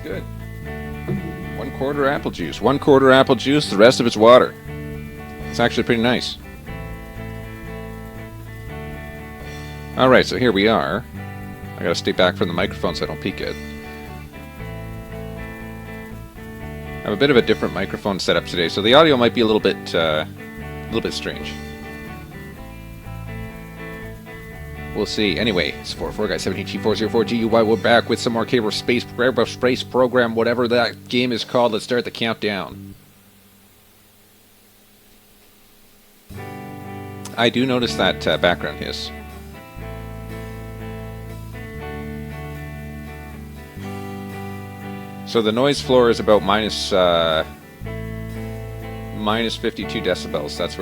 That's good. 1/4 apple juice. 1/4 apple juice, the rest of it's water. It's actually pretty nice. Alright, so here we are. I gotta stay back from the microphone so I don't peek it. I have a bit of a different microphone setup today, so the audio might be a little bit strange. We'll see. Anyway, it's 44guy17G404GUY. We're back with some more Kerbal Space Program, whatever that game is called. Let's start the countdown. I do notice that background hiss. So the noise floor is about minus 52 decibels. That's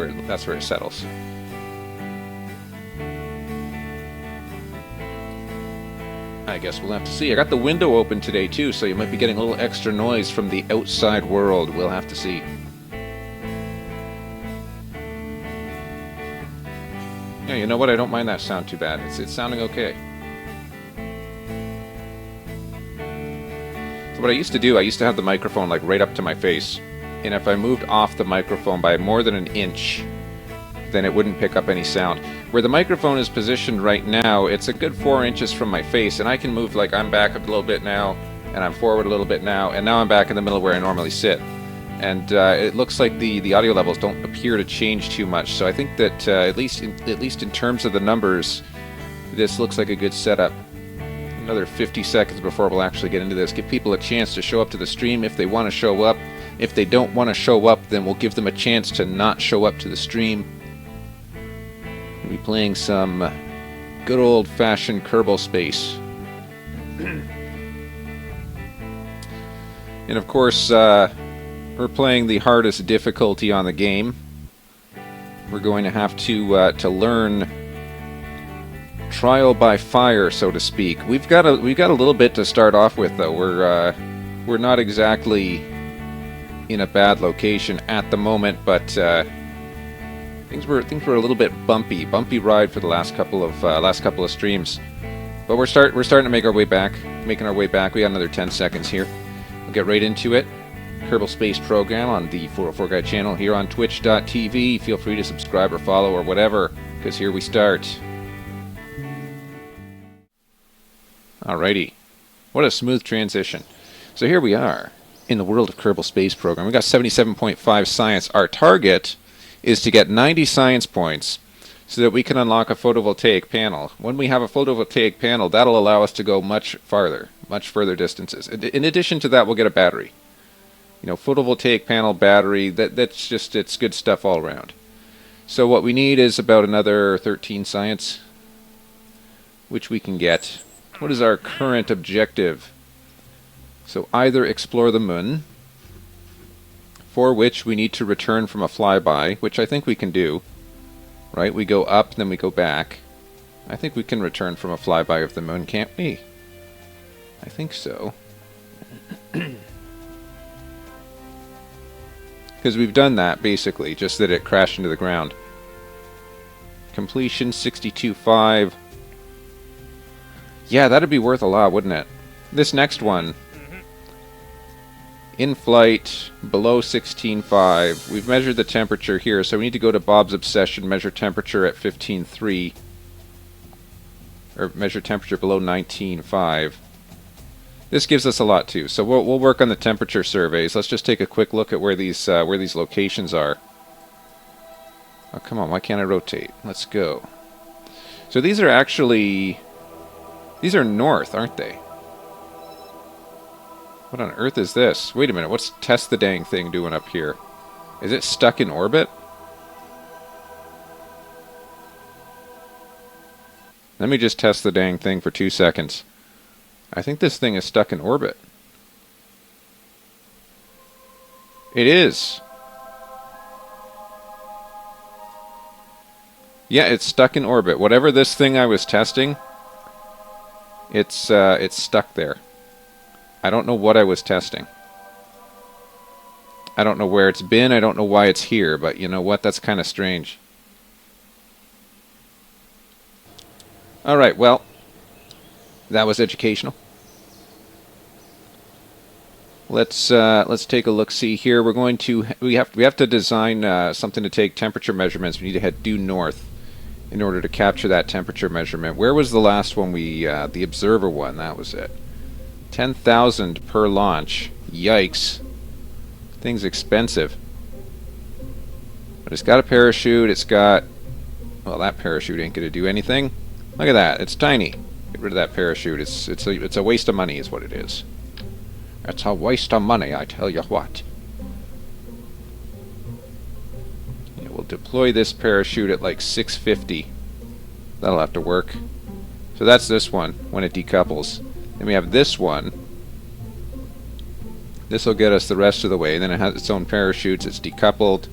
where it settles. I guess we'll have to see. I got the window open today too, so you might be getting a little extra noise from the outside world. We'll have to see. Yeah, you know what? I don't mind that sound too bad. It's sounding okay. So what I used to do, I used to have the microphone like right up to my face, and if I moved off the microphone by more than an inch, then it wouldn't pick up any sound. Where the microphone is positioned right now, it's a good 4 inches from my face, and I can move, like I'm back a little bit now, and I'm forward a little bit now, and now I'm back in the middle where I normally sit. And it looks like the audio levels don't appear to change too much, so I think that at least in terms of the numbers, this looks like a good setup. Another 50 seconds before we'll actually get into this. Give people a chance to show up to the stream if they want to show up. If they don't want to show up, then we'll give them a chance to not show up to the stream. We'll be playing some good old-fashioned Kerbal Space. And of course, we're playing the hardest difficulty on the game. We're going to have to learn trial by fire, so to speak. We've got a little bit to start off with, though. We're not exactly in a bad location at the moment, but things were a little bit bumpy ride for the last couple of streams. But we're starting to make our way back. Making our way back. We got another 10 seconds here. We'll get right into it. Kerbal Space Program on the 404 Guy channel here on Twitch.tv. Feel free to subscribe or follow or whatever, because here we start. Alrighty. What a smooth transition. So here we are in the world of Kerbal Space Program. We got 77.5 science. Our target is to get 90 science points so that we can unlock a photovoltaic panel. When we have a photovoltaic panel, that'll allow us to go much further distances. In addition to that, we'll get a battery. You know, photovoltaic panel, battery, it's good stuff all around. So what we need is about another 13 science, which we can get. What is our current objective? So either explore the moon, for which we need to return from a flyby, which I think we can do. Right? We go up, then we go back. I think we can return from a flyby of the moon, can't we? I think so. Because we've done that, basically, just that it crashed into the ground. Completion 62.5. Yeah, that'd be worth a lot, wouldn't it? This next one. In flight, below 16.5. We've measured the temperature here, so we need to go to Bob's Obsession, measure temperature at 15.3. Or measure temperature below 19.5. This gives us a lot, too. So we'll work on the temperature surveys. Let's just take a quick look at where these locations are. Oh, come on, why can't I rotate? Let's go. So these are actually... These are north, aren't they? What on earth is this? Wait a minute, what's Test the Dang Thing doing up here? Is it stuck in orbit? Let me just test the dang thing for 2 seconds. I think this thing is stuck in orbit. It is. Yeah, it's stuck in orbit. Whatever this thing I was testing... It's stuck there. I don't know what I was testing. I don't know where it's been. I don't know why it's here. But you know what? That's kind of strange. Alright, well. That was educational. Let's take a look. See here, we have to design something to take temperature measurements. We need to head due north in order to capture that temperature measurement. Where was the last one? The observer one. That was it. 10,000 per launch. Yikes! Thing's expensive. But it's got a parachute. It's got, well, that parachute ain't gonna do anything. Look at that. It's tiny. Get rid of that parachute. It's a waste of money, is what it is. It's a waste of money, I tell you what. Yeah, we'll deploy this parachute at like 650. That'll have to work. So that's this one, when it decouples. Then we have this one. This will get us the rest of the way. Then it has its own parachutes. It's decoupled.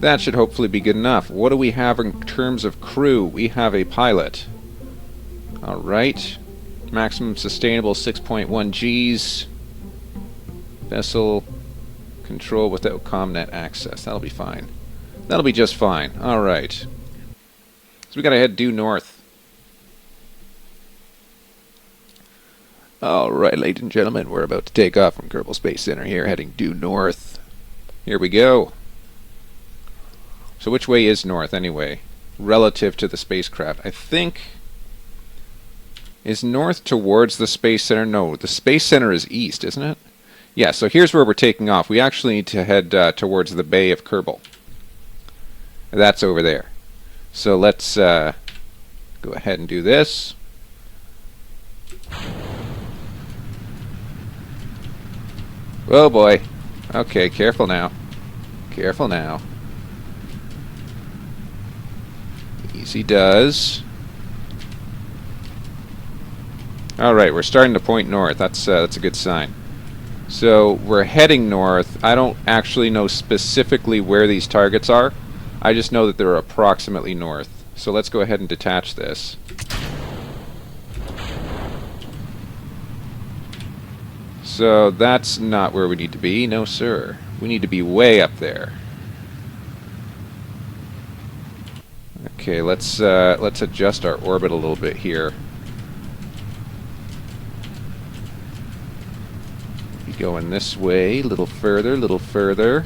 That should hopefully be good enough. What do we have in terms of crew? We have a pilot. Alright. Maximum sustainable 6.1 Gs. Vessel control without ComNet access. That'll be fine. That'll be just fine. Alright. So we gotta head due north. Alright, ladies and gentlemen, we're about to take off from Kerbal Space Center here, heading due north. Here we go. So which way is north anyway? Relative to the spacecraft. I think... Is north towards the Space Center? No, the Space Center is east, isn't it? Yeah, so here's where we're taking off. We actually need to head towards the Bay of Kerbal. That's over there. So let's go ahead and do this. Oh boy. Okay, careful now. Careful now. Easy does. Alright, we're starting to point north. That's a good sign. So we're heading north. I don't actually know specifically where these targets are. I just know that they're approximately north. So let's go ahead and detach this. So that's not where we need to be. No, sir. We need to be way up there. Okay, let's adjust our orbit a little bit here. Going this way, a little further, a little further.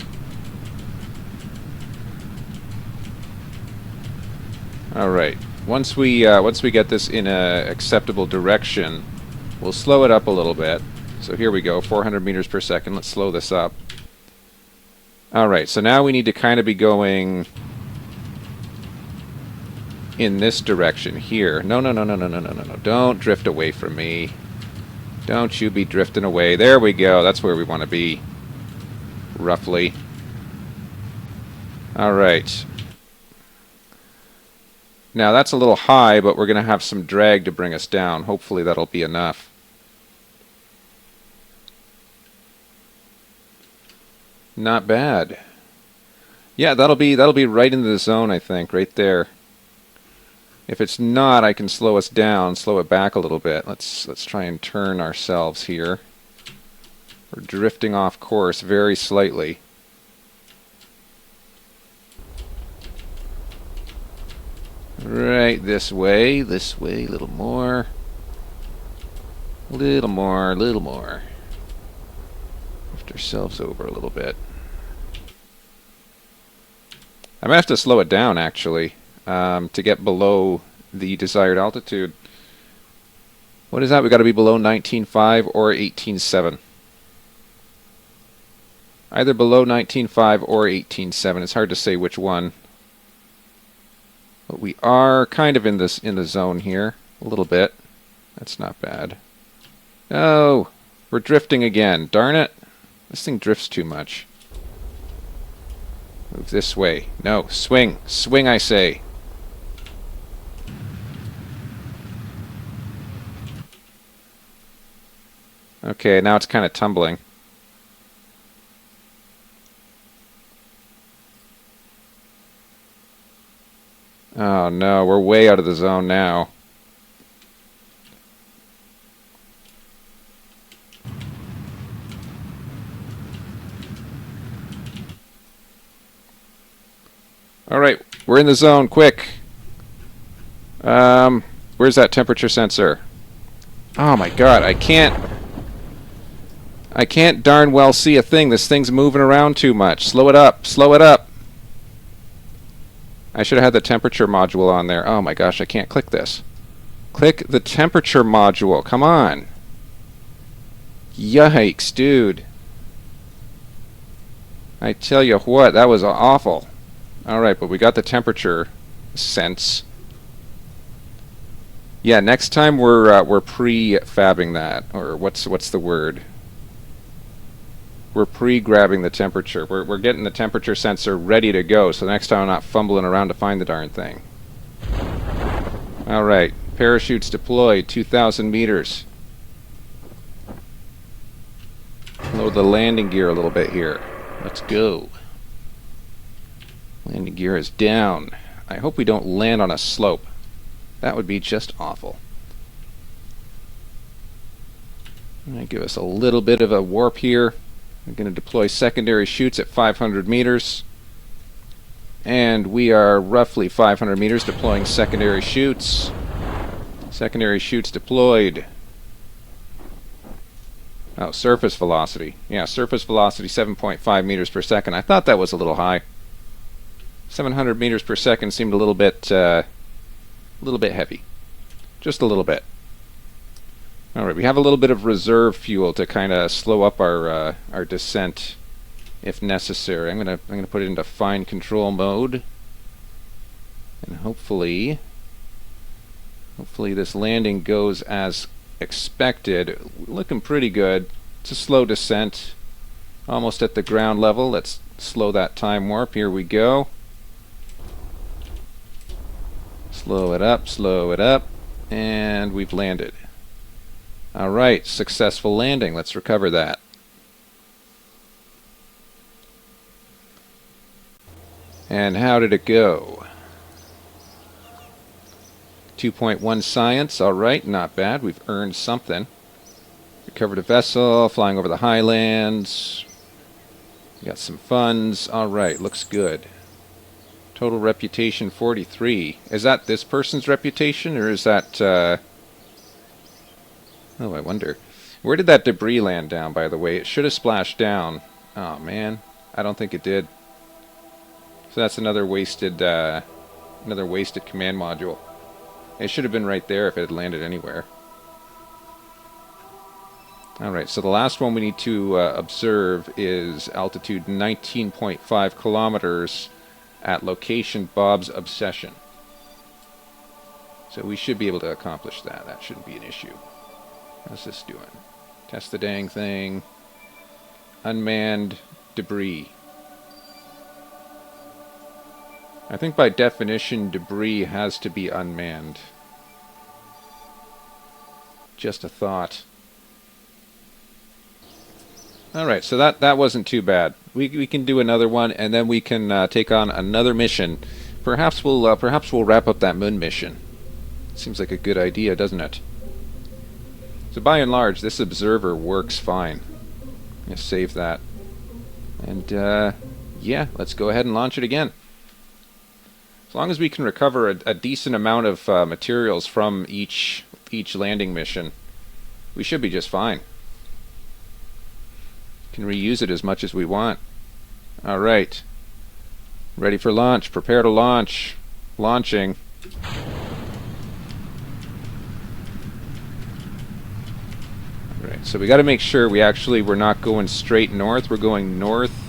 Alright, once we get this in a acceptable direction, we'll slow it up a little bit. So here we go, 400 meters per second. Let's slow this up. Alright, so now we need to kind of be going in this direction here. No. Don't drift away from me. Don't you be drifting away. There we go. That's where we want to be. Roughly. Alright. Now that's a little high, but we're going to have some drag to bring us down. Hopefully that'll be enough. Not bad. Yeah, that'll be right into the zone, I think, right there. If it's not, I can slow us down, slow it back a little bit. Let's try and turn ourselves here. We're drifting off course very slightly. Right this way, a little more. Little more. Lift ourselves over a little bit. I might have to slow it down, actually. To get below the desired altitude. What is that? We got to be below 19.5 or 18.7. Either below 19.5 or 18.7. It's hard to say which one. But we are kind of in the zone here a little bit. That's not bad. Oh, we're drifting again. Darn it! This thing drifts too much. Move this way. No, swing, I say. Okay, now it's kind of tumbling. Oh no, we're way out of the zone now. Alright, we're in the zone, quick! Where's that temperature sensor? Oh my god, I can't... I can't darn well see a thing. This thing's moving around too much. Slow it up. Slow it up. I should have had the temperature module on there. Oh my gosh, I can't click this. Click the temperature module. Come on. Yikes, dude. I tell you what, that was awful. Alright, but we got the temperature sense. Yeah, next time we're pre-fabbing that, or what's the word? We're pre-grabbing the temperature. We're getting the temperature sensor ready to go, so next time I'm not fumbling around to find the darn thing. Alright, parachutes deployed, 2,000 meters. Load the landing gear a little bit here. Let's go. Landing gear is down. I hope we don't land on a slope. That would be just awful. Give us a little bit of a warp here. We're going to deploy secondary chutes at 500 meters. And we are roughly 500 meters deploying secondary chutes. Secondary chutes deployed. Oh, surface velocity. Yeah, surface velocity 7.5 meters per second. I thought that was a little high. 700 meters per second seemed a little bit heavy. Just a little bit. Alright, we have a little bit of reserve fuel to kind of slow up our descent if necessary. I'm gonna put it into fine control mode. And hopefully this landing goes as expected. Looking pretty good. It's a slow descent. Almost at the ground level. Let's slow that time warp. Here we go. Slow it up, and we've landed. Alright, successful landing. Let's recover that. And how did it go? 2.1 science, alright, not bad. We've earned something. Recovered a vessel, flying over the highlands. Got some funds, alright, looks good. Total reputation 43. Is that this person's reputation, or is that, oh, I wonder. Where did that debris land down, by the way? It should have splashed down. Oh, man. I don't think it did. So that's another wasted command module. It should have been right there if it had landed anywhere. Alright, so the last one we need to observe is altitude 19.5 kilometers at location Bob's Obsession. So we should be able to accomplish that. That shouldn't be an issue. How's this doing? Test the dang thing. Unmanned debris. I think by definition debris has to be unmanned. Just a thought. Alright, so that wasn't too bad. We can do another one, and then we can take on another mission. Perhaps we'll wrap up that moon mission. Seems like a good idea, doesn't it? So by and large, this observer works fine. I'm going to save that. And yeah, let's go ahead and launch it again. As long as we can recover a decent amount of materials from each landing mission, we should be just fine. Can reuse it as much as we want. Alright. Ready for launch. Prepare to launch. Launching. Alright, so we got to make sure we're not going straight north. We're going north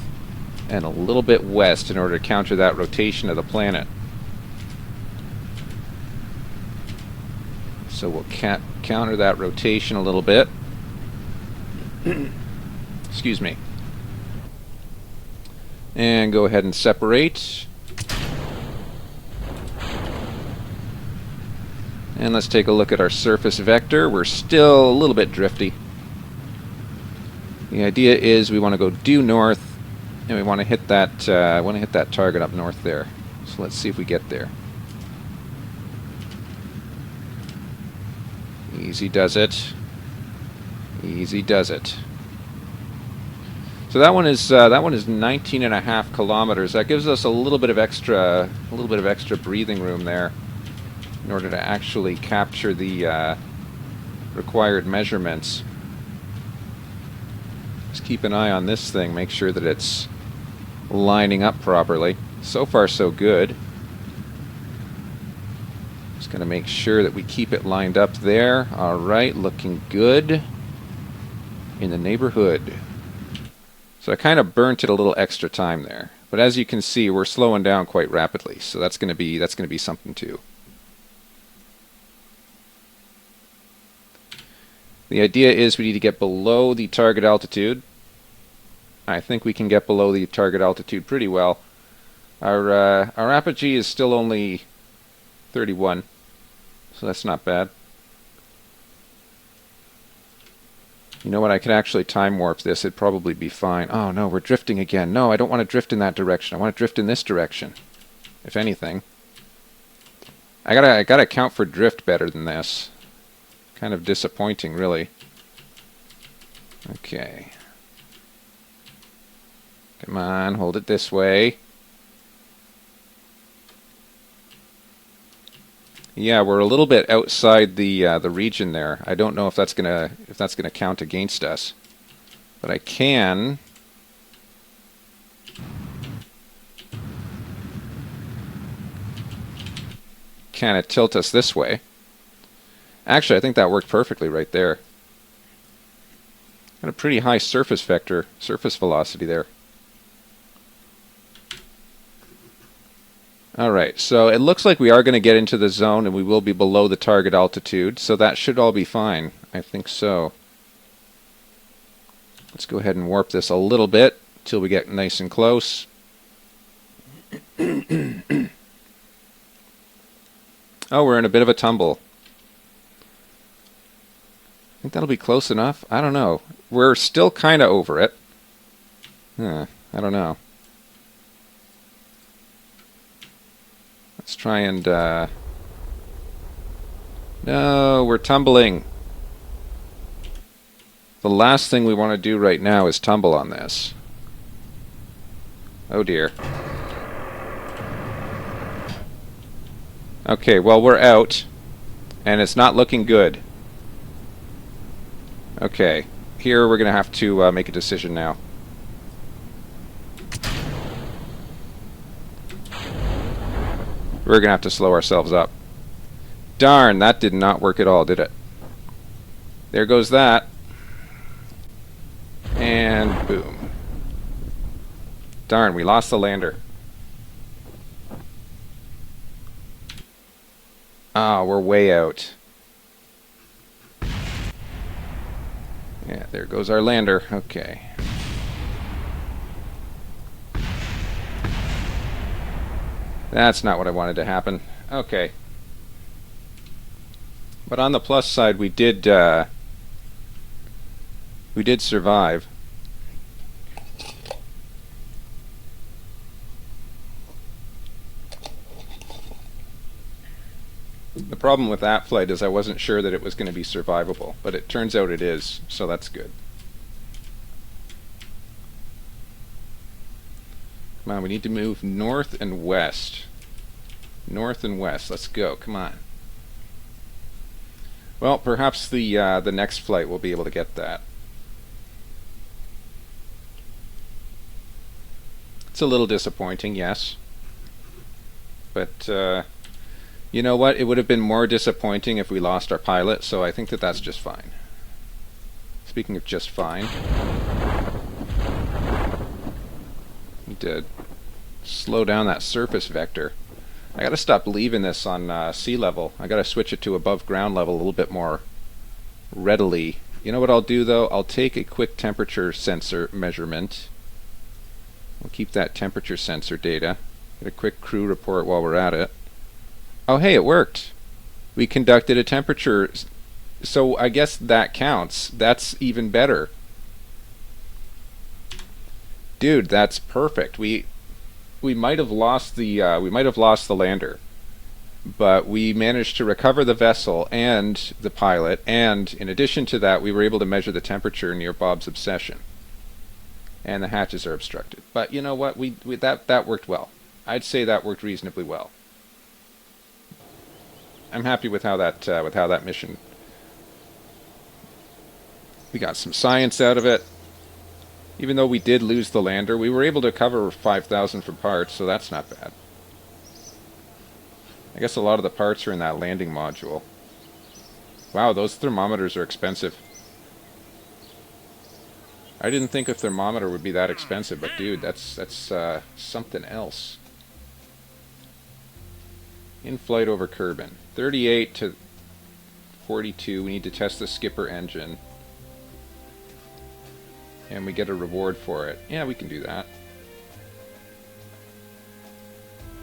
and a little bit west in order to counter that rotation of the planet. So we'll counter that rotation a little bit. Excuse me. And go ahead and separate. And let's take a look at our surface vector. We're still a little bit drifty. The idea is we want to go due north, and we want to hit that target up north there. So let's see if we get there. Easy does it. Easy does it. So that one is 19.5 kilometers. That gives us a little bit of extra breathing room there in order to actually capture the required measurements. keep an eye on this thing, make sure that it's lining up properly. So far, so good. Just going to make sure that we keep it lined up there. All right, looking good in the neighborhood. So I kind of burnt it a little extra time there. But as you can see, we're slowing down quite rapidly, so that's going to be something too. The idea is we need to get below the target altitude. I think we can get below the target altitude pretty well. Our apogee is still only 31, so that's not bad. You know what, I could actually time warp this, it'd probably be fine. Oh no, we're drifting again. No, I don't want to drift in that direction. I want to drift in this direction, if anything. I gotta account for drift better than this. Kind of disappointing, really. Okay. Come on, hold it this way. Yeah, we're a little bit outside the region there. I don't know if that's gonna count against us, but I can kind of tilt us this way. Actually, I think that worked perfectly right there. Got a pretty high surface vector, surface velocity there. Alright, so it looks like we are going to get into the zone and we will be below the target altitude, so that should all be fine. I think so. Let's go ahead and warp this a little bit till we get nice and close. Oh, we're in a bit of a tumble. I think that'll be close enough. I don't know. We're still kind of over it. I don't know. Let's try and, no, we're tumbling. The last thing we want to do right now is tumble on this. Oh dear. Okay, well, we're out, and it's not looking good. Okay, here we're going to have to make a decision now. We're going to have to slow ourselves up. Darn, that did not work at all, did it? There goes that. And boom. Darn, we lost the lander. Ah, we're way out. Yeah, there goes our lander. Okay. That's not what I wanted to happen. Okay. But on the plus side, we did survive. The problem with that flight is I wasn't sure that it was going to be survivable, but it turns out it is, so that's good. Come on, we need to move north and west. North and west. Let's go. Come on. Well, perhaps the next flight will be able to get that. It's a little disappointing, yes. But you know what? It would have been more disappointing if we lost our pilot, so I think that that's just fine. Speaking of just fine, we did slow down that surface vector. I gotta stop leaving this on sea level. I gotta switch it to above ground level a little bit more readily. You know what I'll do though? I'll take a quick temperature sensor measurement. We'll keep that temperature sensor data. Get a quick crew report while we're at it. Oh hey, it worked. We conducted a temperature, so I guess that counts. That's even better. Dude, that's perfect. We might have lost the lander, but we managed to recover the vessel and the pilot, and in addition to that, we were able to measure the temperature near Bob's Obsession. And the hatches are obstructed. But you know what? That worked well. I'd say that worked reasonably well. I'm happy with how that mission. We got some science out of it. Even though we did lose the lander, we were able to cover 5,000 for parts, so that's not bad. I guess a lot of the parts are in that landing module. Wow, those thermometers are expensive. I didn't think a thermometer would be that expensive, but dude, that's something else. In flight over Kerbin. 38 to 42, we need to test the skipper engine. And we get a reward for it. Yeah, we can do that.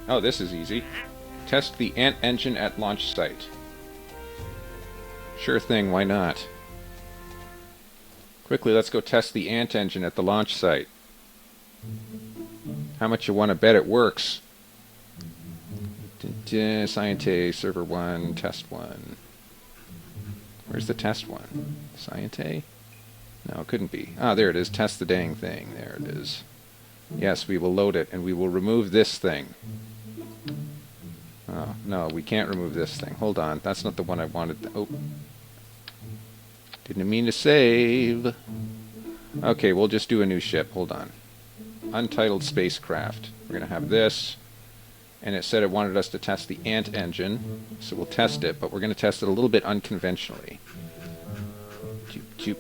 Oh, this is easy. Test the Ant engine at launch site. Sure thing, why not? Quickly, let's go test the Ant engine at the launch site. How much you want to bet it works? Sciente, server 1, test 1. Where's the test one? Sciente? No, it couldn't be. Ah, there it is. Test the dang thing. There it is. Yes, we will load it, and we will remove this thing. Oh, no, we can't remove this thing. Hold on. That's not the one I wanted. Oh. Didn't mean to save. Okay, we'll just do a new ship. Hold on. Untitled Spacecraft. We're going to have this. And it said it wanted us to test the Ant engine. So we'll test it, but we're going to test it a little bit unconventionally.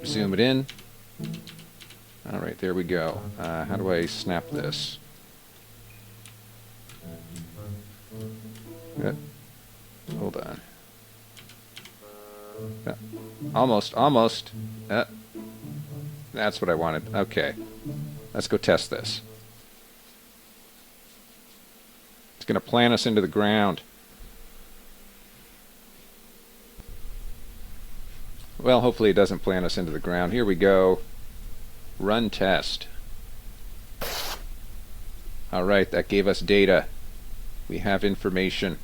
Zoom it in. Alright, there we go. How do I snap this? Hold on. Almost. That's what I wanted. Okay. Let's go test this. It's going to plant us into the ground. Well, hopefully it doesn't plant us into the ground. Here we go. Run test. Alright, that gave us data. We have information.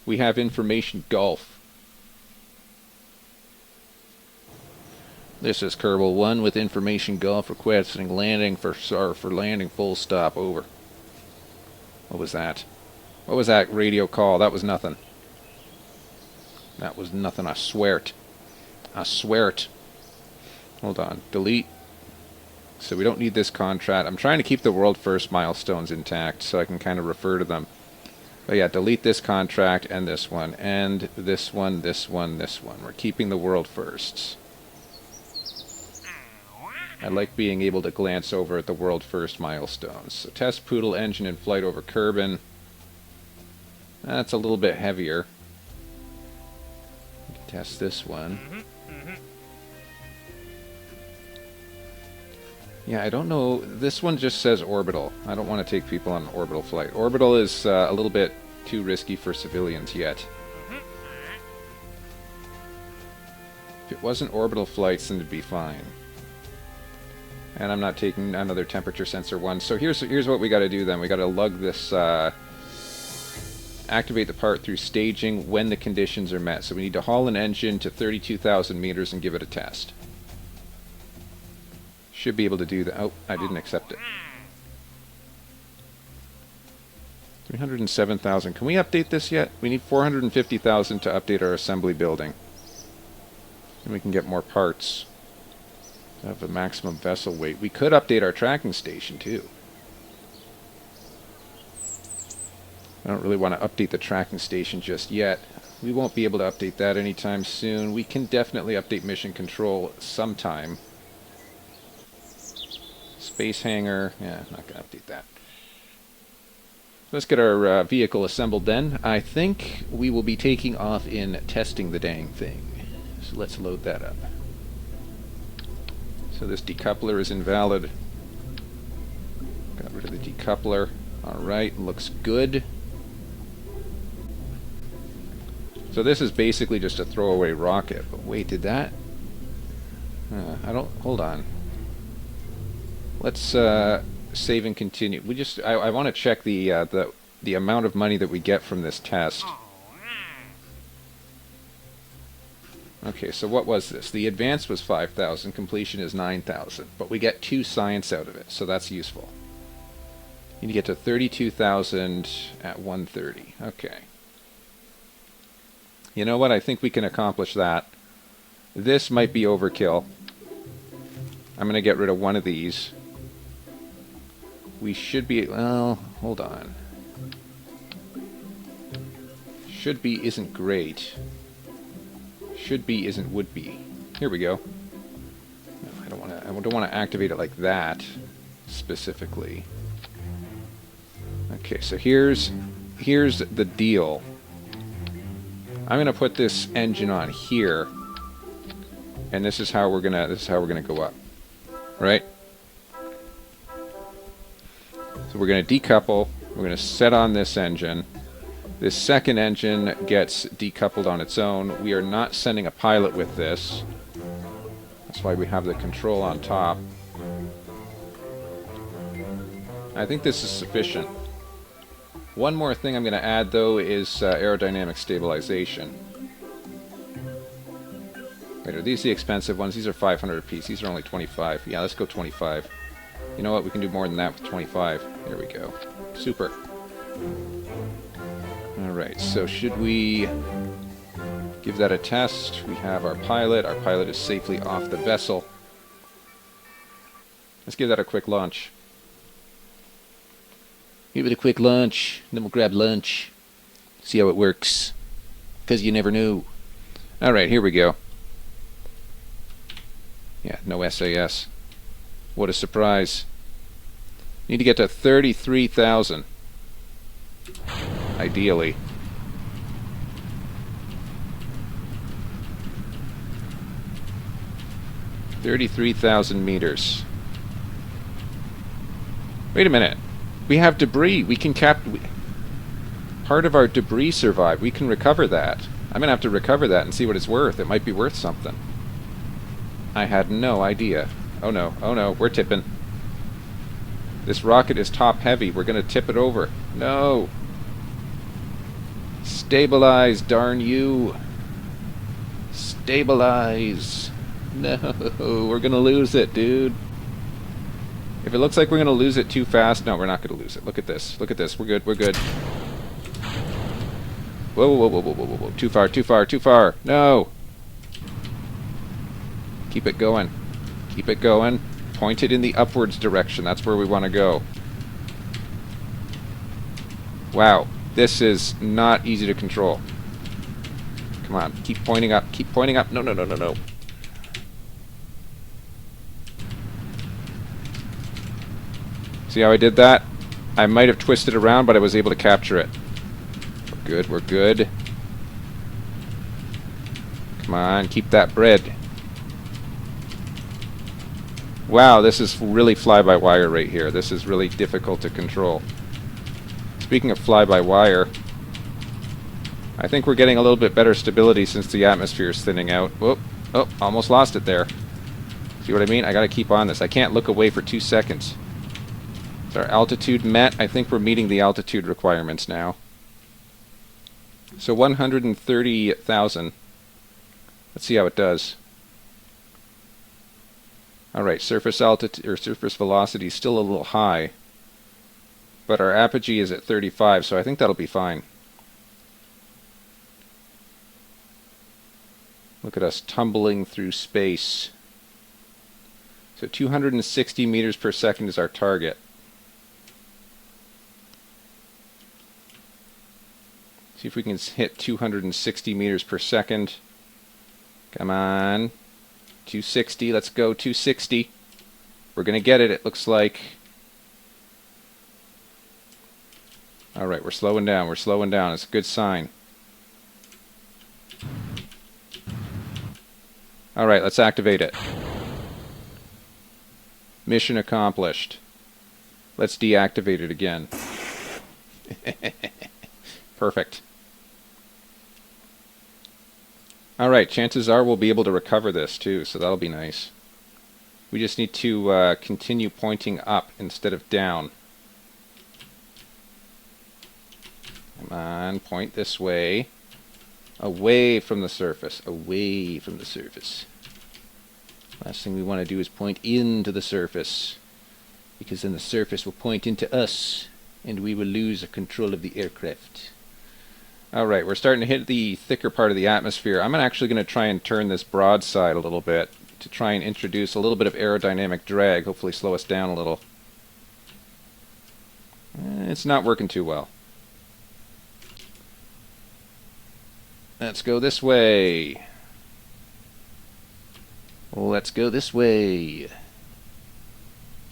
We have information gulf. This is Kerbal 1 with information gulf requesting landing for landing full stop over. What was that? What was that radio call? That was nothing. That was nothing, I swear it. I swear it. Hold on, delete. So we don't need this contract. I'm trying to keep the world first milestones intact so I can kind of refer to them. But yeah, delete this contract and this one. And this one, this one, this one. We're keeping the world firsts. I like being able to glance over at the world first milestones. So test Poodle engine in flight over Kerbin. That's a little bit heavier. Test this one. Yeah, I don't know. This one just says orbital. I don't want to take people on an orbital flight. Orbital is a little bit too risky for civilians yet. If it wasn't orbital flights, then it'd be fine. And I'm not taking another temperature sensor one. So here's what we got to do then. We got to lug this. Activate the part through staging when the conditions are met. So we need to haul an engine to 32,000 meters and give it a test. Should be able to do that. Oh, I didn't accept it. 307,000. Can we update this yet? We need 450,000 to update our assembly building. And we can get more parts. Have the maximum vessel weight. We could update our tracking station too. I don't really want to update the tracking station just yet. We won't be able to update that anytime soon. We can definitely update mission control sometime. Space hangar. Yeah, not going to update that. Let's get our vehicle assembled then. I think we will be taking off in testing the dang thing. So let's load that up. So this decoupler is invalid. Got rid of the decoupler. Alright, looks good. So this is basically just a throwaway rocket. But wait, did that? I don't... Hold on. Let's save and continue. We just... I want to check the amount of money that we get from this test. Okay, so what was this? The advance was 5,000. Completion is 9,000. But we get 2 science out of it, so that's useful. You need to get to 32,000 at 130. Okay. You know what? I think we can accomplish that. This might be overkill. I'm going to get rid of one of these. We should be... Well, hold on. Should be isn't great. Should be isn't would be. Here we go. No, I don't want to activate it like that specifically. Okay, so here's the deal. I'm going to put this engine on here, and this is how we're gonna go up. Right? So we're going to decouple. We're going to set on this engine. This second engine gets decoupled on its own. We are not sending a pilot with this. That's why we have the control on top. I think this is sufficient. One more thing I'm going to add, though, is aerodynamic stabilization. Wait, are these the expensive ones? These are 500 apiece. These are only 25. Yeah, let's go 25. You know what? We can do more than that with 25. There we go. Super. Alright, so should we give that a test? We have our pilot. Our pilot is safely off the vessel. Let's give that a quick launch. Give it a quick launch, then we'll grab lunch. See how it works. Because you never know. Alright, here we go. Yeah, no SAS. What a surprise. Need to get to 33,000. Ideally. $33,000 meters. Wait a minute. We have debris. We can part of our debris survived. We can recover that. I'm going to have to recover that and see what it's worth. It might be worth something. I had no idea. Oh no, we're tipping. This rocket is top heavy. We're going to tip it over. No. Stabilize, darn you. Stabilize. No, we're going to lose it, dude. If it looks like we're going to lose it too fast, no, we're not going to lose it. Look at this. Look at this. We're good. We're good. Whoa, whoa, whoa, whoa, whoa, whoa, whoa. Too far, too far, too far. No. Keep it going. Keep it going. Point it in the upwards direction. That's where we want to go. Wow. This is not easy to control. Come on. Keep pointing up. Keep pointing up. No, no, no, no, no. See how I did that? I might have twisted around, but I was able to capture it. We're good, we're good. Come on, keep that bread. Wow, this is really fly-by-wire right here. This is really difficult to control. Speaking of fly-by-wire, I think we're getting a little bit better stability since the atmosphere is thinning out. Whoop, oh, almost lost it there. See what I mean? I gotta keep on this. I can't look away for 2 seconds. Is our altitude met? I think we're meeting the altitude requirements now. So 130,000. Let's see how it does. Alright, surface altitude or surface velocity is still a little high. But our apogee is at 35, so I think that'll be fine. Look at us tumbling through space. So 260 meters per second is our target. See if we can hit 260 meters per second. Come on. 260. Let's go 260. We're going to get it, it looks like. Alright, we're slowing down. We're slowing down. It's a good sign. Alright, let's activate it. Mission accomplished. Let's deactivate it again. Perfect. Alright, chances are we'll be able to recover this too, so that'll be nice. We just need to continue pointing up instead of down. Come on, point this way. Away from the surface. Away from the surface. Last thing we want to do is point into the surface, because then the surface will point into us, and we will lose control of the aircraft. Alright, we're starting to hit the thicker part of the atmosphere. I'm actually going to try and turn this broadside a little bit to try and introduce a little bit of aerodynamic drag, hopefully slow us down a little. It's not working too well. Let's go this way. Let's go this way.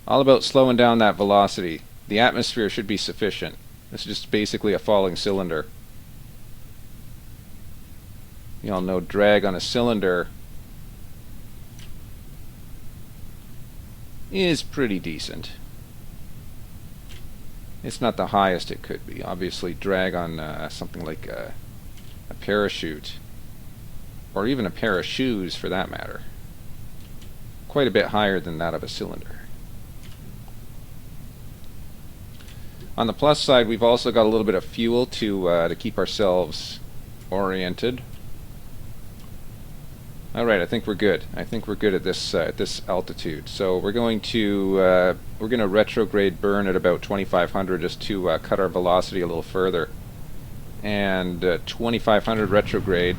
All about slowing down that velocity. The atmosphere should be sufficient. This is just basically a falling cylinder. You all know drag on a cylinder is pretty decent. It's not the highest it could be. Obviously, drag on something like a parachute, or even a pair of shoes for that matter, quite a bit higher than that of a cylinder. On the plus side, we've also got a little bit of fuel to keep ourselves oriented. All right, I think we're good. I think we're good at this altitude. So we're going to retrograde burn at about 2,500 just to cut our velocity a little further. And 2,500 retrograde.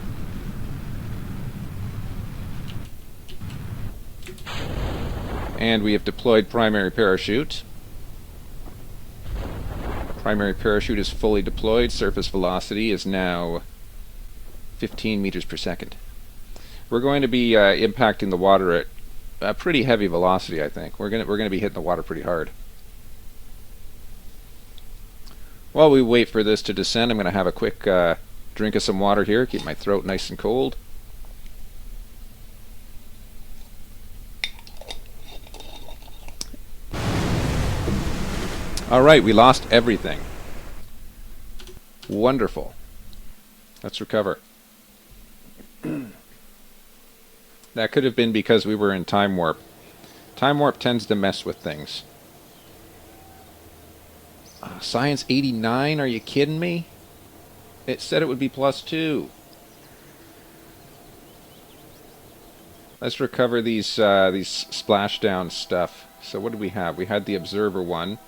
And we have deployed primary parachute. Primary parachute is fully deployed. Surface velocity is now 15 meters per second. We're going to be impacting the water at a pretty heavy velocity, I think. We're going to be hitting the water pretty hard. While we wait for this to descend, I'm going to have a quick drink of some water here, keep my throat nice and cold. Alright, we lost everything. Wonderful. Let's recover. That could have been because we were in time warp. Time warp tends to mess with things. Science 89? Are you kidding me? It said it would be +2. Let's recover these splashdown stuff. So what did we have? We had the observer one.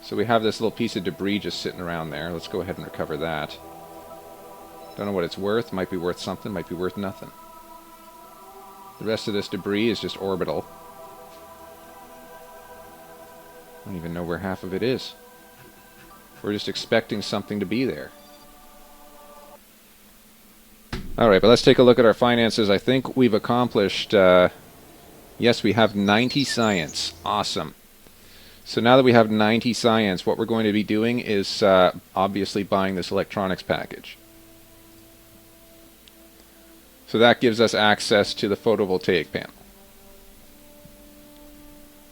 So we have this little piece of debris just sitting around there. Let's go ahead and recover that. Don't know what it's worth. Might be worth something, might be worth nothing. The rest of this debris is just orbital. I don't even know where half of it is. We're just expecting something to be there. Alright, but let's take a look at our finances. I think we've accomplished... yes, we have 90 science. Awesome. So now that we have 90 science, what we're going to be doing is obviously buying this electronics package. So that gives us access to the photovoltaic panel.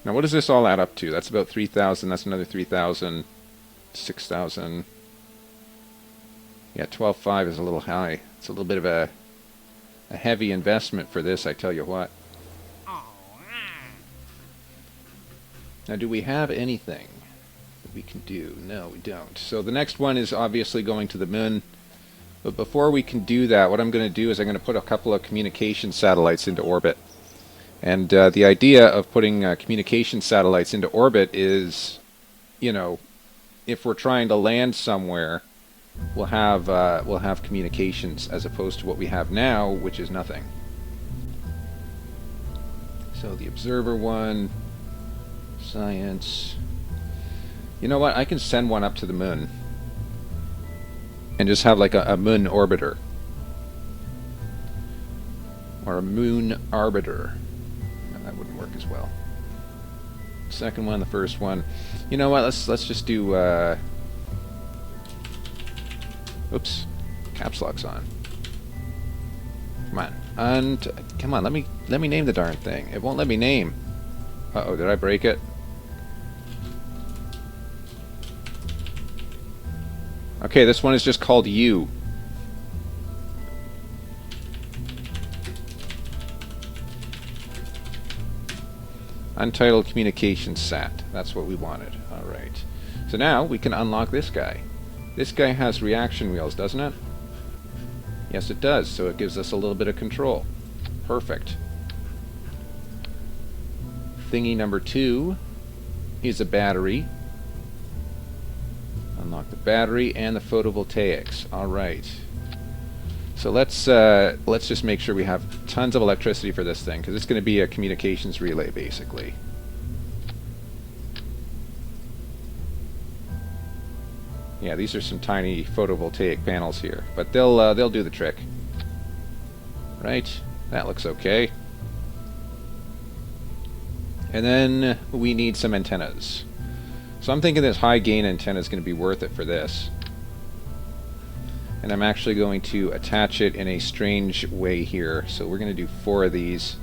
Now what does this all add up to? That's about 3,000, that's another 3,000, 6,000. Yeah, 12.5 is a little high. It's a little bit of a heavy investment for this, I tell you what. Now, do we have anything that we can do? No, we don't. So the next one is obviously going to the moon. But before we can do that, what I'm going to do is I'm going to put a couple of communication satellites into orbit. And the idea of putting communication satellites into orbit is, you know, if we're trying to land somewhere, we'll have communications as opposed to what we have now, which is nothing. So the observer one... Science. You know what? I can send one up to the moon and just have like a moon orbiter or a moon arbiter. No, that wouldn't work as well. Second one, the first one. You know what? Let's just do. Oops, caps lock's on. Come on, come on. Let me name the darn thing. It won't let me name. Uh-oh, did I break it? Okay, this one is just called U. Untitled Communication Sat. That's what we wanted. Alright. So now we can unlock this guy. This guy has reaction wheels, doesn't it? Yes, it does. So it gives us a little bit of control. Perfect. Thingy number 2 is a battery. Unlock the battery and the photovoltaics. Alright. So let's just make sure we have tons of electricity for this thing, because it's going to be a communications relay basically. Yeah, these are some tiny photovoltaic panels here, but they'll do the trick. Right, that looks okay. And then we need some antennas. So I'm thinking this high gain antenna is going to be worth it for this. And I'm actually going to attach it in a strange way here. So we're going to do 4 of these.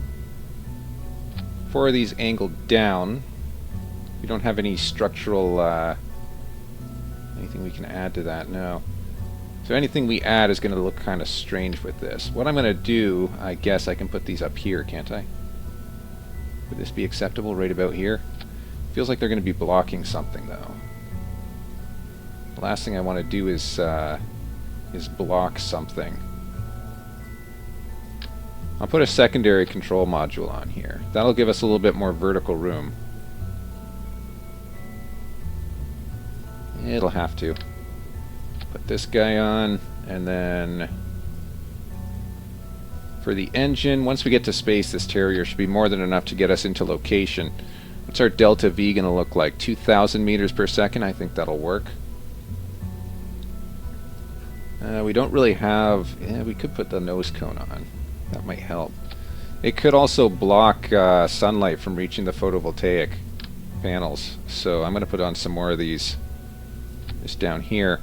4 of these angled down. We don't have any structural anything we can add to that, no. So anything we add is going to look kind of strange with this. What I'm going to do, I guess I can put these up here, can't I? Would this be acceptable right about here? Feels like they're going to be blocking something, though. The last thing I want to do is block something. I'll put a secondary control module on here. That'll give us a little bit more vertical room. It'll have to. Put this guy on, and then for the engine, once we get to space, this Terrier should be more than enough to get us into location. What's our delta V going to look like? 2,000 meters per second? I think that'll work. We don't really have... Yeah, we could put the nose cone on. That might help. It could also block sunlight from reaching the photovoltaic panels. So I'm going to put on some more of these. Just down here.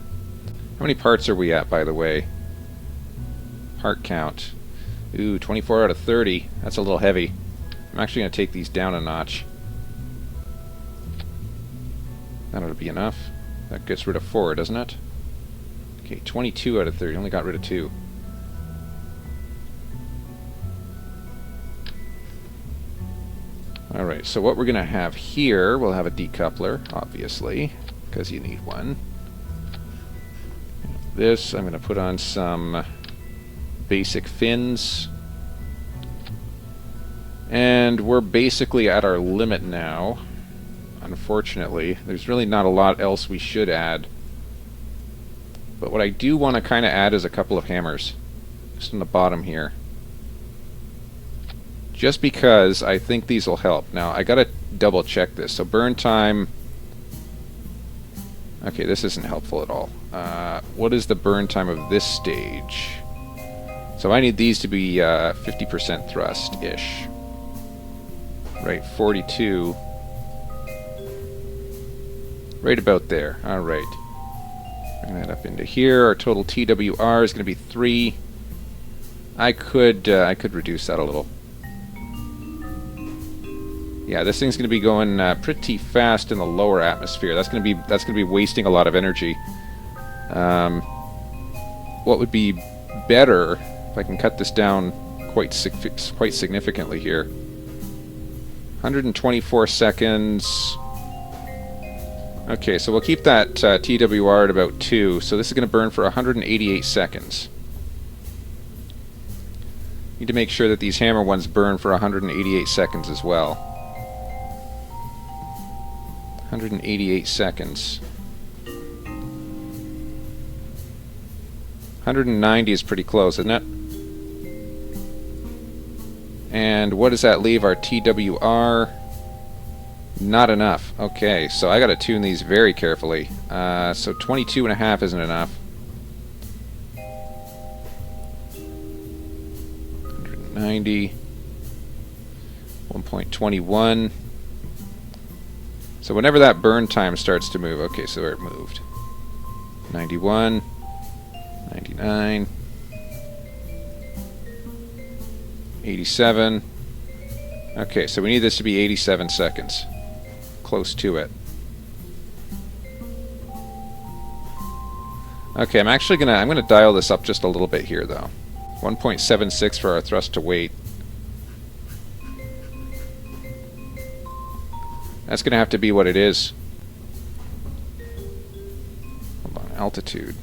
How many parts are we at, by the way? Part count. Ooh, 24 out of 30. That's a little heavy. I'm actually going to take these down a notch. That ought to be enough. That gets rid of 4, doesn't it? Okay, 22 out of 30. Only got rid of 2. Alright, so what we're going to have here, we'll have a decoupler, obviously, because you need one. This, I'm going to put on some basic fins. And we're basically at our limit now. Unfortunately, there's really not a lot else we should add. But what I do want to kind of add is a couple of hammers. Just on the bottom here. Just because I think these will help. Now, I gotta double check this. So burn time... Okay, this isn't helpful at all. What is the burn time of this stage? So I need these to be 50% thrust-ish. Right, 42. Right about there. Alright. Bring that up into here. Our total TWR is going to be 3. I could reduce that a little. Yeah, this thing's going to be going pretty fast in the lower atmosphere. That's going to be wasting a lot of energy. What would be better if I can cut this down quite significantly here? 124 seconds. Okay, so we'll keep that TWR at about 2. So this is going to burn for 188 seconds. Need to make sure that these hammer ones burn for 188 seconds as well. 188 seconds. 190 is pretty close, isn't it? And what does that leave our TWR? Not enough. Okay, so I gotta tune these very carefully. So 22.5 isn't enough. 190. 1.21. So whenever that burn time starts to move, okay, so it moved. 91, 99, 87. Okay, so we need this to be 87 seconds. Close to it. Okay, I'm gonna dial this up just a little bit here though. 1.76 for our thrust to weight. That's going to have to be what it is. Hold on, altitude.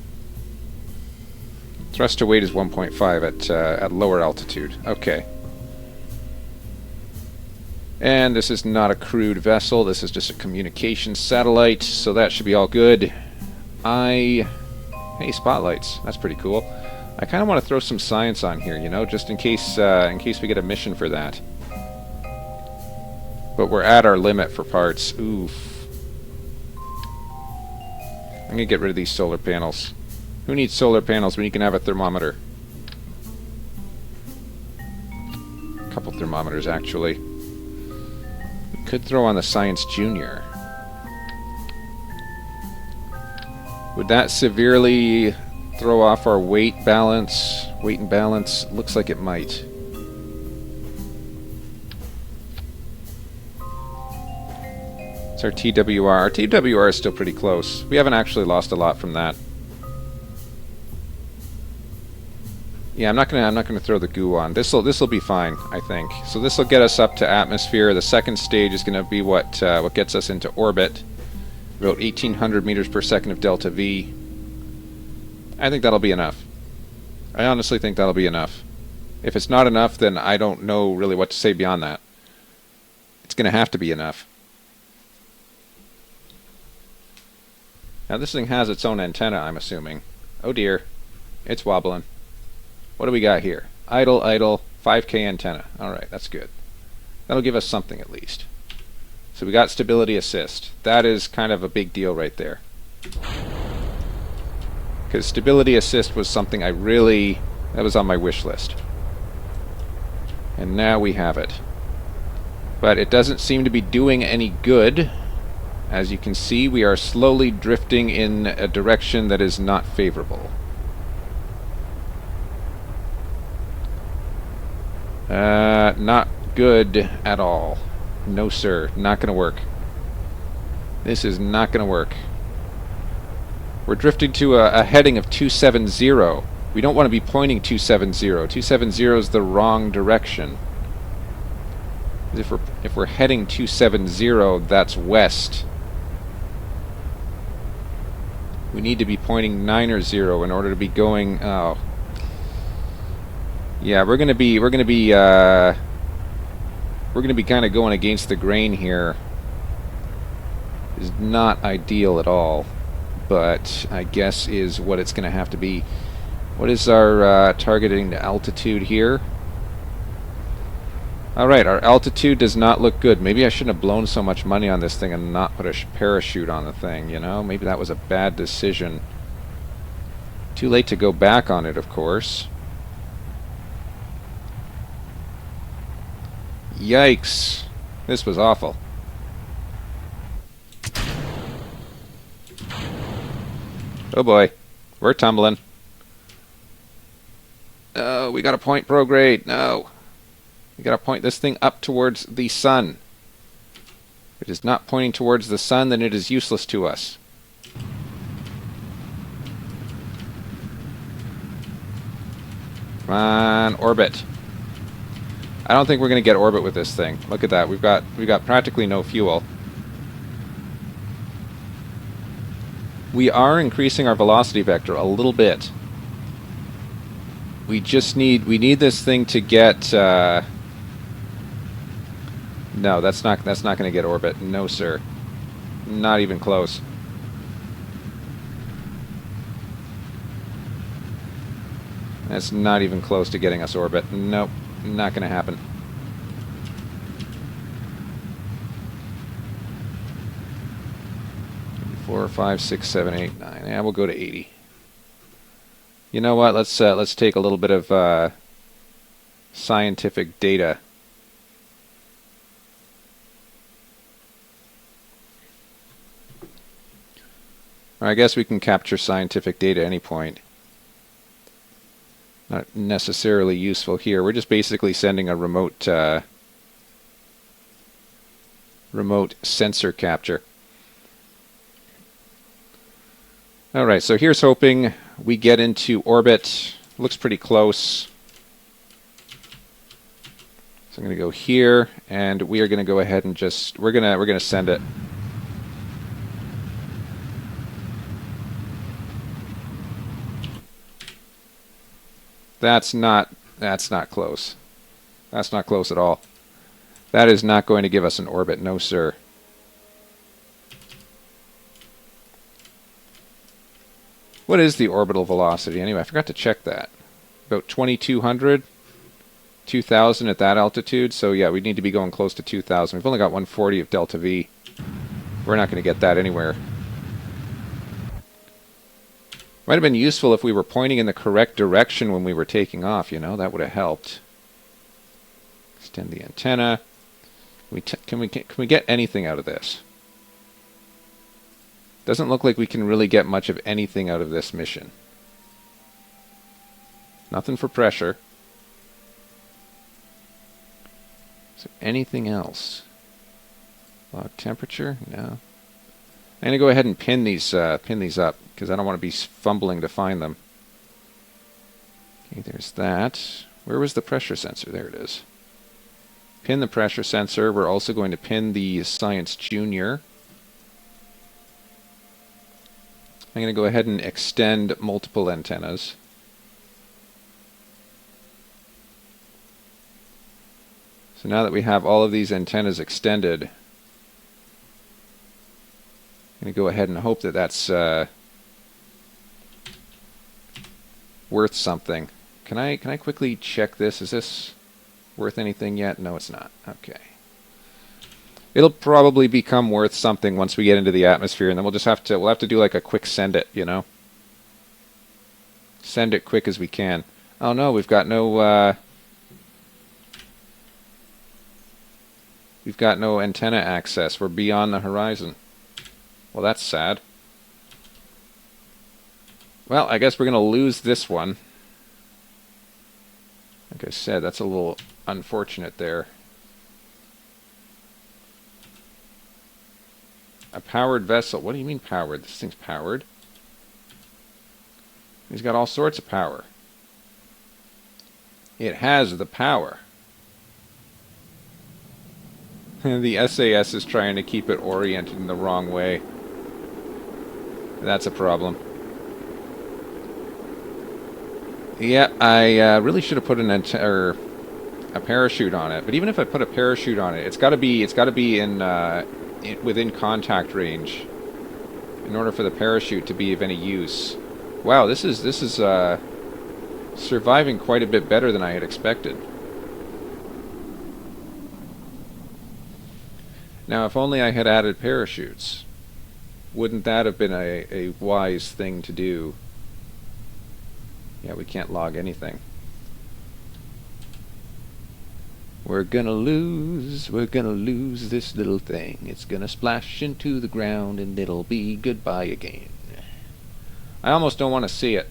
Thrust to weight is 1.5 at lower altitude. Okay. And this is not a crewed vessel. This is just a communications satellite, so that should be all good. Hey, spotlights. That's pretty cool. I kind of want to throw some science on here, you know, just in case we get a mission for that. But we're at our limit for parts. Oof. I'm going to get rid of these solar panels. Who needs solar panels when you can have a thermometer? A couple thermometers, actually. We could throw on the Science Junior. Would that severely throw off our weight balance? Weight and balance? Looks like it might. It's our TWR. Our TWR is still pretty close. We haven't actually lost a lot from that. Yeah, I'm not gonna throw the goo on. This'll be fine, I think. So this will get us up to atmosphere. The second stage is gonna be what gets us into orbit. About 1,800 meters per second of delta V. I think that'll be enough. I honestly think that'll be enough. If it's not enough, then I don't know really what to say beyond that. It's gonna have to be enough. Now this thing has its own antenna, I'm assuming. Oh dear, it's wobbling. What do we got here? Idle, idle, 5K antenna. Alright, that's good. That'll give us something at least. So we got stability assist. That is kind of a big deal right there. Because stability assist was something that was on my wish list. And now we have it. But it doesn't seem to be doing any good. As you can see, we are slowly drifting in a direction that is not favorable. Not good at all. No sir, not gonna work. This is not gonna work. We're drifting to a heading of 270. We don't want to be pointing 270. 270 is the wrong direction. If we're heading 270, that's west. We need to be pointing 9 or 0 in order to be going. Oh, yeah, we're gonna be kind of going against the grain here. Is not ideal at all, but I guess is what it's gonna have to be. What is our targeting altitude here? Alright, our altitude does not look good. Maybe I shouldn't have blown so much money on this thing and not put a parachute on the thing, you know? Maybe that was a bad decision. Too late to go back on it, of course. Yikes. This was awful. Oh boy. We're tumbling. Oh, we got to point prograde. No. We got to point this thing up towards the sun. If it is not pointing towards the sun, then it is useless to us. Come on, orbit. I don't think we're going to get orbit with this thing. Look at that. We've got practically no fuel. We are increasing our velocity vector a little bit. We need this thing to get no, that's not going to get orbit. No, sir. Not even close. That's not even close to getting us orbit. Nope. Not going to happen. Four, 5, 6, 7, 8, 9. Yeah, we'll go to 80. You know what? Let's take a little bit of scientific data. Or I guess we can capture scientific data at any point. Not necessarily useful here. We're just basically sending a remote sensor capture. Alright, so here's hoping we get into orbit. Looks pretty close. So I'm going to go here, and we are going to go ahead and just we're going to send it. That's not close. That's not close at all. That is not going to give us an orbit, no sir. What is the orbital velocity anyway? I forgot to check that. about 2200, 2000 at that altitude. So yeah, we need to be going close to 2000. We've only got 140 of delta V. We're not going to get that anywhere. Might have been useful if we were pointing in the correct direction when we were taking off, you know, that would have helped. Extend the antenna. Can we get anything out of this? Doesn't look like we can really get much of anything out of this mission. Nothing for pressure. Is there anything else? Log temperature? No. I'm going to go ahead and pin these up because I don't want to be fumbling to find them. Okay, there's that. Where was the pressure sensor? There it is. Pin the pressure sensor. We're also going to pin the Science Junior. I'm going to go ahead and extend multiple antennas. So now that we have all of these antennas extended, I'm going to go ahead and hope that that's worth something. Can I quickly check this? Is this worth anything yet? No, it's not. Okay. It'll probably become worth something once we get into the atmosphere, and then we'll have to do like a quick send it, you know? Send it quick as we can. Oh no, we've got no antenna access. We're beyond the horizon. Well, that's sad. Well, I guess we're going to lose this one. Like I said, that's a little unfortunate there. A powered vessel. What do you mean powered? This thing's powered. He's got all sorts of power. It has the power. The SAS is trying to keep it oriented in the wrong way. That's a problem. Yeah, I really should have put a parachute on it. But even if I put a parachute on it, it's got to be within contact range in order for the parachute to be of any use. Wow, this is surviving quite a bit better than I had expected. Now, if only I had added parachutes, wouldn't that have been a wise thing to do? Yeah, we can't log anything. We're gonna lose this little thing. It's gonna splash into the ground and it'll be goodbye again. I almost don't want to see it.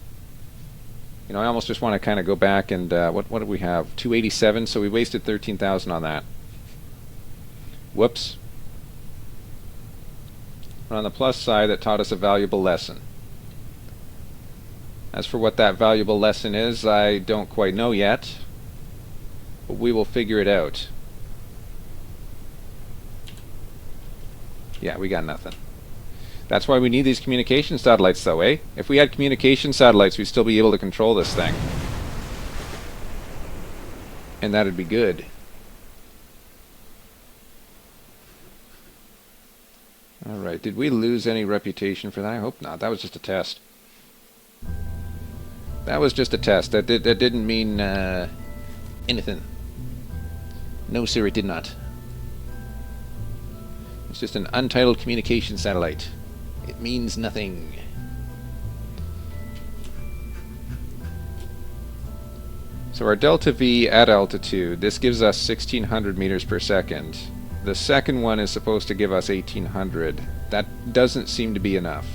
You know, I almost just want to kind of go back and, what did we have? 287, so we wasted 13,000 on that. Whoops. But on the plus side, that taught us a valuable lesson. As for what that valuable lesson is, I don't quite know yet. But we will figure it out. Yeah, we got nothing. That's why we need these communication satellites, though, eh? If we had communication satellites, we'd still be able to control this thing. And that'd be good. Alright, did we lose any reputation for that? I hope not. That was just a test. That was just a test. That didn't mean anything. No, sir, it did not. It's just an untitled communication satellite. It means nothing. So our delta V at altitude, this gives us 1600 meters per second. The second one is supposed to give us 1800. That doesn't seem to be enough.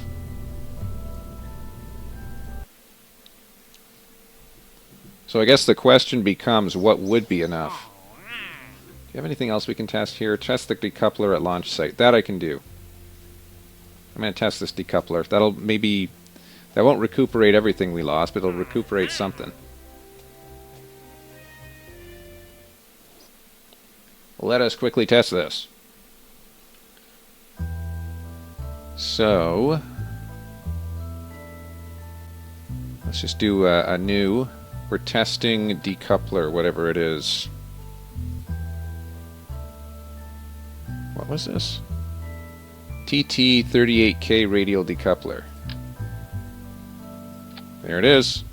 So I guess the question becomes, what would be enough? Do you have anything else we can test here? Test the decoupler at launch site. That I can do. I'm going to test this decoupler. That won't recuperate everything we lost, but it'll recuperate something. Let us quickly test this. So, let's just do a new. We're testing decoupler, whatever it is. What was this? TT38K radial decoupler. There it is.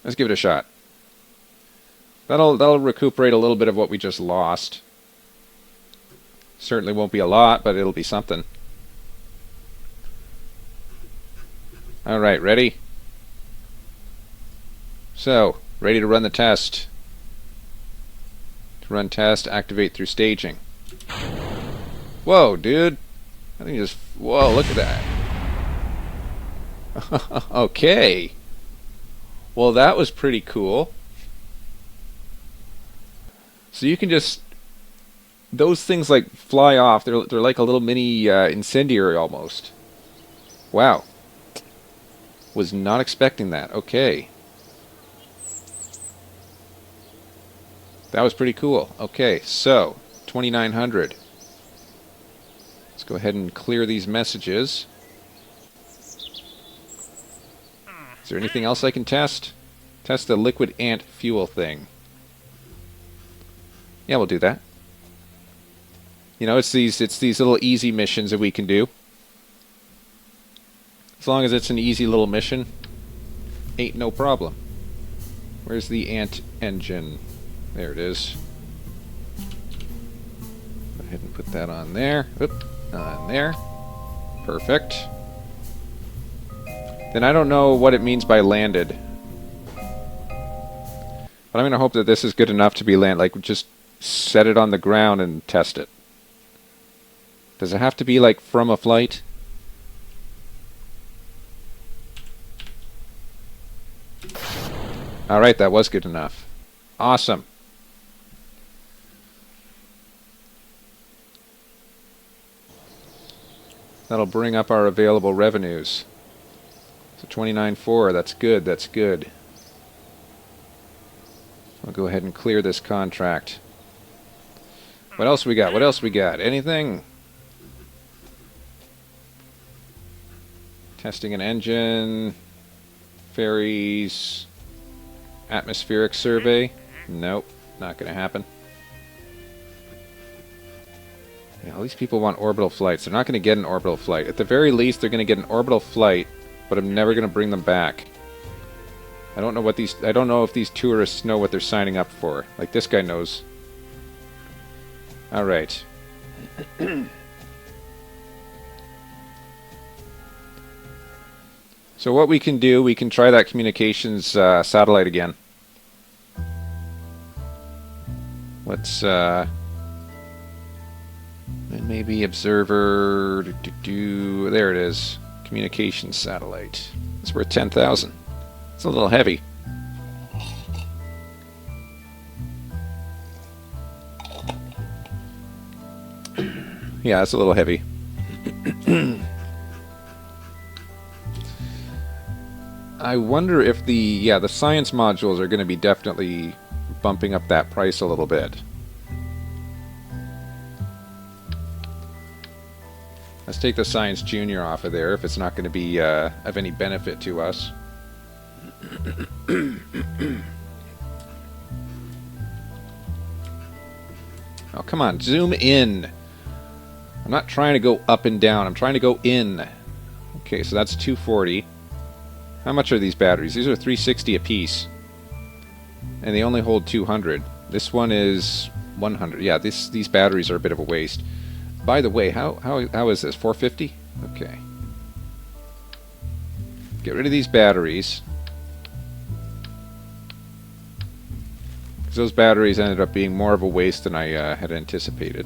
Let's give it a shot. That'll recuperate a little bit of what we just lost. Certainly won't be a lot, but it'll be something. Alright, ready? So, ready to run the test. To run test, activate through staging. Whoa, dude. I think just... Whoa, look at that. Okay. Well, that was pretty cool. So you can just... Those things like fly off. They're like a little mini incendiary almost. Wow. Was not expecting that. Okay. That was pretty cool. Okay, so 2900. Let's go ahead and clear these messages. Is there anything else I can test? Test the liquid ant fuel thing. Yeah, we'll do that. You know, it's these little easy missions that we can do. As long as it's an easy little mission, ain't no problem. Where's the ant engine? There it is. Go ahead and put that on there. Oop, on there. Perfect. Then I don't know what it means by landed. But I'm going to hope that this is good enough to be land. Like, just set it on the ground and test it. Does it have to be, like, from a flight? Alright, that was good enough. Awesome. That'll bring up our available revenues. So 29.4, that's good, that's good. I'll go ahead and clear this contract. What else we got? What else we got? Anything? Testing an engine. Ferries. Atmospheric survey. Nope, not going to happen. Yeah, all these people want orbital flights. They're not going to get an orbital flight. At the very least, they're going to get an orbital flight, but I'm never going to bring them back. I don't know if these tourists know what they're signing up for. Like this guy knows. All right. So what we can do, we can try that communications satellite again. Let's and maybe observer. There it is. Communications satellite. It's worth 10,000. It's a little heavy. Yeah, it's a little heavy. I wonder if the science modules are going to be definitely bumping up that price a little bit. Let's take the Science Junior off of there if it's not going to be of any benefit to us. Oh, come on, zoom in. I'm not trying to go up and down. I'm trying to go in. Okay, so that's 240. How much are these batteries? These are 360 a piece. And they only hold 200. This one is 100. Yeah, these batteries are a bit of a waste. By the way, how is this? 450? Okay. Get rid of these batteries. Because those batteries ended up being more of a waste than I had anticipated.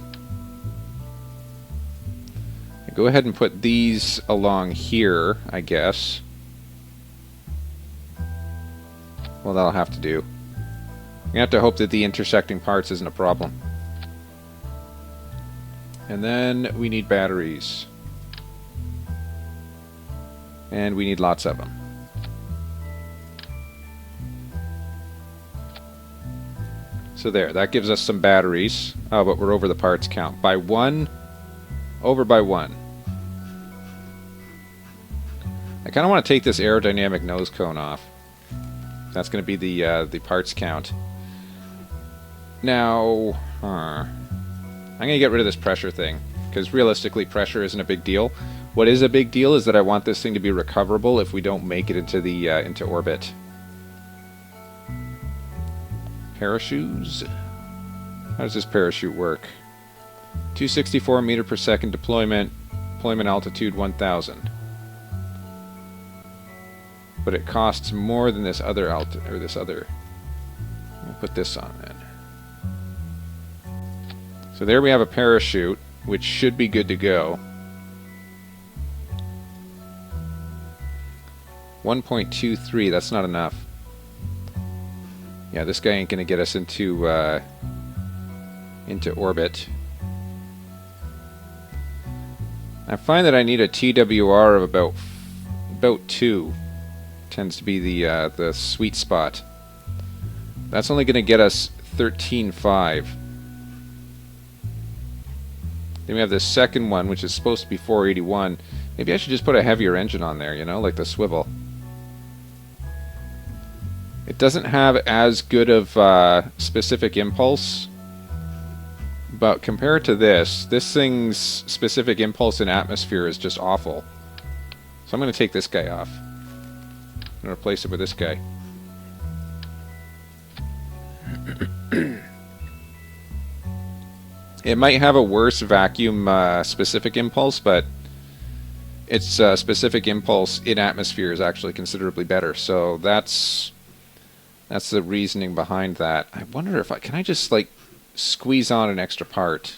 Go ahead and put these along here, I guess. Well, that'll have to do. You have to hope that the intersecting parts isn't a problem. And then we need batteries. And we need lots of them. So there, that gives us some batteries. Oh, but we're over the parts count. By one, over by one. I kind of want to take this aerodynamic nose cone off. That's going to be the parts count. Now, I'm going to get rid of this pressure thing, because realistically pressure isn't a big deal. What is a big deal is that I want this thing to be recoverable if we don't make it into the into orbit. Parachutes. How does this parachute work? 264 meter per second deployment. Deployment altitude 1,000. But it costs more than this other I'll put this on then. So there we have a parachute, which should be good to go. 1.23, that's not enough. Yeah, this guy ain't gonna get us into orbit. I find that I need a TWR of about 2. Tends to be the sweet spot. That's only gonna get us 13.5. Then we have this second one, which is supposed to be 481. Maybe I should just put a heavier engine on there, you know, like the swivel. It doesn't have as good of specific impulse, but compared to this thing's specific impulse in atmosphere is just awful. So I'm going to take this guy off and replace it with this guy. It might have a worse vacuum specific impulse, but its specific impulse in atmosphere is actually considerably better. So that's the reasoning behind that. I wonder if can I just like squeeze on an extra part?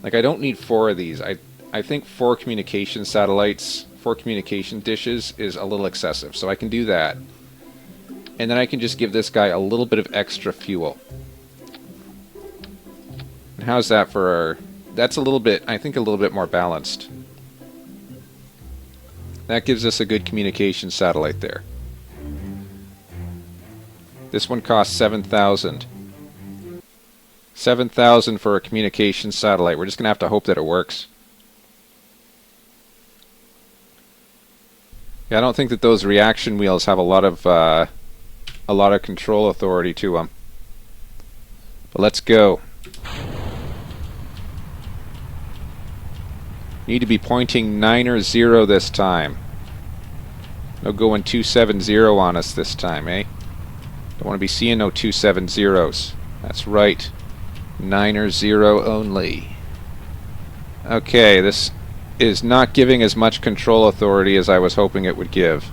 Like, I don't need 4 of these. I think 4 communication satellites, 4 communication dishes is a little excessive. So I can do that. And then I can just give this guy a little bit of extra fuel. And how's that for our... That's a little bit, I think, a little bit more balanced. That gives us a good communication satellite there. This one costs 7,000. 7,000 for a communication satellite. We're just going to have to hope that it works. Yeah, I don't think that those reaction wheels have a lot of control authority to them. But let's go. Need to be pointing 9 or 0 this time. No going 270 on us this time, eh? Don't want to be seeing no 270s. That's right. 9 or 0 only. Okay, this is not giving as much control authority as I was hoping it would give.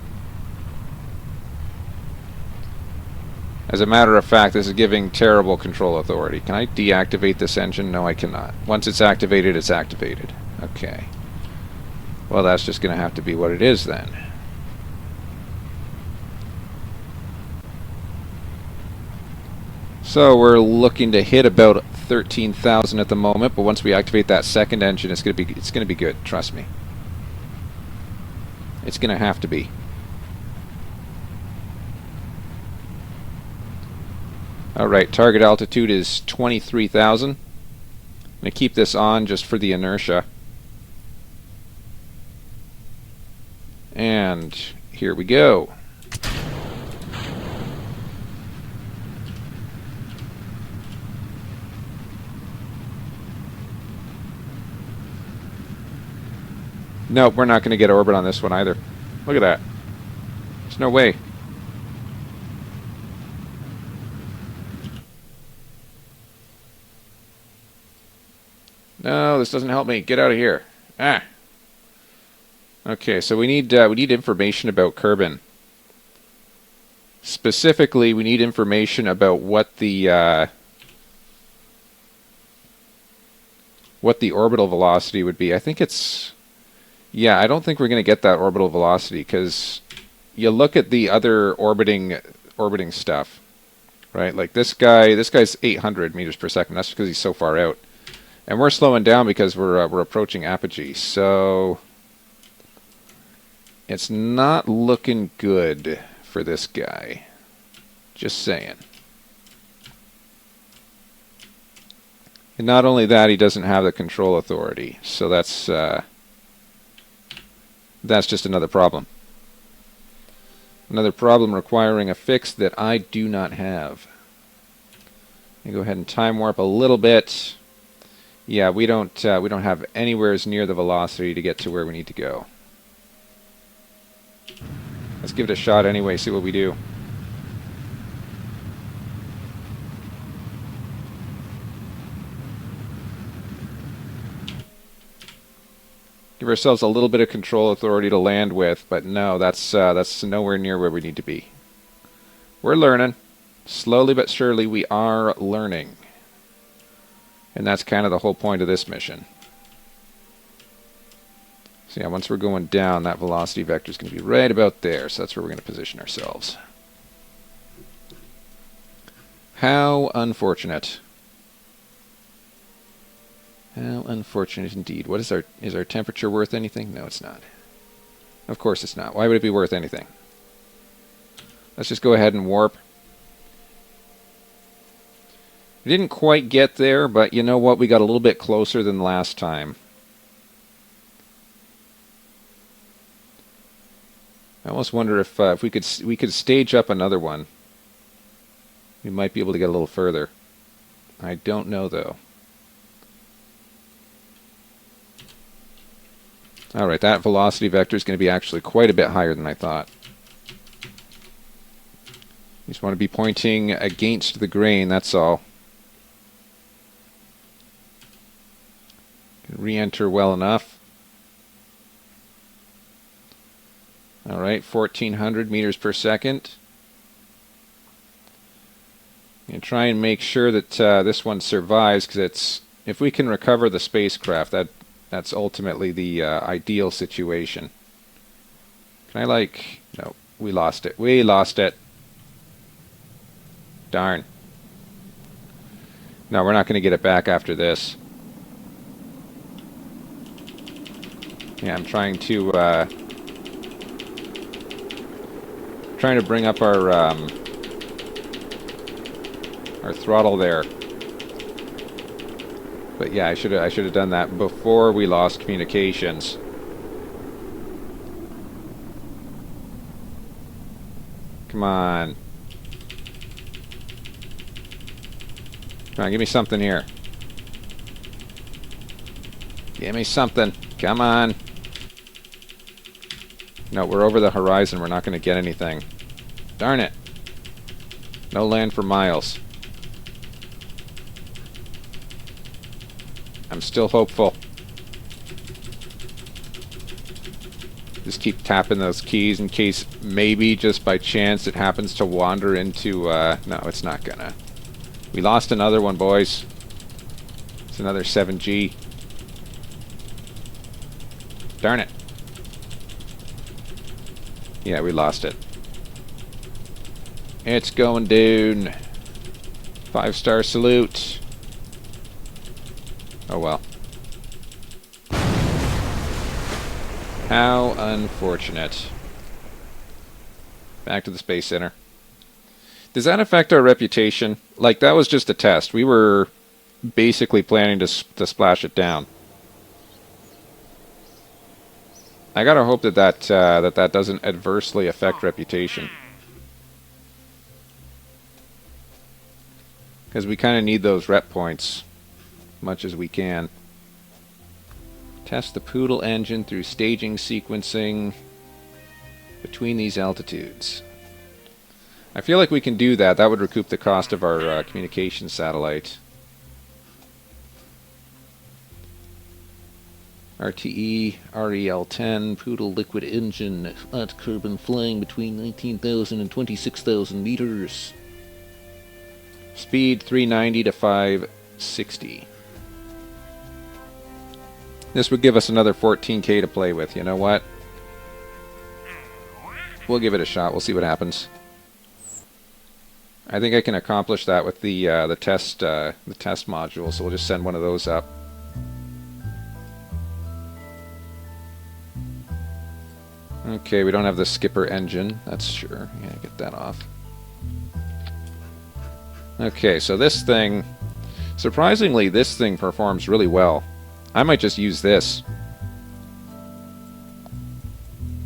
As a matter of fact, this is giving terrible control authority. Can I deactivate this engine? No, I cannot. Once it's activated, it's activated. Okay. Well, that's just going to have to be what it is then. So we're looking to hit about 13,000 at the moment, but once we activate that second engine, it's going to be good. Trust me. It's going to have to be. All right, target altitude is 23,000. I'm going to keep this on just for the inertia. And here we go. Nope, we're not going to get orbit on this one either. Look at that. There's no way. No, this doesn't help me. Get out of here. Ah. Okay, so we need information about Kerbin. Specifically, we need information about what the orbital velocity would be. I think it's... Yeah, I don't think we're going to get that orbital velocity because you look at the other orbiting stuff, right? Like this guy's 800 meters per second. That's because he's so far out, and we're slowing down because we're approaching apogee. So it's not looking good for this guy. Just saying. And not only that, he doesn't have the control authority. So that's just another problem. Another problem requiring a fix that I do not have. Let me go ahead and time warp a little bit. Yeah, we don't have anywhere near the velocity to get to where we need to go. Let's give it a shot anyway, see what we do. Give ourselves a little bit of control authority to land with, but no, that's nowhere near where we need to be. We're learning. Slowly but surely we are learning. And that's kind of the whole point of this mission. So yeah, once we're going down, that velocity vector is going to be right about there. So that's where we're going to position ourselves. How unfortunate. How unfortunate indeed. What is our temperature worth anything? No, it's not. Of course it's not. Why would it be worth anything? Let's just go ahead and warp. We didn't quite get there, but you know what? We got a little bit closer than last time. I almost wonder if we could stage up another one. We might be able to get a little further. I don't know though. Alright, that velocity vector is going to be actually quite a bit higher than I thought. You just want to be pointing against the grain, that's all. Re-enter well enough. Alright, 1400 meters per second. And try and make sure that this one survives, because if we can recover the spacecraft, that's ultimately the ideal situation. Can I no, we lost it. We lost it. Darn. No, we're not going to get it back after this. Yeah, I'm trying to bring up our throttle there. But yeah, I should have done that before we lost communications. Come on. Come on, give me something here. Give me something. Come on. No, we're over the horizon. We're not going to get anything. Darn it. No land for miles. I'm still hopeful. Just keep tapping those keys in case maybe just by chance it happens to wander into... no, it's not gonna. We lost another one, boys. It's another 7G. Darn it. Yeah, we lost it. It's going down. 5-star salute. Oh well. How unfortunate. Back to the Space Center. Does that affect our reputation? Like, that was just a test. We were basically planning to splash it down. I gotta hope that doesn't adversely affect reputation. Because we kind of need those rep points. Much as we can. Test the Poodle engine through staging sequencing between these altitudes. I feel like we can do that. That would recoup the cost of our communication satellite. RTE, REL-10, Poodle liquid engine at Kerbal flying between 19,000 and 26,000 meters. Speed 390 to 560. This would give us another 14K to play with. You know what? We'll give it a shot. We'll see what happens. I think I can accomplish that with the test module. So we'll just send one of those up. Okay, we don't have the skipper engine. That's sure. Yeah, get that off. Okay, so this thing, surprisingly, this thing performs really well. I might just use this.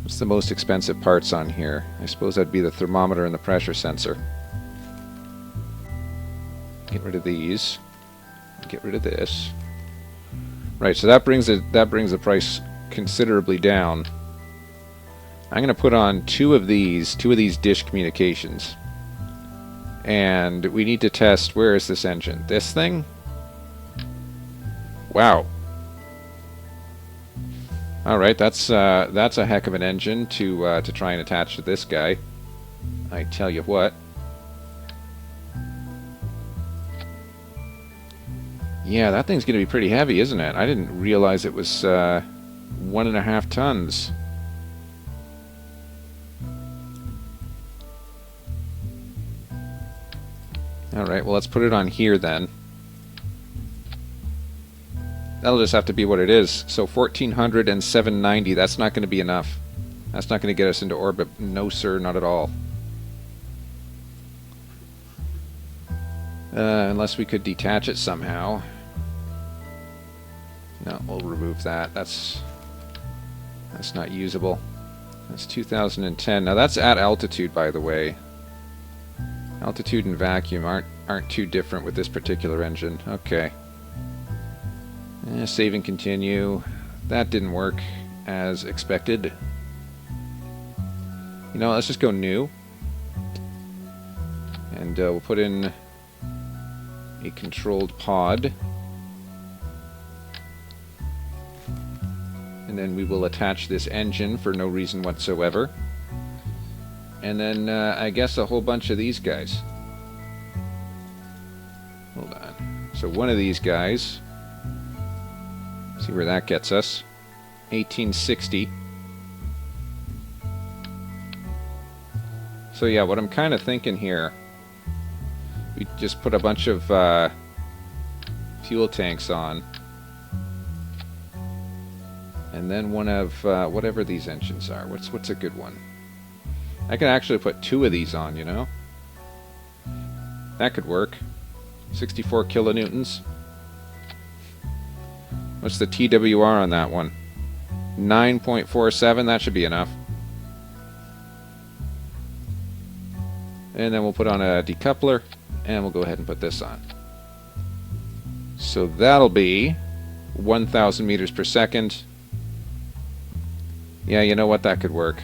What's the most expensive parts on here? I suppose that'd be the thermometer and the pressure sensor. Get rid of these. Get rid of this. Right, so that brings the price considerably down. I'm going to put on two of these dish communications. And we need to test, where is this engine? This thing? Wow. All right, that's a heck of an engine to try and attach to this guy. I tell you what. Yeah, that thing's going to be pretty heavy, isn't it? I didn't realize it was 1.5 tons. Alright, well, let's put it on here then. That'll just have to be what it is. So 1,400 and 790, that's not going to be enough. That's not going to get us into orbit. No, sir, not at all. Unless we could detach it somehow. No, we'll remove that. That's not usable. That's 2010. Now that's at altitude, by the way. Altitude and vacuum aren't too different with this particular engine. Okay. Save and continue. That didn't work as expected. You know, let's just go new. And we'll put in a controlled pod. And then we will attach this engine for no reason whatsoever. And then I guess a whole bunch of these guys. Hold on. So one of these guys. See where that gets us. 1860. So yeah, what I'm kind of thinking here, we just put a bunch of fuel tanks on. And then one of whatever these engines are. What's a good one? I can actually put 2 of these on, you know? That could work. 64 kilonewtons. What's the TWR on that one? 9.47, that should be enough. And then we'll put on a decoupler, and we'll go ahead and put this on. So that'll be 1,000 meters per second. Yeah, you know what? That could work.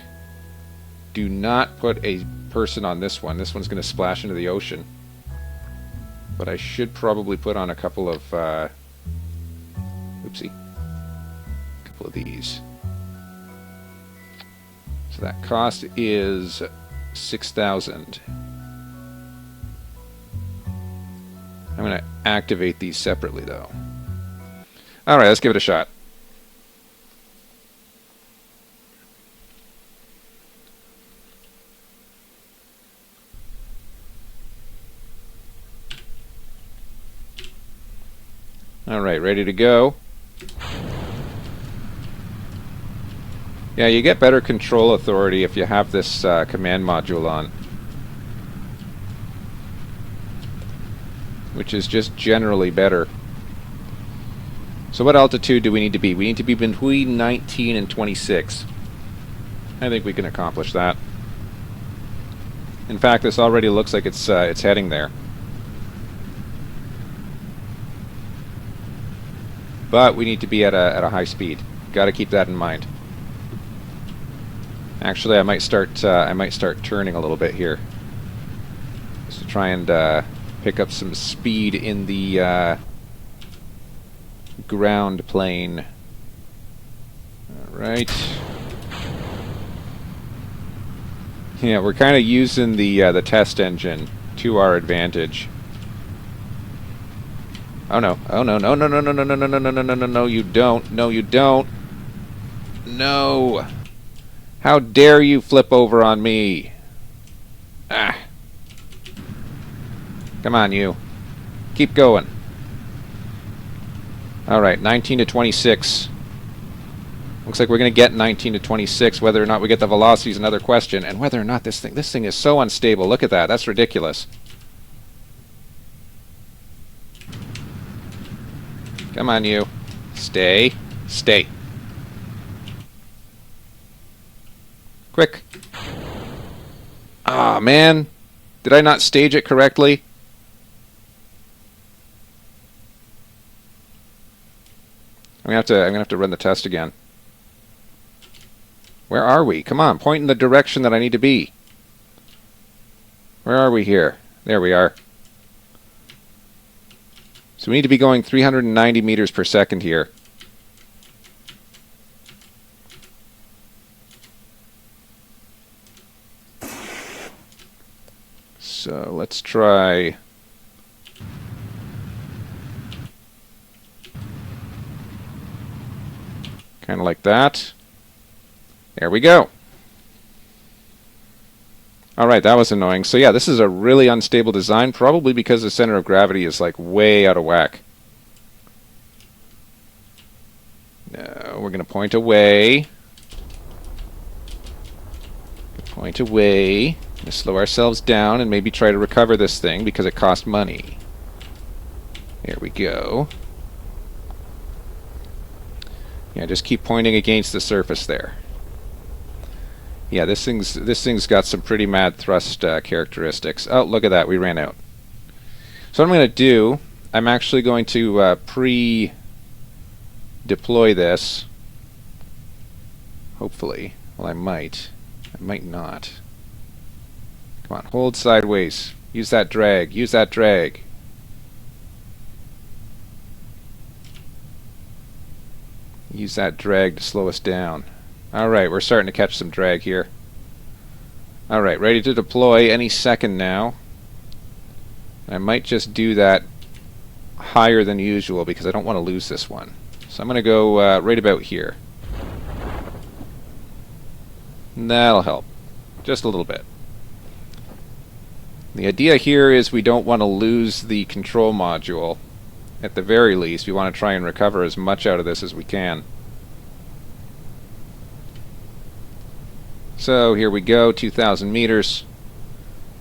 Do not put a person on this one. This one's going to splash into the ocean. But I should probably put on a couple of... oopsie. A couple of these. So that cost is 6,000. I'm going to activate these separately, though. Alright, let's give it a shot. Alright, ready to go. Yeah, you get better control authority if you have this command module on. Which is just generally better. So what altitude do we need to be? We need to be between 19 and 26. I think we can accomplish that. In fact, this already looks like it's heading there. But we need to be at a high speed. Got to keep that in mind. Actually, I might start turning a little bit here, just to try and pick up some speed in the ground plane. All right. Yeah, we're kind of using the test engine to our advantage. Oh no! Oh no! No! No! No! No! No! No! No! No! No! No! No! No! You don't! No! You don't! No! How dare you flip over on me? Ah! Come on, you! Keep going. All right, 19 to 26. Looks like we're going to get 19 to 26. Whether or not we get the velocity is another question, and whether or not this thing is so unstable. Look at that! That's ridiculous. Come on, you. Stay. Stay. Quick. Ah, man. Did I not stage it correctly? I'm gonna have to run the test again. Where are we? Come on, point in the direction that I need to be. Where are we here? There we are. So we need to be going 390 meters per second here. So let's try... kind of like that. There we go. Alright, that was annoying. So yeah, this is a really unstable design, probably because the center of gravity is like way out of whack. No, we're going to point away. Point away. Going to slow ourselves down and maybe try to recover this thing because it cost money. There we go. Yeah, just keep pointing against the surface there. Yeah, this thing's got some pretty mad thrust characteristics. Oh, look at that, we ran out. So what I'm going to do, I'm actually going to pre-deploy this. Hopefully. Well, I might not. Come on, hold sideways. Use that drag. Use that drag. Use that drag to slow us down. Alright, we're starting to catch some drag here. Alright, ready to deploy any second now. I might just do that higher than usual because I don't want to lose this one. So I'm going to go right about here. That'll help. Just a little bit. The idea here is we don't want to lose the control module. At the very least, we want to try and recover as much out of this as we can. So here we go, 2,000 meters.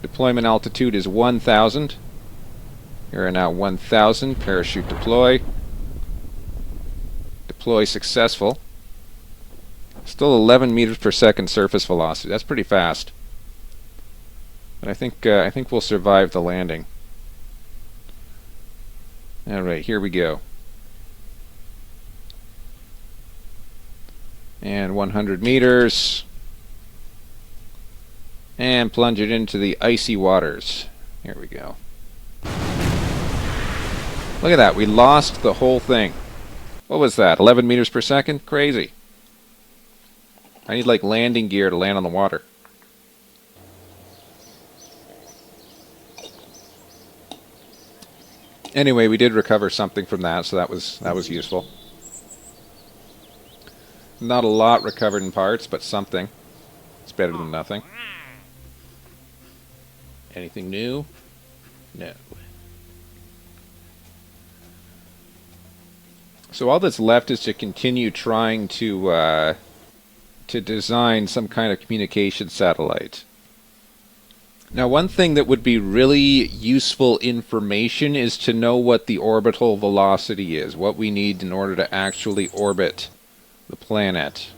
Deployment altitude is 1,000. Here are now 1,000. Parachute deploy. Deploy successful. Still 11 meters per second surface velocity. That's pretty fast. But I think we'll survive the landing. Alright, here we go. And 100 meters. And plunge it into the icy waters. Here we go. Look at that, we lost the whole thing. What was that, 11 meters per second? Crazy. I need like landing gear to land on the water. Anyway, we did recover something from that, so that was useful. Not a lot recovered in parts, but something. It's better than nothing. Anything new? No. So all that's left is to continue trying to design some kind of communication satellite. Now, one thing that would be really useful information is to know what the orbital velocity is, what we need in order to actually orbit the planet.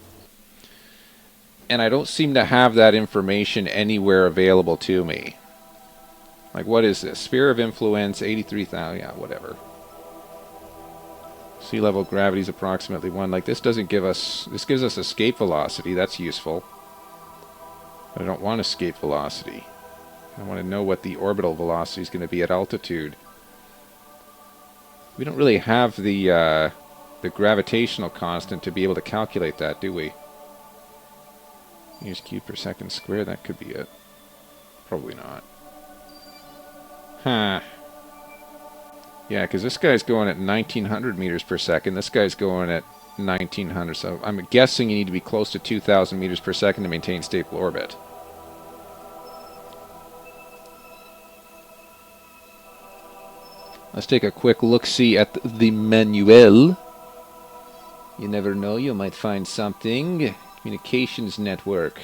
And I don't seem to have that information anywhere available to me. Like, what is this? Sphere of influence, 83,000, yeah, whatever. Sea level gravity is approximately 1. Like, this doesn't give us, this gives us escape velocity, that's useful. But I don't want escape velocity. I want to know what the orbital velocity is going to be at altitude. We don't really have the gravitational constant to be able to calculate that, do we? Meters cubed per second squared, that could be it. Probably not. Huh. Yeah, because this guy's going at 1,900 meters per second. This guy's going at 1,900. So I'm guessing you need to be close to 2,000 meters per second to maintain stable orbit. Let's take a quick look-see at the manual. You never know, you might find something. Communications network.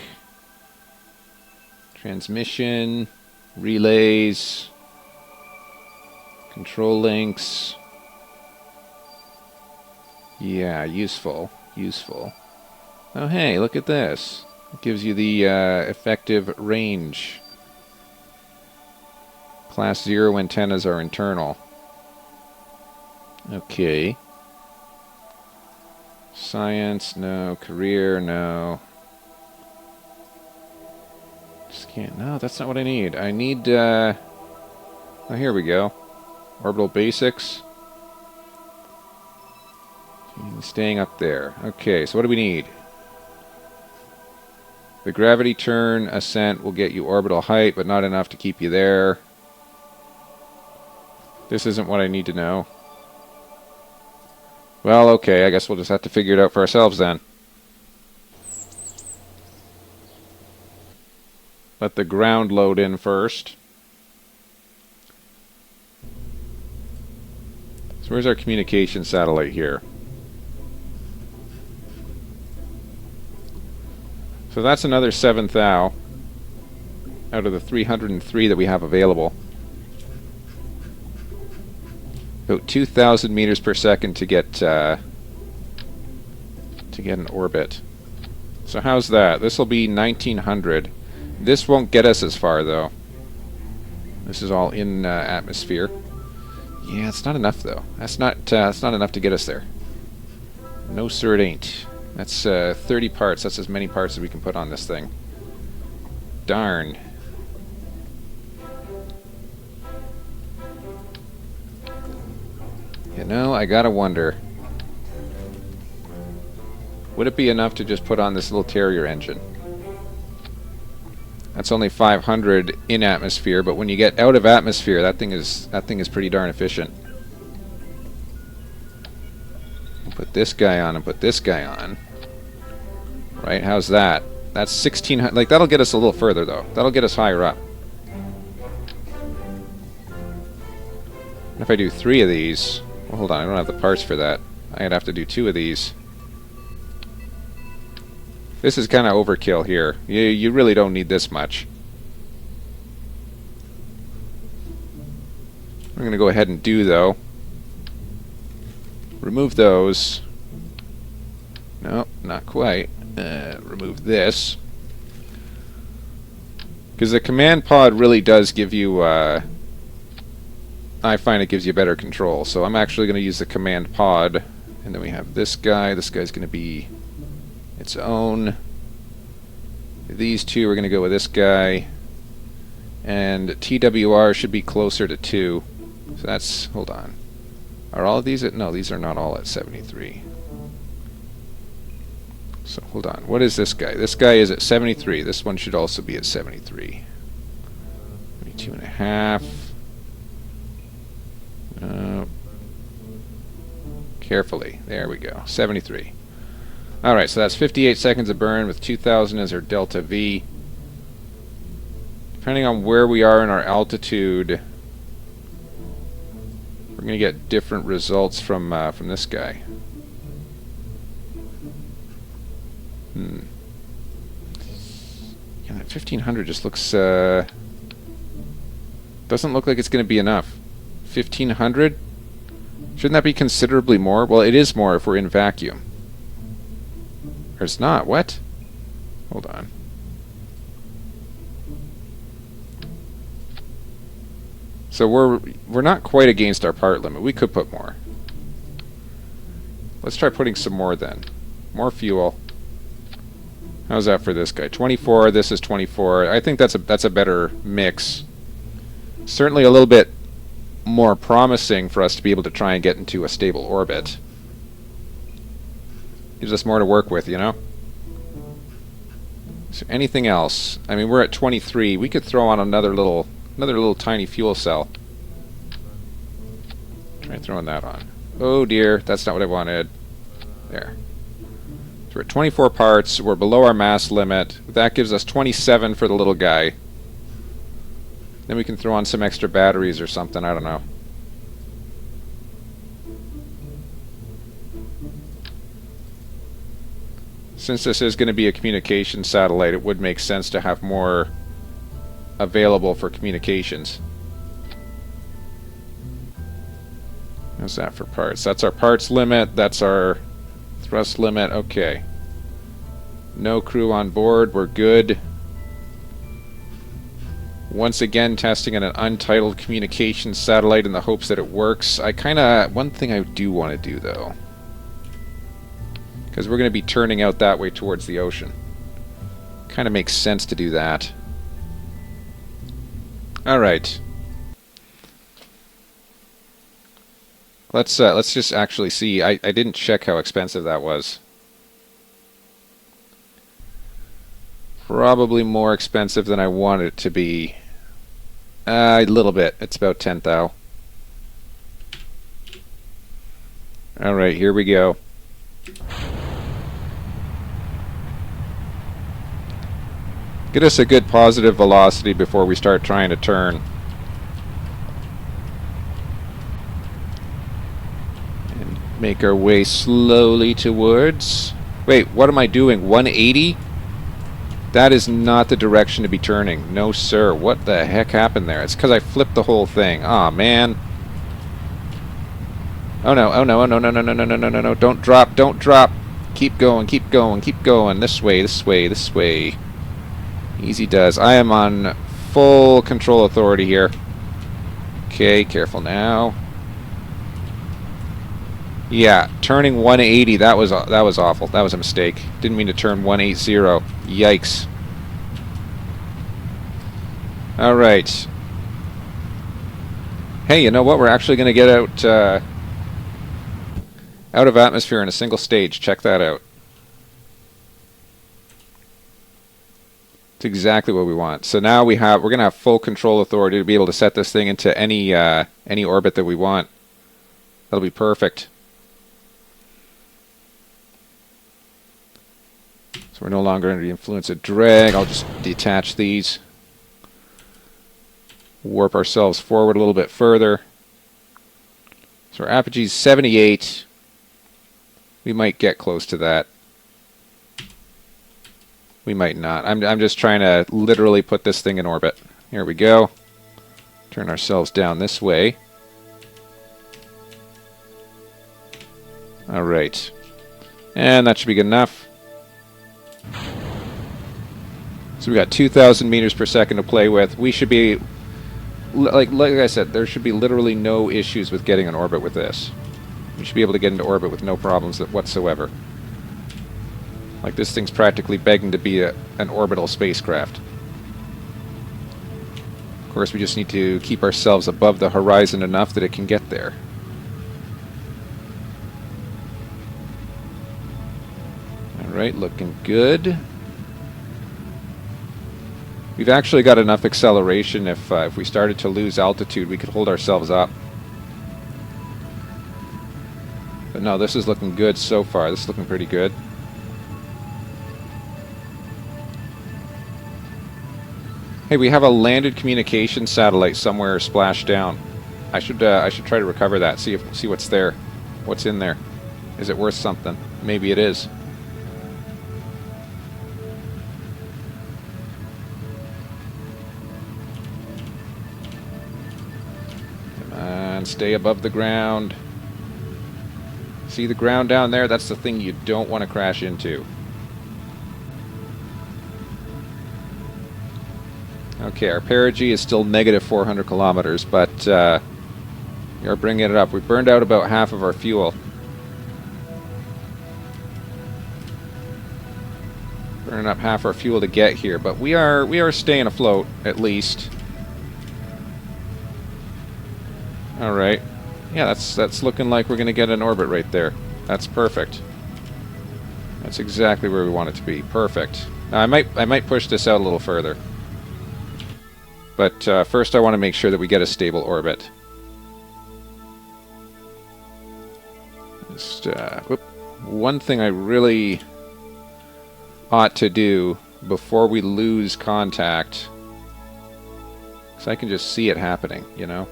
Transmission. Relays. Control links. Yeah, useful. Useful. Oh, hey, look at this. It gives you the effective range. Class 0 antennas are internal. Okay. Science, no. Career, no. Just can't. No, that's not what I need. I need, oh, here we go. Orbital basics. Staying up there. Okay, so what do we need? The gravity turn ascent will get you orbital height, but not enough to keep you there. This isn't what I need to know. Well, okay, I guess we'll just have to figure it out for ourselves then. Let the ground load in first. So where's our communication satellite here? So that's another 7 thou out of the 303 that we have available. About 2,000 meters per second to get an orbit. So how's that? This will be 1900. This won't get us as far though. This is all in atmosphere. Yeah, it's not enough though. That's not enough to get us there. No sir, it ain't. That's 30 parts. That's as many parts as we can put on this thing. Darn. You know, I gotta wonder. Would it be enough to just put on this little Terrier engine? That's only 500 in atmosphere, but when you get out of atmosphere, that thing is pretty darn efficient. Put this guy on and put this guy on. Right, how's that? That's 1600. Like, that'll get us a little further, though. That'll get us higher up. And if I do 3 of these... Well, hold on, I don't have the parts for that. I'd have to do 2 of these. This is kind of overkill here. You really don't need this much. I'm going to go ahead and do, though. Remove those. No, not quite. Remove this. Because the command pod really does give you... I find it gives you better control. So I'm actually going to use the command pod. And then we have this guy. This guy's going to be its own. These two, we're going to go with this guy. And TWR should be closer to 2. So that's... Hold on. Are all of these at... No, these are not all at 73. So, hold on. What is this guy? This guy is at 73. This one should also be at 73. 22.5. Carefully. There we go. 73. Alright, so that's 58 seconds of burn with 2,000 as our delta V. Depending on where we are in our altitude, we're going to get different results from this guy. Yeah, that 1,500 just looks... doesn't look like it's going to be enough. 1,500? Shouldn't that be considerably more? Well, it is more if we're in vacuum. Or it's not. What? Hold on. So we're not quite against our part limit. We could put more. Let's try putting some more then. More fuel. How's that for this guy? 24. This is 24. I think that's a better mix. Certainly a little bit more promising for us to be able to try and get into a stable orbit. Gives us more to work with, you know? So anything else? I mean, we're at 23. We could throw on another little tiny fuel cell. Try throwing that on. Oh dear, that's not what I wanted. There. So we're at 24 parts. We're below our mass limit. That gives us 27 for the little guy. Then we can throw on some extra batteries or something. I don't know. Since this is going to be a communication satellite, it would make sense to have more available for communications. How's that for parts? That's our parts limit. That's our thrust limit. Okay. No crew on board. We're good. Once again, testing an untitled communications satellite in the hopes that it works. One thing I do want to do, though, because we're going to be turning out that way towards the ocean. Kind of makes sense to do that. Alright. Let's just actually see. I didn't check how expensive that was. probably more expensive than I want it to be. A little bit. It's about 10 thou. Alright, here we go. Get us a good positive velocity before we start trying to turn. And make our way slowly towards... Wait, what am I doing? 180? That is not the direction to be turning. No, sir. What the heck happened there? It's because I flipped the whole thing. Aw, man. Oh no, oh no, oh no, no, no, no, no, no, no, no, no. Don't drop, don't drop. Keep going, keep going, keep going. This way, this way, this way. Easy does. I am on full control authority here. Okay, careful now. Yeah, turning 180, that was awful. That was a mistake. Didn't mean to turn 180. Yikes. All right. Hey, you know what? We're actually going to get out of atmosphere in a single stage. Check that out. It's exactly what we want. So now we're going to have full control authority to be able to set this thing into any orbit that we want. That'll be perfect. So we're no longer under the influence of drag. I'll just detach these. Warp ourselves forward a little bit further. So our apogee's 78. We might get close to that. We might not. I'm just trying to literally put this thing in orbit. Here we go. Turn ourselves down this way. Alright. And that should be good enough. So we got 2,000 meters per second to play with. We should be, like I said, there should be literally no issues with getting in orbit with this. We should be able to get into orbit with no problems whatsoever. Like, this thing's practically begging to be an orbital spacecraft. Of course, we just need to keep ourselves above the horizon enough that it can get there. Alright, looking good. We've actually got enough acceleration. If we started to lose altitude, we could hold ourselves up. But no, this is looking good so far. This is looking pretty good. Hey, we have a landed communication satellite somewhere splashed down. I should try to recover that. See what's there. What's in there? Is it worth something? Maybe it is. Come on, stay above the ground. See the ground down there? That's the thing you don't want to crash into. Okay, our perigee is still negative 400 kilometers, but we are bringing it up. We burned out about half of our fuel. Burning up half our fuel to get here, but we are staying afloat at least. All right, yeah, that's looking like we're going to get an orbit right there. That's perfect. That's exactly where we want it to be. Perfect. Now, I might push this out a little further. But first I want to make sure that we get a stable orbit. Just, one thing I really ought to do before we lose contact, because I can just see it happening, you know?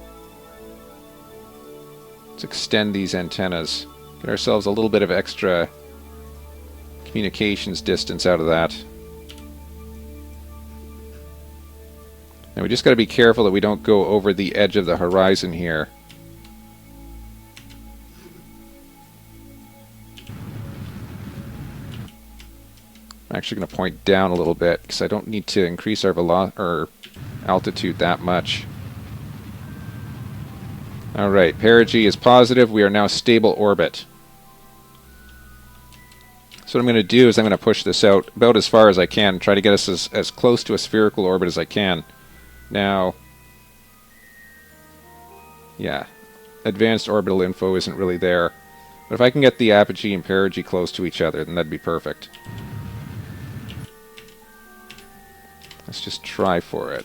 Let's extend these antennas. Get ourselves a little bit of extra communications distance out of that. Now we just got to be careful that we don't go over the edge of the horizon here. I'm actually going to point down a little bit because I don't need to increase our altitude that much. Alright, perigee is positive. We are now stable orbit. So what I'm going to do is I'm going to push this out about as far as I can, try to get us as close to a spherical orbit as I can. Now, yeah, advanced orbital info isn't really there. But if I can get the apogee and perigee close to each other, then that'd be perfect. Let's just try for it.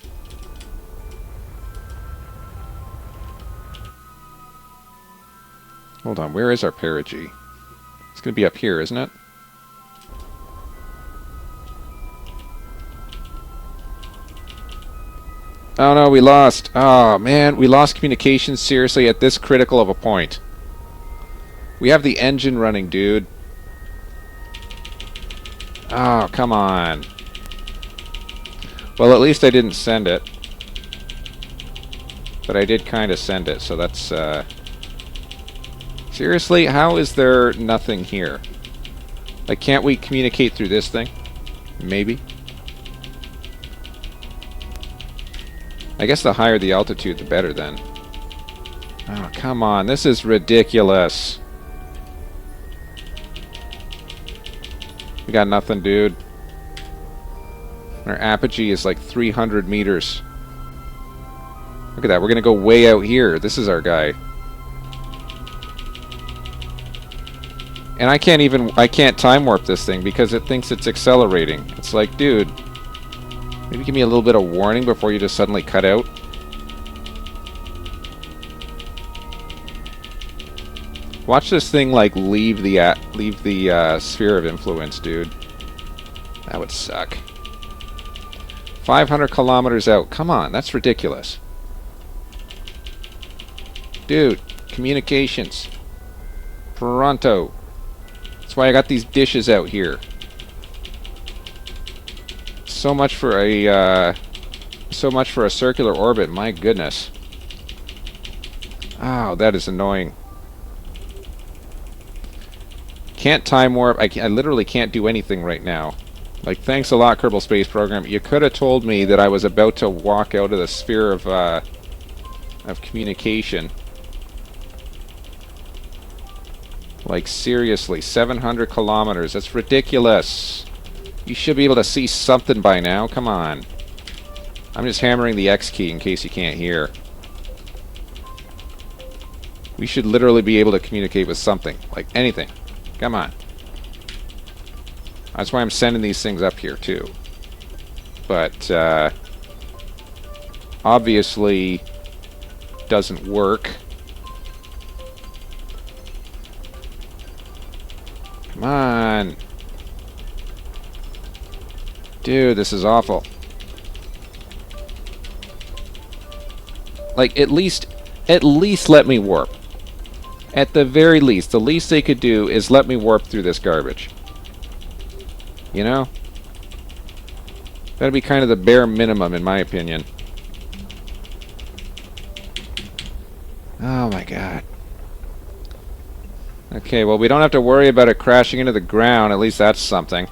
Hold on, where is our perigee? It's going to be up here, isn't it? Oh no, we lost. Oh man, we lost communication seriously at this critical of a point. We have the engine running, dude. Oh, come on. Well, at least I didn't send it. But I did kind of send it, so that's... Seriously, how is there nothing here? Like, can't we communicate through this thing? Maybe. I guess the higher the altitude, the better then. Oh, come on. This is ridiculous. We got nothing, dude. Our apogee is like 300 meters. Look at that. We're going to go way out here. This is our guy. And I can't time warp this thing because it thinks it's accelerating. It's like, dude, maybe give me a little bit of warning before you just suddenly cut out. Watch this thing like leave the sphere of influence, dude. That would suck. 500 kilometers out. Come on, that's ridiculous. Dude, communications. Pronto. That's why I got these dishes out here. So much for a circular orbit. My goodness. Oh, that is annoying. Can't time warp. I literally can't do anything right now. Like, thanks a lot, Kerbal Space Program. You could have told me that I was about to walk out of the sphere of communication. Like, seriously, 700 kilometers. That's ridiculous. You should be able to see something by now. Come on. I'm just hammering the X key in case you can't hear. We should literally be able to communicate with something. Like, anything. Come on. That's why I'm sending these things up here, too. But, obviously, doesn't work. Come on. Dude, this is awful. Like, at least let me warp. At the very least, the least they could do is let me warp through this garbage. You know? That'd be kind of the bare minimum, in my opinion. Oh my god. Okay, well, we don't have to worry about it crashing into the ground. At least that's something.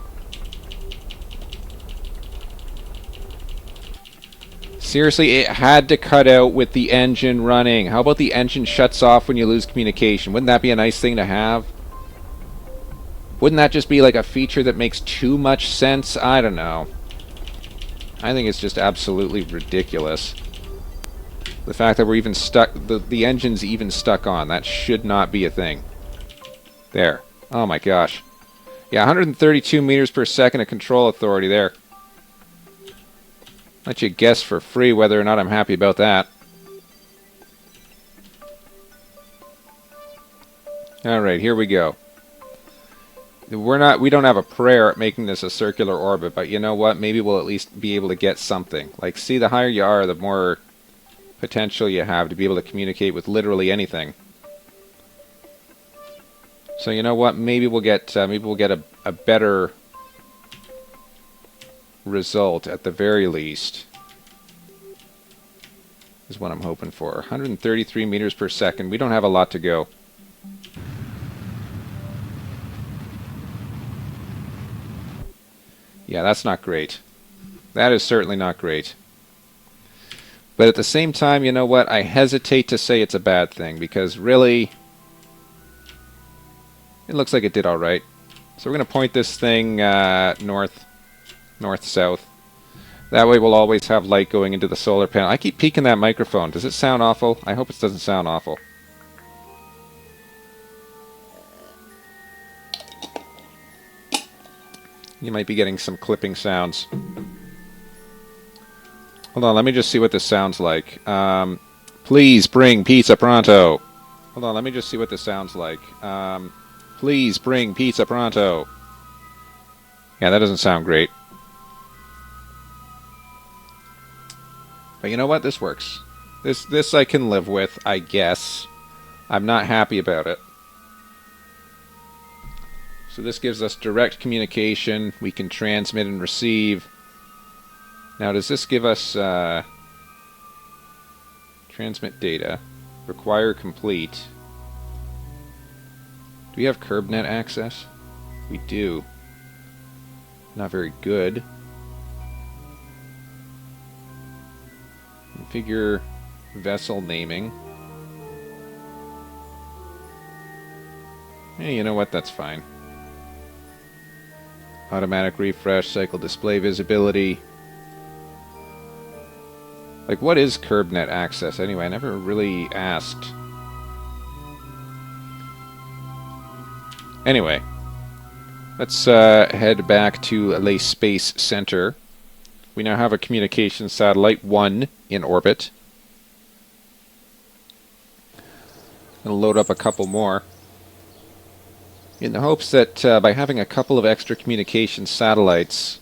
Seriously, it had to cut out with the engine running. How about the engine shuts off when you lose communication? Wouldn't that be a nice thing to have? Wouldn't that just be like a feature that makes too much sense? I don't know. I think it's just absolutely ridiculous. The fact that we're even stuck, the engine's even stuck on. That should not be a thing. There. Oh my gosh. Yeah, 132 meters per second of control authority there. Let you guess for free whether or not I'm happy about that. Alright, here we go. We don't have a prayer at making this a circular orbit, but you know what? Maybe we'll at least be able to get something. Like, see, the higher you are, the more potential you have to be able to communicate with literally anything. So you know what? Maybe we'll get a better result at the very least. Is what I'm hoping for. 133 meters per second. We don't have a lot to go. Yeah, that's not great. That is certainly not great. But at the same time, you know what? I hesitate to say it's a bad thing because really, it looks like it did all right. So we're going to point this thing north-south. That way we'll always have light going into the solar panel. I keep peeking that microphone. Does it sound awful? I hope it doesn't sound awful. You might be getting some clipping sounds. Hold on, let me just see what this sounds like. Please bring pizza pronto. Hold on, let me just see what this sounds like. Please bring pizza pronto. Yeah, that doesn't sound great. But you know what? This works. This I can live with, I guess. I'm not happy about it. So this gives us direct communication. We can transmit and receive. Now, does this give us transmit data? Require complete. Do we have KerbNet access? We do. Not very good. Configure vessel naming. Hey, you know what? That's fine. Automatic refresh, cycle display visibility. Like, what is KerbNet access anyway? I never really asked. Anyway, let's head back to Le Space Center. We now have a communication satellite 1 in orbit. I'll load up a couple more, in the hopes that by having a couple of extra communication satellites,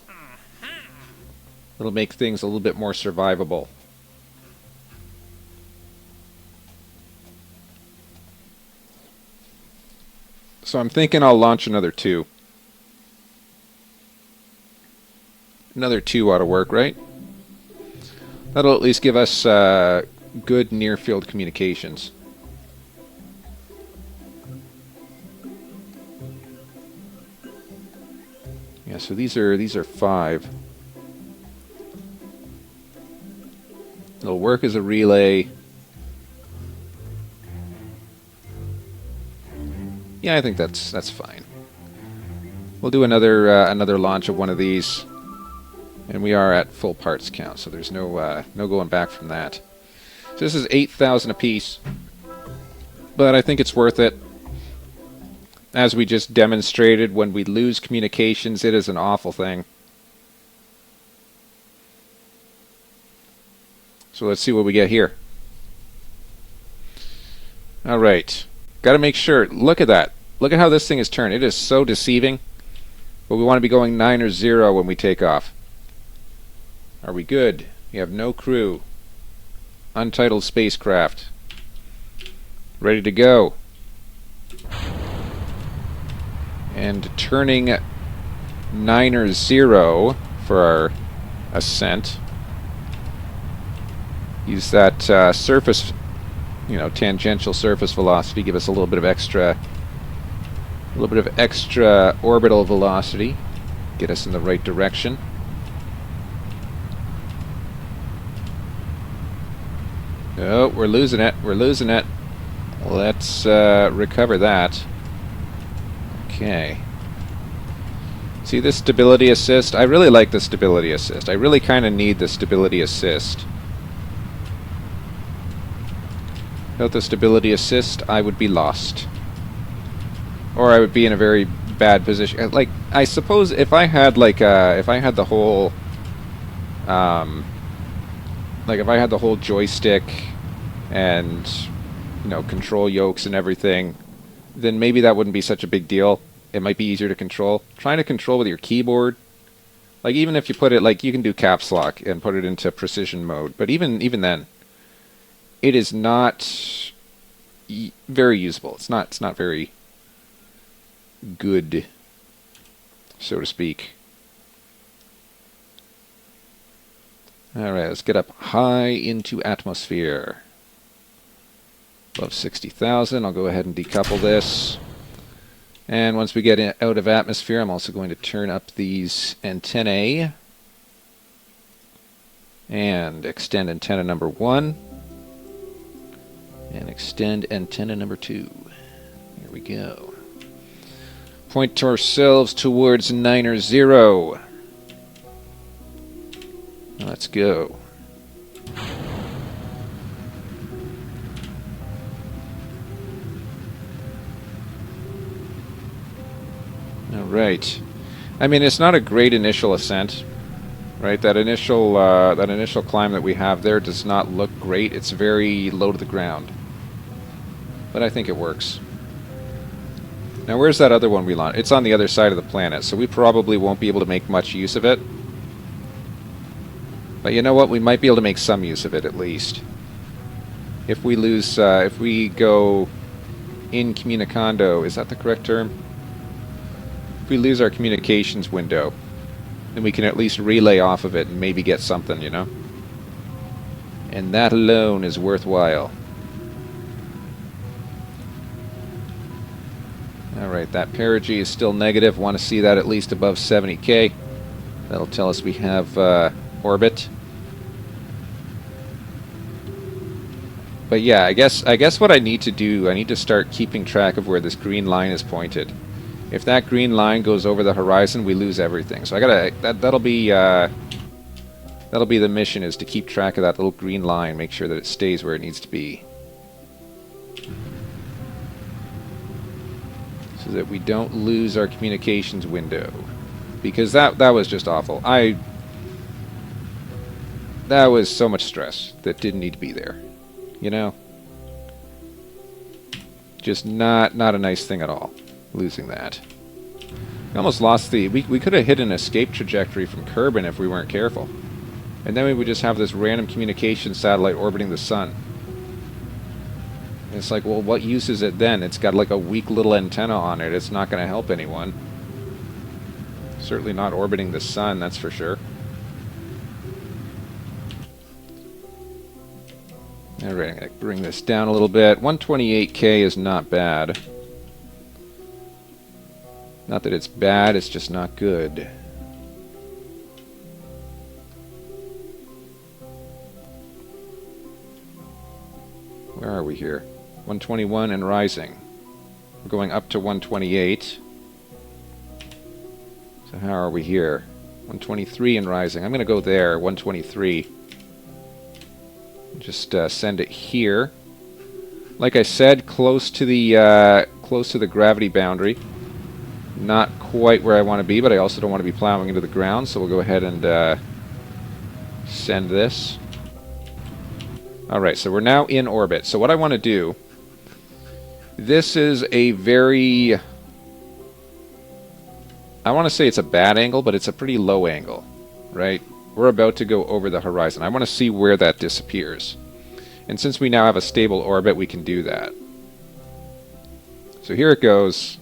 it'll make things a little bit more survivable. So I'm thinking I'll launch another 2. Another 2 ought to work, right? That'll at least give us good near-field communications. Yeah, so these are 5. It'll work as a relay. Yeah, I think that's fine. We'll do another launch of one of these, and we are at full parts count, so there's no going back from that. So this is 8,000 apiece, but I think it's worth it. As we just demonstrated, when we lose communications, it is an awful thing. So let's see what we get here. All right. Got to make sure. Look at that. Look at how this thing is turned. It is so deceiving. But we want to be going 9 or 0 when we take off. Are we good? We have no crew. Untitled spacecraft. Ready to go. And turning 9 or 0 for our ascent. Use that surface, tangential surface velocity. Give us a little bit of extra orbital velocity. Get us in the right direction. Oh, we're losing it. We're losing it. Let's recover that. Okay. See this stability assist? I really like the stability assist. I really kind of need the stability assist. Without the stability assist, I would be lost. Or I would be in a very bad position. Like, I suppose if I had if I had the whole if I had the whole joystick and control yokes and everything, then maybe that wouldn't be such a big deal. It might be easier to control. Trying to control with your keyboard, like, even if you put it, like, you can do caps lock and put it into precision mode, but even then, it is not very usable. It's not very good, so to speak. Alright, let's get up high into atmosphere. Above 60,000. I'll go ahead and decouple this. And once we get out of atmosphere, I'm also going to turn up these antennae. And extend antenna number 1. And extend antenna number 2. Here we go. Point ourselves towards 9 or 0. Let's go. Alright. I mean, it's not a great initial ascent. Right, that initial climb that we have there does not look great. It's very low to the ground, but I think it works. Now, where's that other one we launched? It's on the other side of the planet, so we probably won't be able to make much use of it. But you know what? We might be able to make some use of it at least. If we lose, if we go incommunicado, is that the correct term? If we lose our communications window, then we can at least relay off of it and maybe get something, you know? And that alone is worthwhile. Alright, that perigee is still negative. Want to see that at least above 70k. That'll tell us we have orbit. But yeah, I guess what I need to do, I need to start keeping track of where this green line is pointed. If that green line goes over the horizon, we lose everything. So I gotta that'll be the mission, is to keep track of that little green line, make sure that it stays where it needs to be, so that we don't lose our communications window. Because that was just awful. That was so much stress that didn't need to be there. You know? Just not a nice thing at all. Losing that. We almost lost the... We could have hit an escape trajectory from Kerbin if we weren't careful. And then we would just have this random communication satellite orbiting the sun. And it's like, well, what use is it then? It's got like a weak little antenna on it. It's not going to help anyone. Certainly not orbiting the sun, that's for sure. Alright, I'm going to bring this down a little bit. 128k is not bad. Not that it's bad, it's just not good. Where are we here? 121 and rising. We're going up to 128. So how are we here? 123 and rising. I'm going to go there, 123. Just send it here. Like I said, close to the gravity boundary. Not quite where I want to be, but I also don't want to be plowing into the ground, so we'll go ahead and send this. Alright, so we're now in orbit. So what I want to do... This is a very... I want to say it's a bad angle, but it's a pretty low angle, right? We're about to go over the horizon. I want to see where that disappears. And since we now have a stable orbit, we can do that. So here it goes.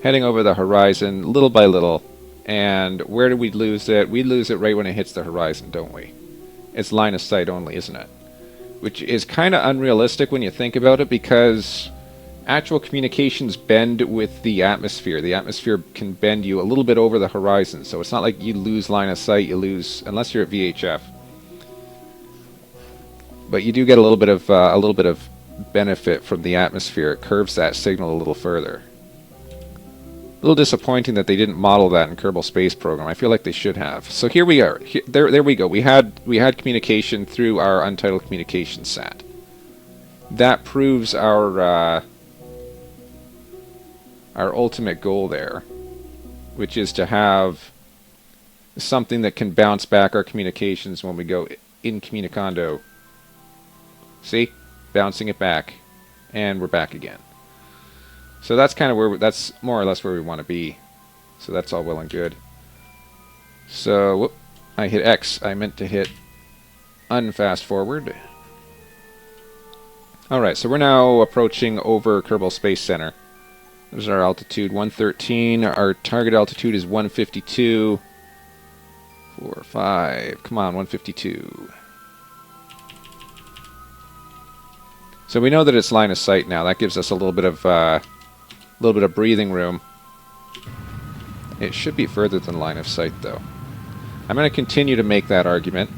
Heading over the horizon, little by little. And where do we lose it? We lose it right when it hits the horizon, don't we? It's line of sight only, isn't it? Which is kind of unrealistic when you think about it, because actual communications bend with the atmosphere. The atmosphere can bend you a little bit over the horizon, so it's not like you lose line of sight. You lose, unless you're at VHF. But you do get a little bit of benefit from the atmosphere. It curves that signal a little further. A little disappointing that they didn't model that in Kerbal Space Program. I feel like they should have. So here we are. There we go. We had communication through our Untitled Communication Sat. That proves our ultimate goal there, which is to have something that can bounce back our communications when we go incommunicado. See? Bouncing it back. And we're back again. So that's kind of where that's more or less where we want to be. So that's all well and good. So whoop, I hit X. I meant to hit unfast forward. Alright, so we're now approaching over Kerbal Space Center. There's our altitude, 113. Our target altitude is 152. 4, 5. Come on, 152. So we know that it's line of sight now. That gives us a little bit of breathing room. It should be further than line of sight, though. I'm going to continue to make that argument.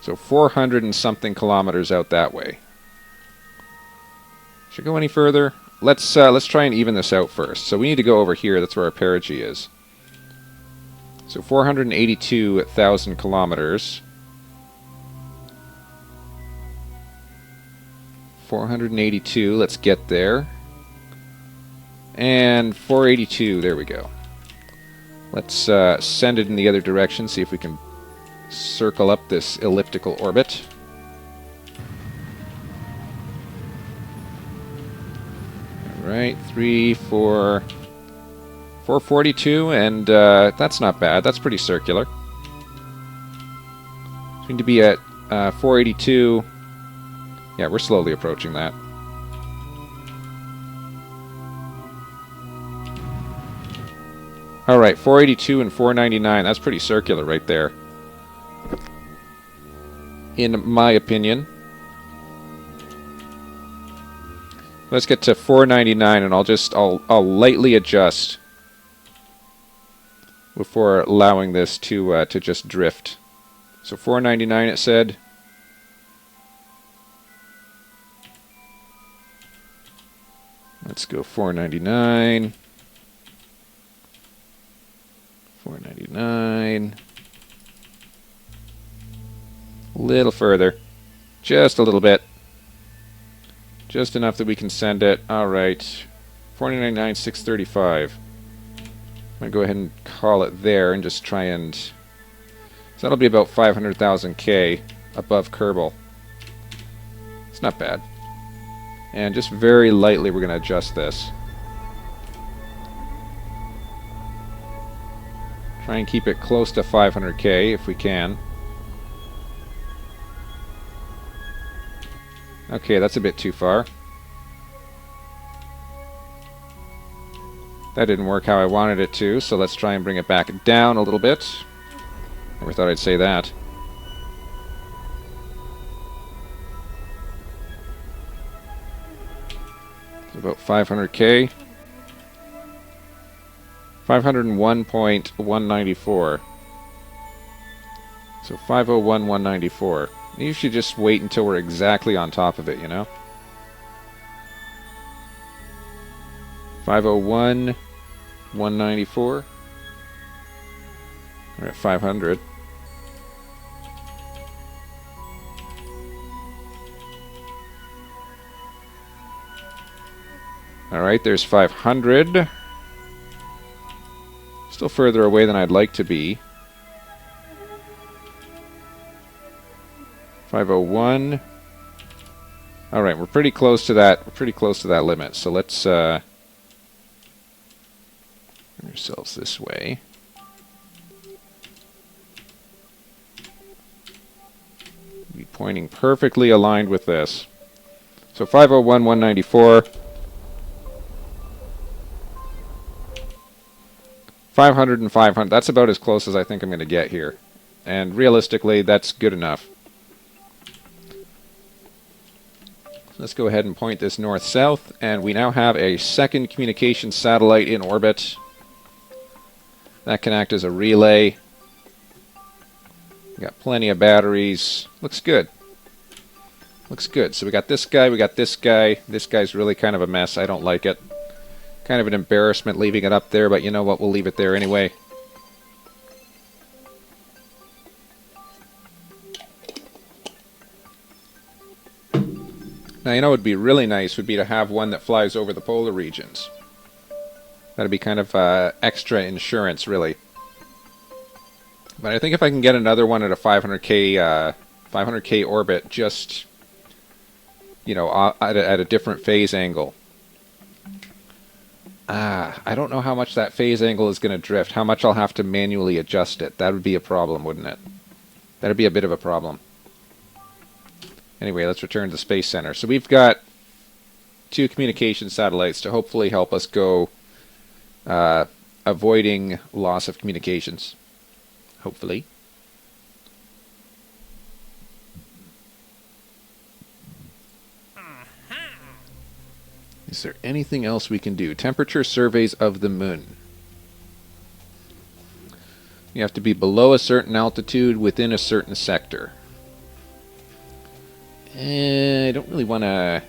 So 400 and something kilometers out that way. Should go any further? Let's try and even this out first. So we need to go over here. That's where our perigee is. So 482,000 kilometers. 482, let's get there. And 482, there we go. Let's send it in the other direction, see if we can circle up this elliptical orbit. Alright, 442, and that's not bad. That's pretty circular. Seem to be at 482. Yeah, we're slowly approaching that. Alright, 482 and 499. That's pretty circular right there, in my opinion. Let's get to 499, and I'll lightly adjust before allowing this to just drift. So 499 it said. Let's go 499. 499. A little further. Just a little bit. Just enough that we can send it. Alright. 499, 635. I'm going to go ahead and call it there and just try and... So that'll be about 500,000 K above Kerbal. It's not bad. And just very lightly we're going to adjust this. Try and keep it close to 500K if we can. Okay, that's a bit too far. That didn't work how I wanted it to, so let's try and bring it back down a little bit. Never thought I'd say that. It's about 500K. 501.194. So 501.194. You should just wait until we're exactly on top of it, you know? 501.194. We're at 500. Alright, there's 500. Still further away than I'd like to be. 501. Alright, we're pretty close to that. We're pretty close to that limit. So let's bring ourselves this way. Be pointing perfectly aligned with this. So 501.194. 500 and 500. That's about as close as I think I'm going to get here. And realistically, that's good enough. Let's go ahead and point this north-south, and we now have a second communication satellite in orbit. That can act as a relay. We got plenty of batteries. Looks good. Looks good. So we got this guy, we got this guy. This guy's really kind of a mess. I don't like it. Kind of an embarrassment leaving it up there, but you know what? We'll leave it there anyway. Now, you know what would be really nice would be to have one that flies over the polar regions. That'd be kind of extra insurance, really. But I think if I can get another one at a 500K orbit, just, you know, at a different phase angle. I don't know how much that phase angle is going to drift, how much I'll have to manually adjust it. That would be a problem, wouldn't it? That would be a bit of a problem. Anyway, let's return to the Space Center. So we've got 2 communication satellites to hopefully help us go avoiding loss of communications. Hopefully. Is there anything else we can do? Temperature surveys of the moon. You have to be below a certain altitude within a certain sector. I don't really want to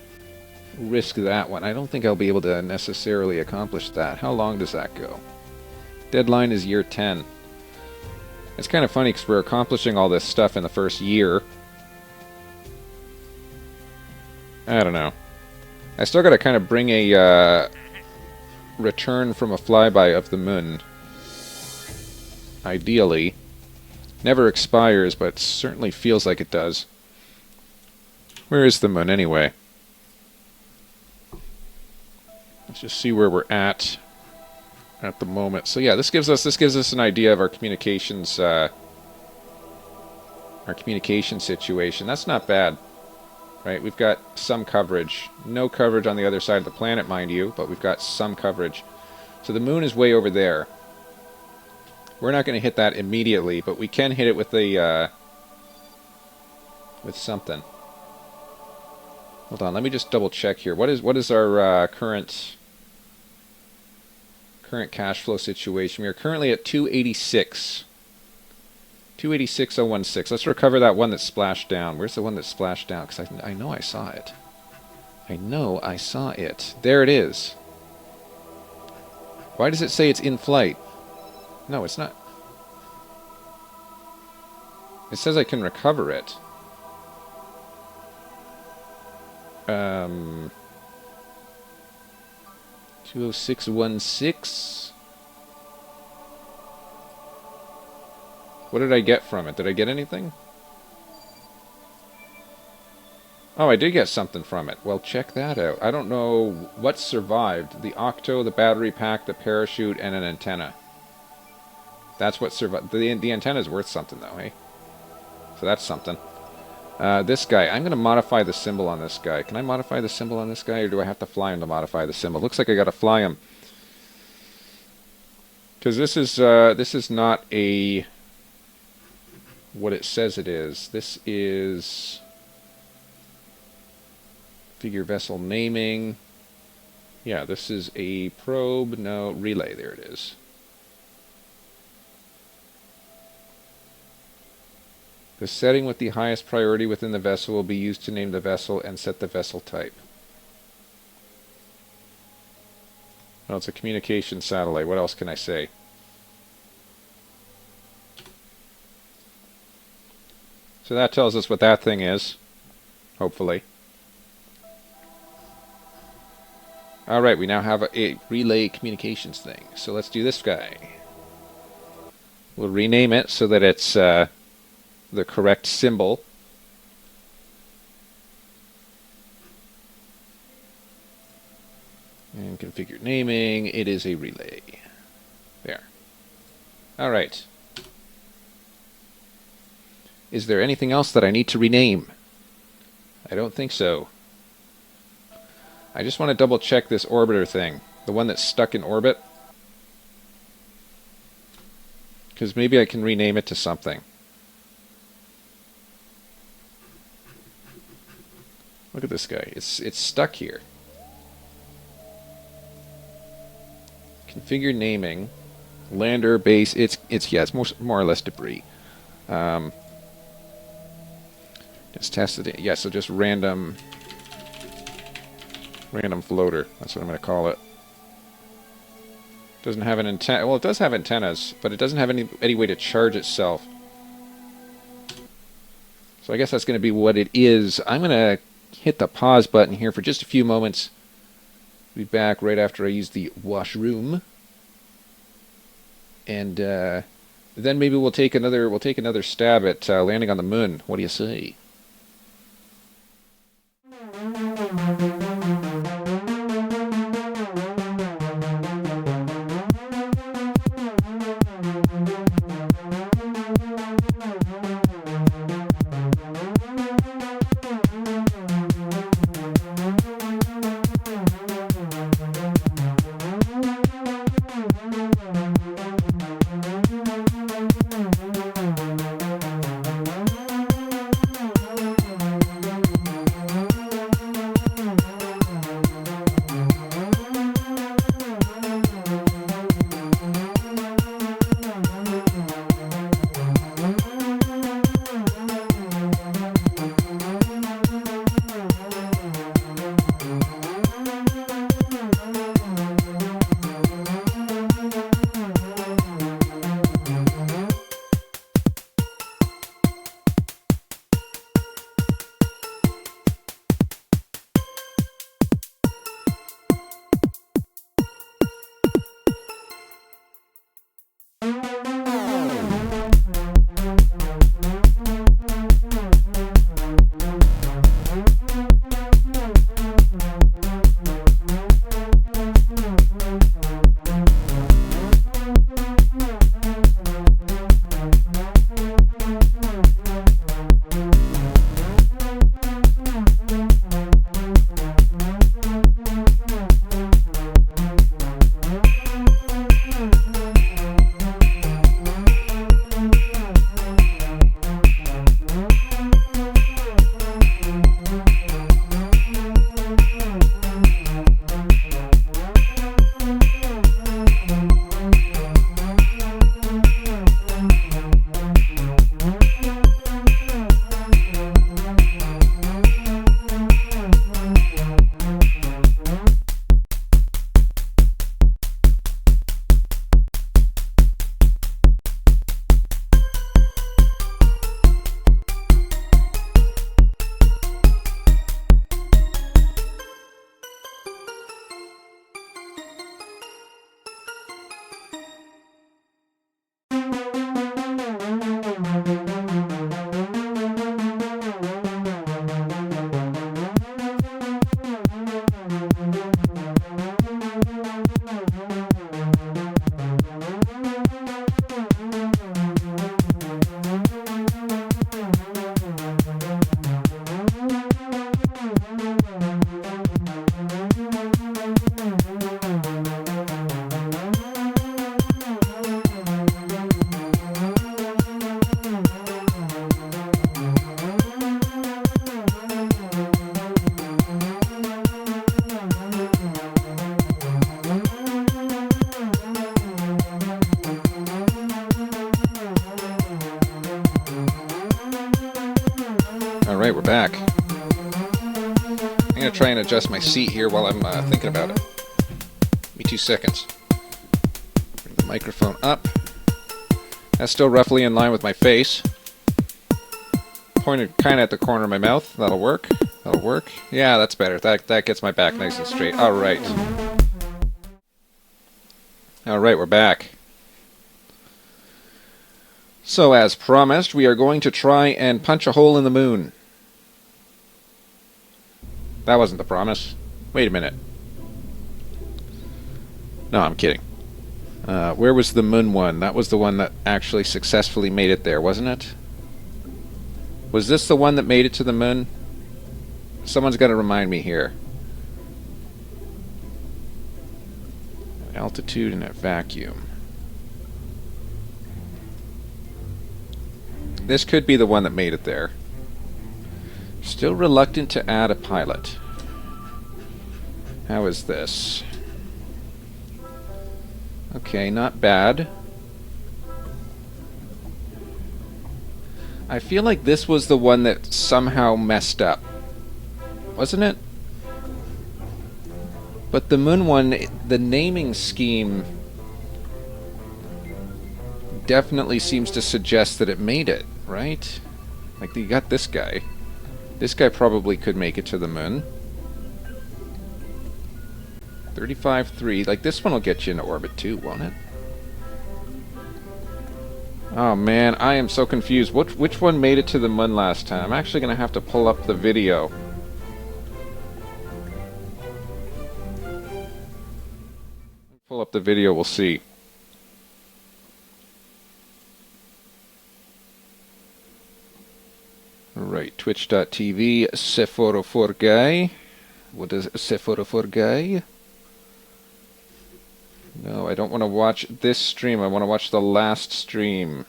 risk that one. I don't think I'll be able to necessarily accomplish that. How long does that go? Deadline is year 10. It's kind of funny because we're accomplishing all this stuff in the first year. I don't know. I still got to kind of bring a return from a flyby of the moon, ideally, never expires, but certainly feels like it does. Where is the moon anyway? Let's just see where we're at the moment. So yeah, this gives us an idea of our communication situation. That's not bad, right? We've got some coverage. No coverage on the other side of the planet, mind you, but we've got some coverage. So the moon is way over there. We're not going to hit that immediately, but we can hit it with a with something. Hold on, let me just double check here. What is our current cash flow situation? We are currently at 286. 286,016. Let's recover that one that splashed down. Where's the one that splashed down? Because I know I saw it. I know I saw it. There it is. Why does it say it's in flight? No, it's not. It says I can recover it. 20616. What did I get from it? Did I get anything? Oh, I did get something from it. Well, check that out. I don't know what survived. The octo, the battery pack, the parachute, and an antenna. That's what survived. The antenna is worth something, though, eh? So that's something. This guy. I'm going to modify the symbol on this guy. Can I modify the symbol on this guy, or do I have to fly him to modify the symbol? Looks like I got to fly him. Because this is not a... what it says it is. This is... figure vessel naming. Yeah, this is a probe. No, relay. There it is. The setting with the highest priority within the vessel will be used to name the vessel and set the vessel type. Well, it's a communication satellite. What else can I say? So that tells us what that thing is, hopefully. Alright, we now have a relay communications thing. So let's do this guy. We'll rename it so that it's the correct symbol. And configure naming. It is a relay. There. Alright. Is there anything else that I need to rename? I don't think so. I just want to double check this orbiter thing. The one that's stuck in orbit. Because maybe I can rename it to something. Look at this guy. It's stuck here. Configure naming. Lander, base. It's more or less debris. Just test it. Yeah, so just random floater. That's what I'm going to call it. Doesn't have an antenna. Well, it does have antennas, but it doesn't have any way to charge itself. So I guess that's going to be what it is. I'm going to hit the pause button here for just a few moments. Be back right after I use the washroom, and then maybe we'll take another stab at landing on the moon. What do you say? back. I'm going to try and adjust my seat here while I'm thinking about it. Give me 2 seconds. Bring the microphone up. That's still roughly in line with my face. Pointed kind of at the corner of my mouth. That'll work. That'll work. Yeah, that's better. That gets my back nice and straight. All right. All right, we're back. So, as promised, we are going to try and punch a hole in the moon. That wasn't the promise. Wait a minute. No, I'm kidding. Where was the moon one? That was the one that actually successfully made it there, wasn't it? Was this the one that made it to the moon? Someone's got to remind me here. Altitude and at vacuum. This could be the one that made it there. Still reluctant to add a pilot. How is this? Okay, not bad. I feel like this was the one that somehow messed up. Wasn't it? But the moon one, the naming scheme definitely seems to suggest that it made it, right? Like, you got this guy. This guy probably could make it to the moon. 35.3. Like, this one will get you into orbit too, won't it? Oh man, I am so confused. Which one made it to the moon last time? I'm actually going to have to pull up the video. Pull up the video, we'll see. Alright, twitch.tv, Sephora4 guy. What is Sephora4 guy? No, I don't want to watch this stream. I want to watch the last stream.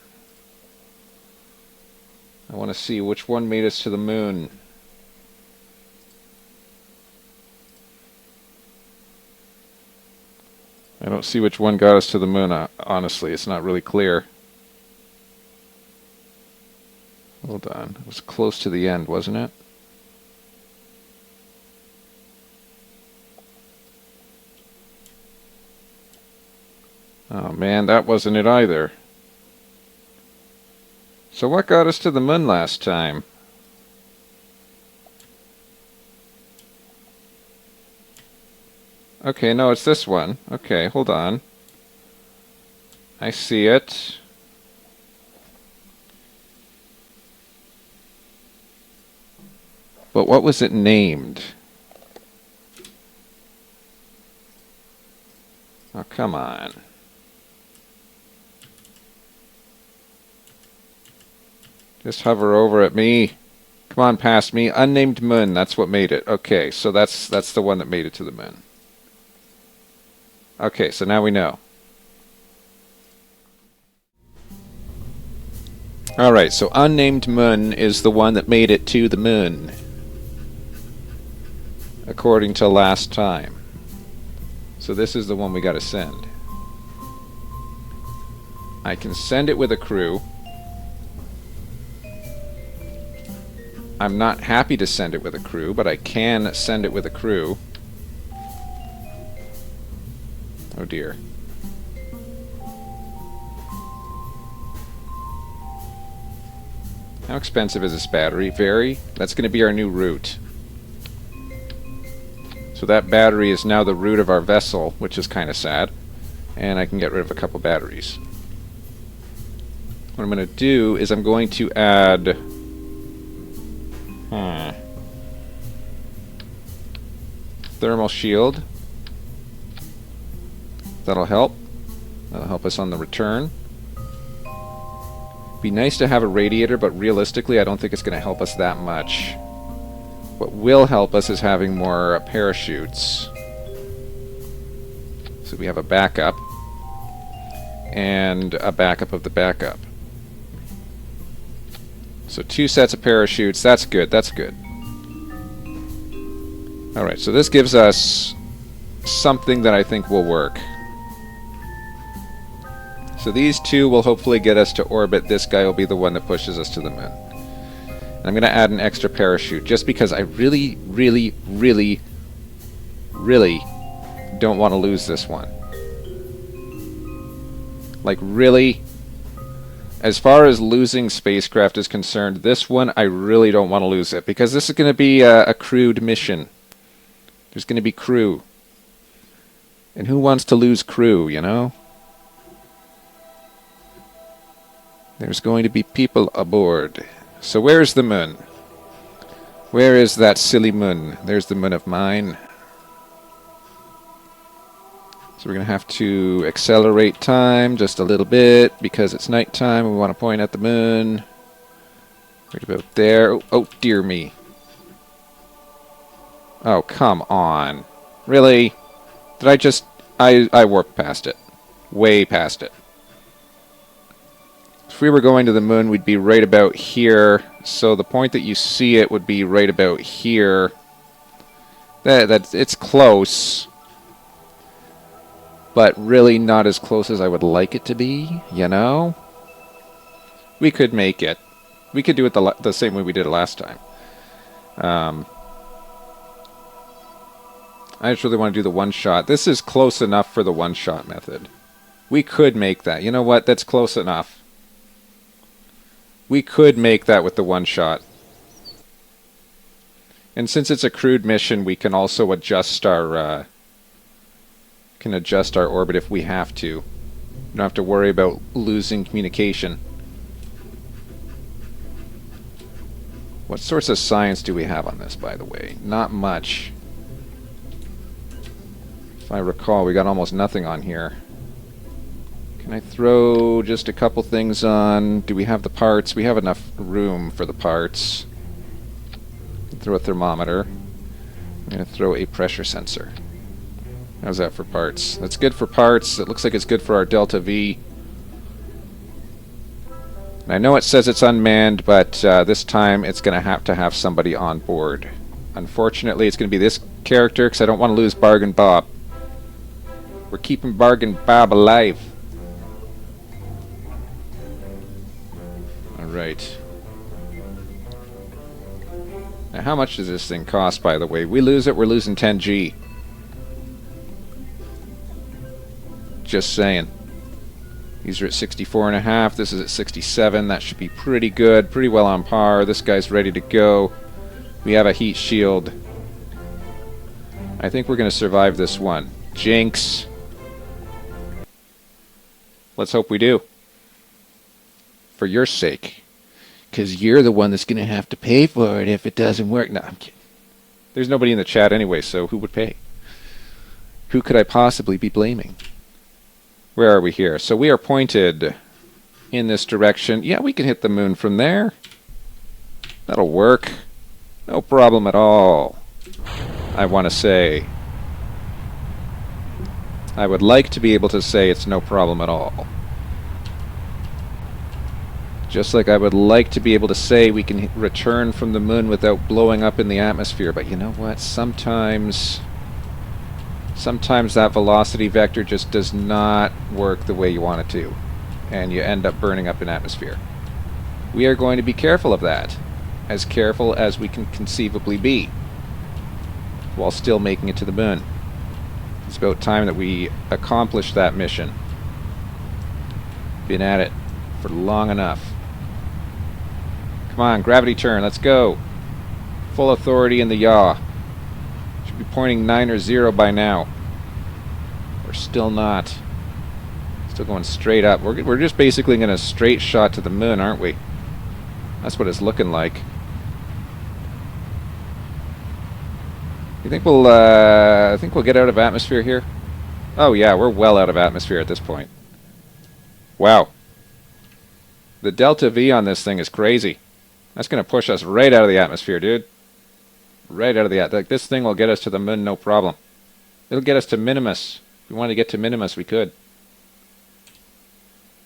I want to see which one made us to the moon. I don't see which one got us to the moon, honestly. It's not really clear. Hold on. It was close to the end, wasn't it? Oh man, that wasn't it either. So what got us to the moon last time? Okay, no, it's this one. Okay, hold on. I see it. But what was it named? Oh, come on. Just hover over at me. Come on, past me. Unnamed moon, that's what made it. Okay, so that's the one that made it to the moon. Okay, so now we know. Alright, so unnamed moon is the one that made it to the moon. According to last time. So this is the one we gotta send. I can send it with a crew. I'm not happy to send it with a crew, but I can send it with a crew. Oh dear. How expensive is this battery? Very. That's going to be our new route. So that battery is now the root of our vessel, which is kind of sad. And I can get rid of a couple batteries. What I'm going to do is I'm going to add... thermal shield. That'll help. That'll help us on the return. Be nice to have a radiator, but realistically I don't think it's going to help us that much. What will help us is having more parachutes. So we have a backup. And a backup of the backup. So 2 sets of parachutes. That's good. That's good. Alright, so this gives us something that I think will work. So these 2 will hopefully get us to orbit. This guy will be the one that pushes us to the moon. And I'm going to add an extra parachute just because I really, really, really, really don't want to lose this one. Like, really? As far as losing spacecraft is concerned, this one, I really don't want to lose it, because this is going to be a crewed mission. There's going to be crew. And who wants to lose crew, you know? There's going to be people aboard. So where's the moon? Where is that silly moon? There's the moon of mine. So we're going to have to accelerate time just a little bit because it's nighttime. We want to point at the moon. Right about there. Oh, dear me. Oh, come on. Really? Did I just... I warped past it. Way past it. If we were going to the moon, we'd be right about here. So the point that you see it would be right about here. It's close. But really not as close as I would like it to be, you know? We could make it. We could do it the same way we did it last time. I just really want to do the one-shot. This is close enough for the one-shot method. We could make that. You know what? That's close enough. We could make that with the one-shot. And since it's a crewed mission, we can also adjust our... orbit if we have to. We don't have to worry about losing communication. What sorts of science do we have on this, by the way? Not much. If I recall, we got almost nothing on here. Can I throw just a couple things on? Do we have the parts? We have enough room for the parts. Throw a thermometer. I'm going to throw a pressure sensor. How's that for parts? That's good for parts. It looks like it's good for our Delta V. And I know it says it's unmanned, but this time it's going to have somebody on board. Unfortunately, it's going to be this character, because I don't want to lose Bargain Bob. We're keeping Bargain Bob alive. Alright. Now, how much does this thing cost, by the way? We lose it, we're losing 10G. Just saying. These are at 64.5. This is at 67. That should be pretty good. Pretty well on par. This guy's ready to go. We have a heat shield. I think we're going to survive this one. Jinx. Let's hope we do. For your sake. Because you're the one that's going to have to pay for it if it doesn't work. No, I'm kidding. There's nobody in the chat anyway, so who would pay? Who could I possibly be blaming? Where are we here? So we are pointed in this direction. Yeah, we can hit the moon from there. That'll work. No problem at all. I want to say. I would like to be able to say it's no problem at all. Just like I would like to be able to say we can return from the moon without blowing up in the atmosphere. But you know what? Sometimes that velocity vector just does not work the way you want it to. And you end up burning up in atmosphere. We are going to be careful of that. As careful as we can conceivably be. While still making it to the moon. It's about time that we accomplish that mission. Been at it for long enough. Come on, gravity turn, let's go. Full authority in the yaw. Should be pointing 9 or 0 by now. We're still not. Still going straight up. We're just basically going to straight shot to the moon, aren't we? That's what it's looking like. You think we'll get out of atmosphere here? Oh yeah, we're well out of atmosphere at this point. Wow. The delta V on this thing is crazy. That's going to push us right out of the atmosphere, dude. Right out of the atmosphere. Like, this thing will get us to the moon, no problem. It'll get us to Minimus. If we wanted to get to Minimus, we could.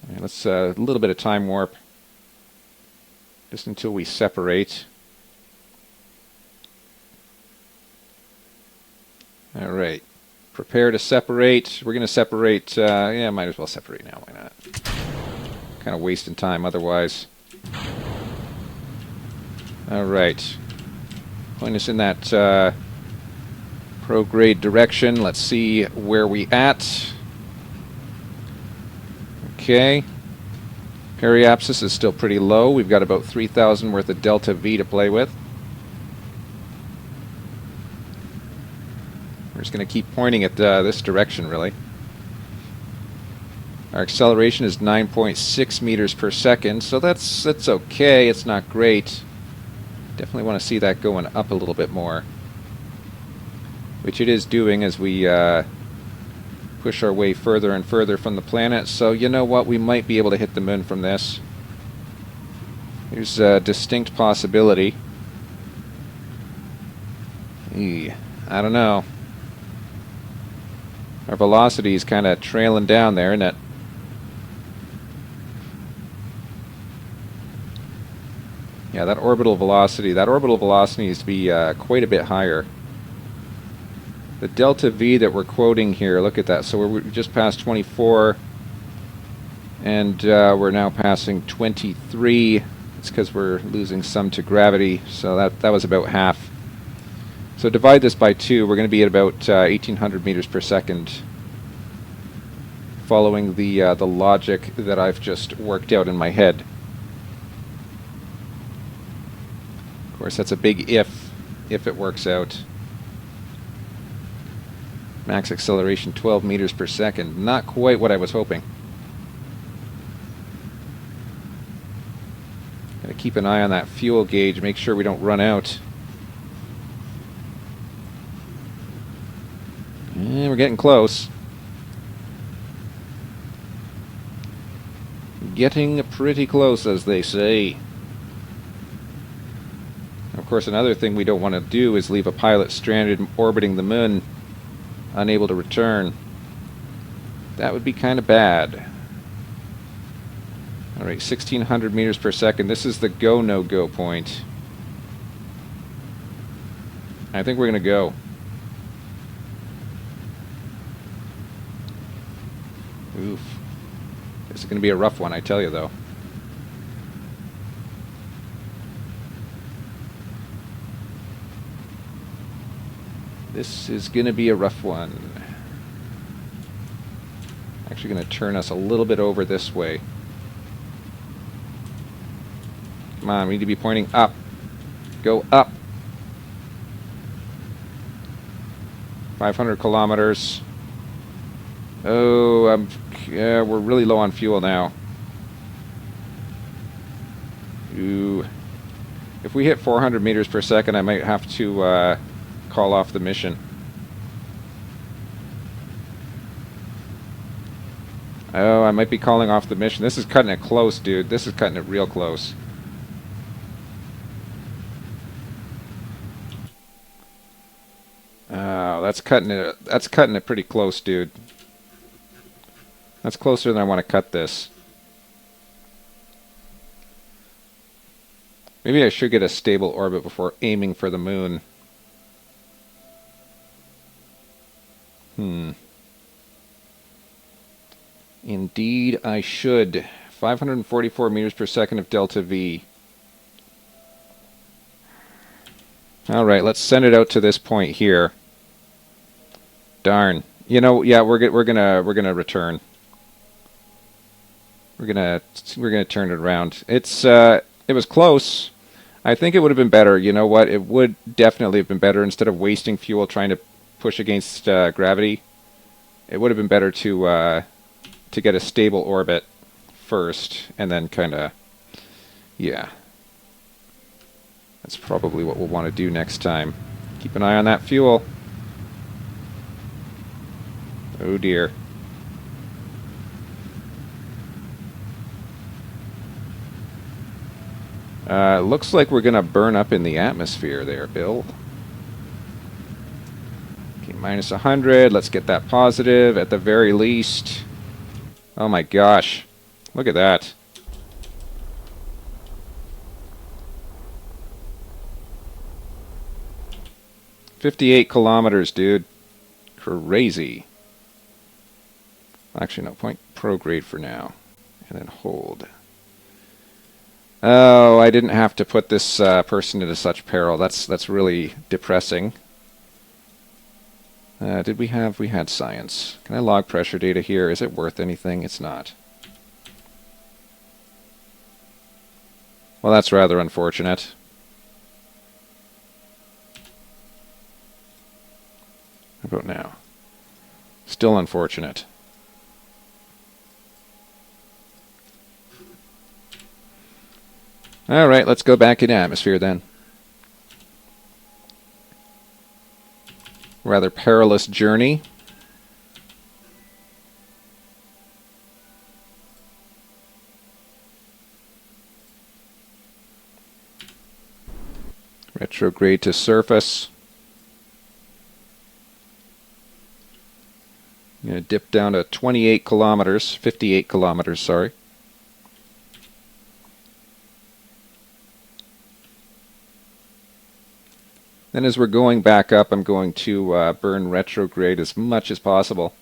All right, let's a little bit of time warp. Just until we separate. Alright. Prepare to separate. We're going to separate. Yeah, might as well separate now. Why not? Kind of wasting time otherwise. Alright. Point us in that prograde direction. Let's see where we at. Okay. Periapsis is still pretty low. We've got about 3,000 worth of delta V to play with. We're just going to keep pointing at this direction, really. Our acceleration is 9.6 meters per second, so that's okay. It's not great. Definitely want to see that going up a little bit more, which it is doing as we push our way further and further from the planet. So you know what? We might be able to hit the moon from this. There's a distinct possibility. I don't know. Our velocity is kind of trailing down there, isn't it? Yeah, that orbital velocity needs to be quite a bit higher. The delta V that we're quoting here, look at that. So we're just past 24, and we're now passing 23. It's because we're losing some to gravity, so that was about half. So divide this by 2, we're going to be at about 1,800 meters per second, following the logic that I've just worked out in my head. Of course, that's a big if it works out. Max acceleration 12 meters per second. Not quite what I was hoping. Gotta keep an eye on that fuel gauge, make sure we don't run out. And we're getting close. Getting pretty close, as they say. Of course, another thing we don't want to do is leave a pilot stranded orbiting the moon, unable to return. That would be kind of bad. Alright, 1,600 meters per second. This is the go, no-go point. I think we're going to go. Oof. This is going to be a rough one, I tell you, though. This is going to be a rough one. Actually going to turn us a little bit over this way. Come on, we need to be pointing up. Go up. 500 kilometers. Oh, yeah, we're really low on fuel now. Ooh. If we hit 400 meters per second, I might have to call off the mission. Oh, I might be calling off the mission. This is cutting it close, dude. This is cutting it real close. Oh, that's cutting it pretty close, dude. That's closer than I want to cut this. Maybe I should get a stable orbit before aiming for the moon. Indeed, I should. 544 meters per second of delta V. All right, let's send it out to this point here. Darn. You know, yeah, we're gonna return. We're gonna turn it around. It was close. I think it would have been better. You know what? It would definitely have been better instead of wasting fuel trying to push against gravity. It would have been better to get a stable orbit first, and then kind of, yeah. That's probably what we'll want to do next time. Keep an eye on that fuel. Oh dear. Looks like we're going to burn up in the atmosphere there, Bill. Okay, minus 100. Let's get that positive at the very least. Oh my gosh. Look at that. "58 kilometers, dude. Crazy." Actually, no, point prograde for now. And then hold. Oh, I didn't have to put this person into such peril. That's really depressing. Did we have... We had science. Can I log pressure data here? Is it worth anything? It's not. Well, that's rather unfortunate. How about now? Still unfortunate. Alright, let's go back in atmosphere then. Rather perilous journey. Retrograde to surface. I'm going to dip down to 28 kilometers, 58 kilometers, sorry. Then as we're going back up, I'm going to burn retrograde as much as possible,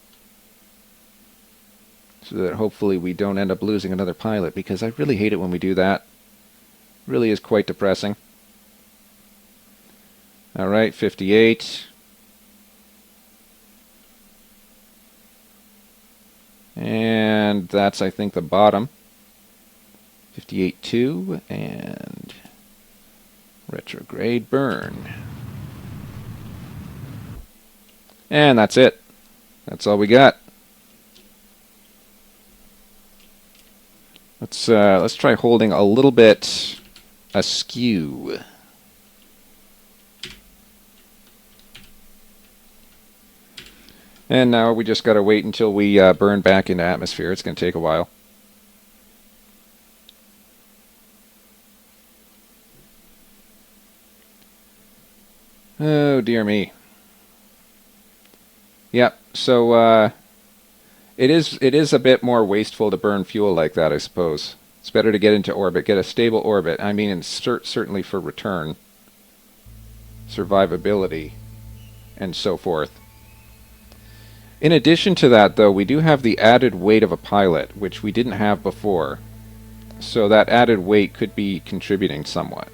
so that hopefully we don't end up losing another pilot, because I really hate it when we do that. It really is quite depressing. Alright, 58. And that's, I think, the bottom. 58.2 and retrograde burn. And that's it. That's all we got. Let's try holding a little bit askew. And now we just got to wait until we burn back into atmosphere. It's going to take a while. Oh, dear me. Yep, so it is a bit more wasteful to burn fuel like that, I suppose. It's better to get into orbit, get a stable orbit. I mean, certainly for return, survivability, and so forth. In addition to that, though, we do have the added weight of a pilot, which we didn't have before. So that added weight could be contributing somewhat.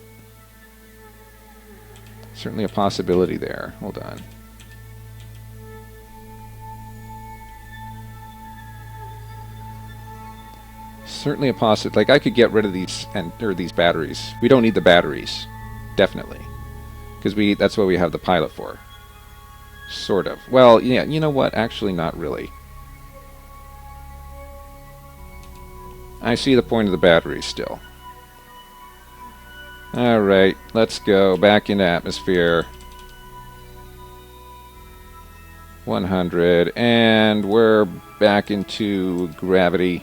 Certainly a possibility there. Hold on. Certainly a possibility. Like, I could get rid of these these batteries. We don't need the batteries, definitely, because that's what we have the pilot for. Sort of. Well, yeah, you know what? Actually, not really. I see the point of the batteries still. Alright, let's go back into atmosphere. 100, and we're back into gravity.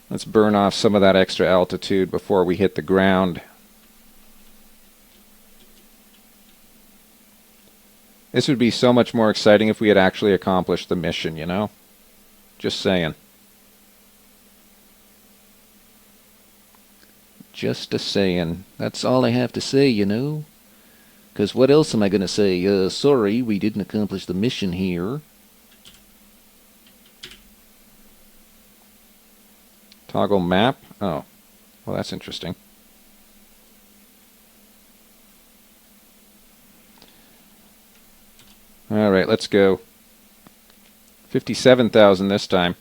Let's burn off some of that extra altitude before we hit the ground. This would be so much more exciting if we had actually accomplished the mission, you know? Just saying. Just a-saying. That's all I have to say, you know? 'Cause what else am I gonna say? Sorry, we didn't accomplish the mission here. Toggle map? Oh. Well, that's interesting. Alright, let's go. 57,000 this time.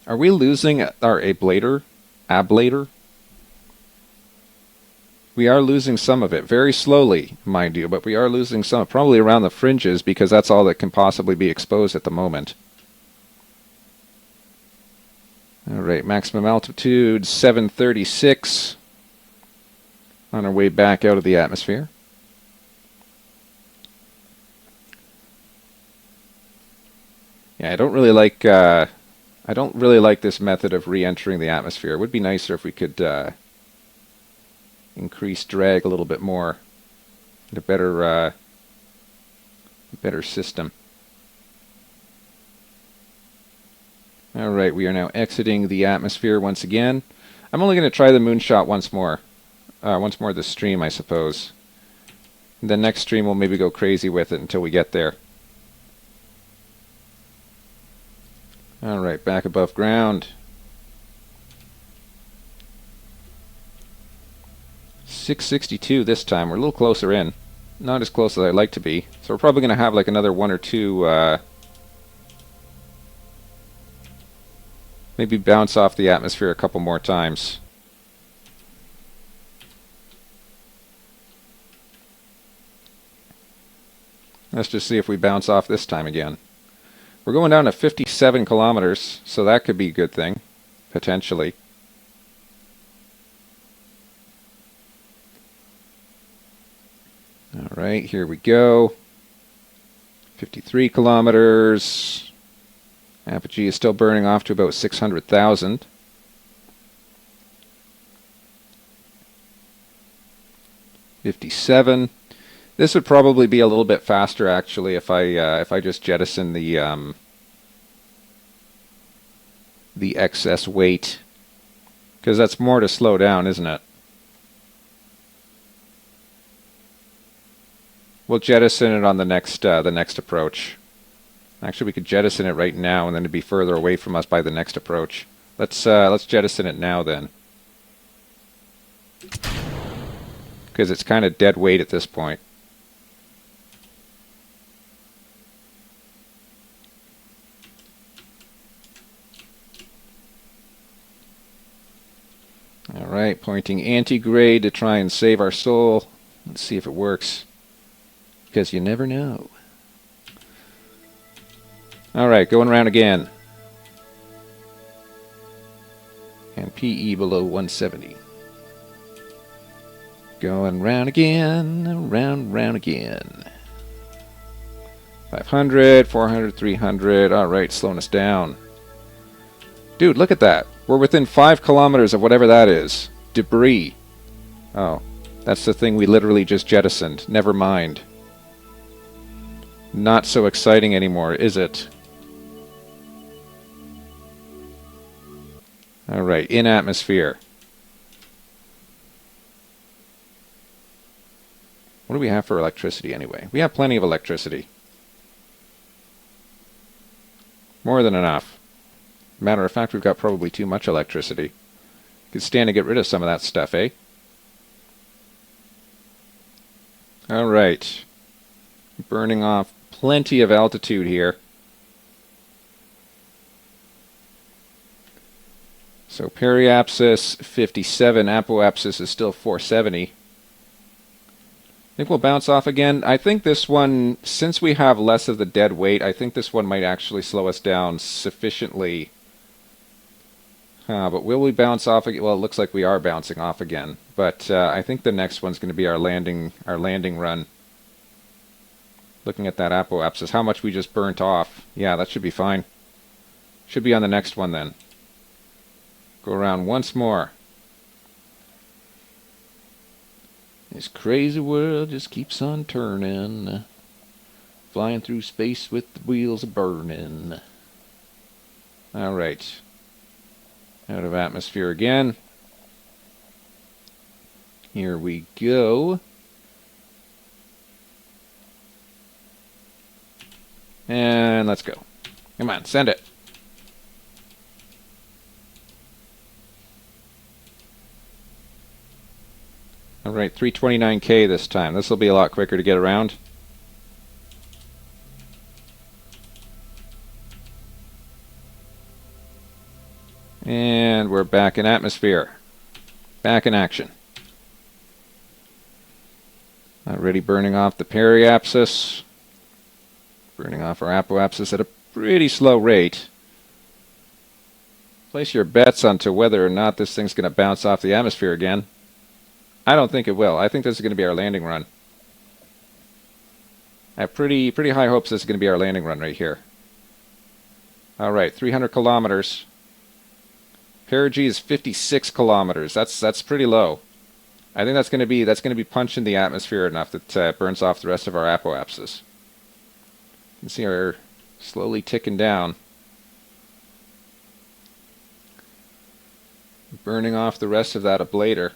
Are we losing our ablator? Ablator? We are losing some of it. Very slowly, mind you, but we are losing some. Probably around the fringes, because that's all that can possibly be exposed at the moment. Alright, maximum altitude 736. On our way back out of the atmosphere. Yeah, I don't really like this method of re-entering the atmosphere. It would be nicer if we could increase drag a little bit more. Get a better system. Alright, we are now exiting the atmosphere once again. I'm only going to try the moonshot once more. Once more this stream, I suppose. The next stream we'll maybe go crazy with it until we get there. All right, back above ground. 662 this time. We're a little closer in. Not as close as I'd like to be. So we're probably going to have like another one or two, maybe bounce off the atmosphere a couple more times. Let's just see if we bounce off this time again. We're going down to 57 kilometers, so that could be a good thing, potentially. All right, here we go. 53 kilometers. Apogee is still burning off to about 600,000. .57. This would probably be a little bit faster, actually, if I just jettison the excess weight, because that's more to slow down, isn't it? We'll jettison it on the next approach. Actually, we could jettison it right now, and then it'd be further away from us by the next approach. Let's jettison it now then, because it's kind of dead weight at this point. All right, pointing anti-grade to try and save our soul. Let's see if it works, because you never know. All right, going around again. And PE below 170. Going round again, round again. 500, 400, 300. All right, slowing us down. Dude, look at that. We're within 5 kilometers of whatever that is. Debris. Oh, that's the thing we literally just jettisoned. Never mind. Not so exciting anymore, is it? All right, in atmosphere. What do we have for electricity anyway? We have plenty of electricity. More than enough. Matter of fact, we've got probably too much electricity. Could stand to get rid of some of that stuff, eh? All right. Burning off plenty of altitude here. So periapsis 57, apoapsis is still 470. I think we'll bounce off again. I think this one, since we have less of the dead weight, I think this one might actually slow us down sufficiently. But will we bounce off again? Well, it looks like we are bouncing off again. But I think the next one's going to be our landing run. Looking at that apoapsis, how much we just burnt off. Yeah, that should be fine. Should be on the next one then. Go around once more. This crazy world just keeps on turning. Flying through space with the wheels a-burning. All right. Out of atmosphere again. Here we go. And let's go. Come on, send it. All right, 329K this time. This will be a lot quicker to get around. And we're back in atmosphere. Back in action. Already burning off the periapsis. Burning off our apoapsis at a pretty slow rate. Place your bets onto whether or not this thing's going to bounce off the atmosphere again. I don't think it will. I think this is going to be our landing run. I have pretty high hopes this is going to be our landing run right here. All right, 300 kilometers. Perigee is 56 kilometers. That's pretty low. I think that's going to be punching the atmosphere enough that it burns off the rest of our apoapsis. You can see her slowly ticking down. Burning off the rest of that ablator.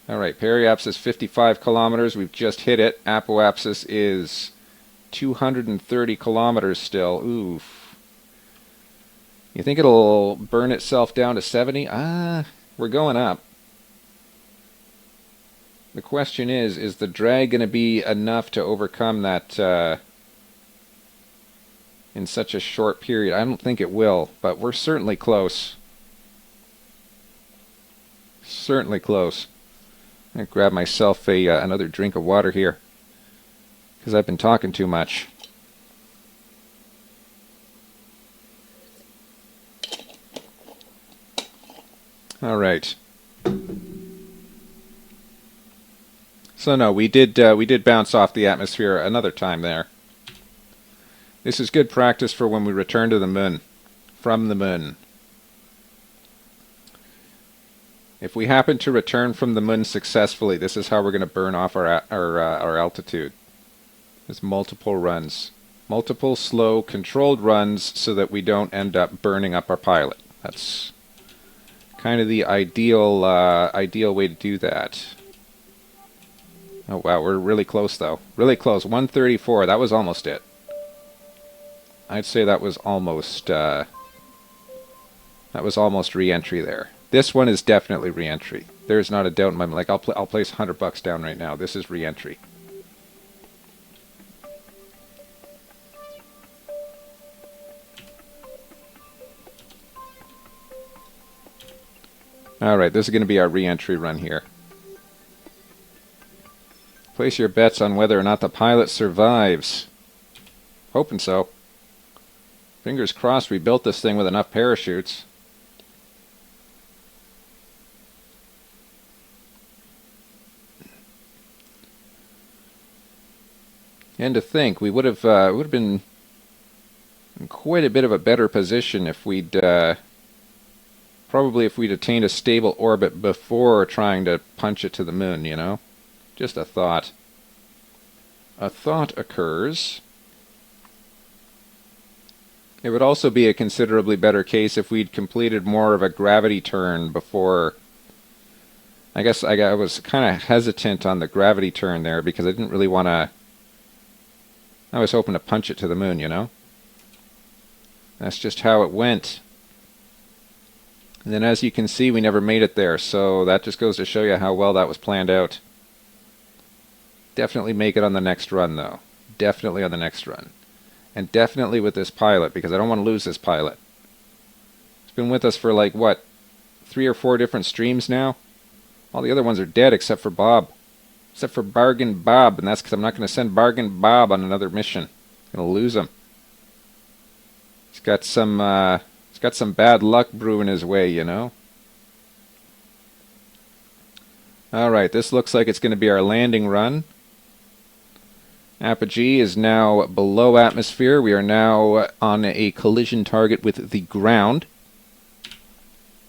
Alright, periapsis 55 kilometers. We've just hit it. Apoapsis is 230 kilometers still. Oof. You think it'll burn itself down to 70? We're going up. The question is the drag going to be enough to overcome that in such a short period? I don't think it will, but we're certainly close. Certainly close. I'm going to grab myself another drink of water here, because I've been talking too much. All right. So no, we did bounce off the atmosphere another time there. This is good practice for when we return to the moon, from the moon. If we happen to return from the moon successfully, this is how we're going to burn off our altitude. There's multiple runs, multiple slow, controlled runs, so that we don't end up burning up our pilot. That's kind of the ideal way to do that. Oh wow, we're really close though. Really close. 134. That was almost it. I'd say that was almost re-entry there. This one is definitely re-entry. There's not a doubt in my mind. Like I'll place $100 down right now. This is re-entry. All right, this is going to be our re-entry run here. Place your bets on whether or not the pilot survives. Hoping so. Fingers crossed we built this thing with enough parachutes. And to think, we would have been in quite a bit of a better position if we'd probably if we'd attained a stable orbit before trying to punch it to the moon, you know? Just a thought. A thought occurs. It would also be a considerably better case if we'd completed more of a gravity turn before. I guess I was kind of hesitant on the gravity turn there because I didn't really want to. I was hoping to punch it to the moon, you know? That's just how it went. And then as you can see, we never made it there, so that just goes to show you how well that was planned out. Definitely make it on the next run, though. Definitely on the next run. And definitely with this pilot, because I don't want to lose this pilot. It's been with us for like, what, 3 or 4 different streams now? All the other ones are dead except for Bob. Except for Bargain Bob, and that's because I'm not going to send Bargain Bob on another mission. I'm going to lose him. He's got some bad luck brewing his way, you know? Alright, this looks like it's going to be our landing run. Apogee is now below atmosphere. We are now on a collision target with the ground,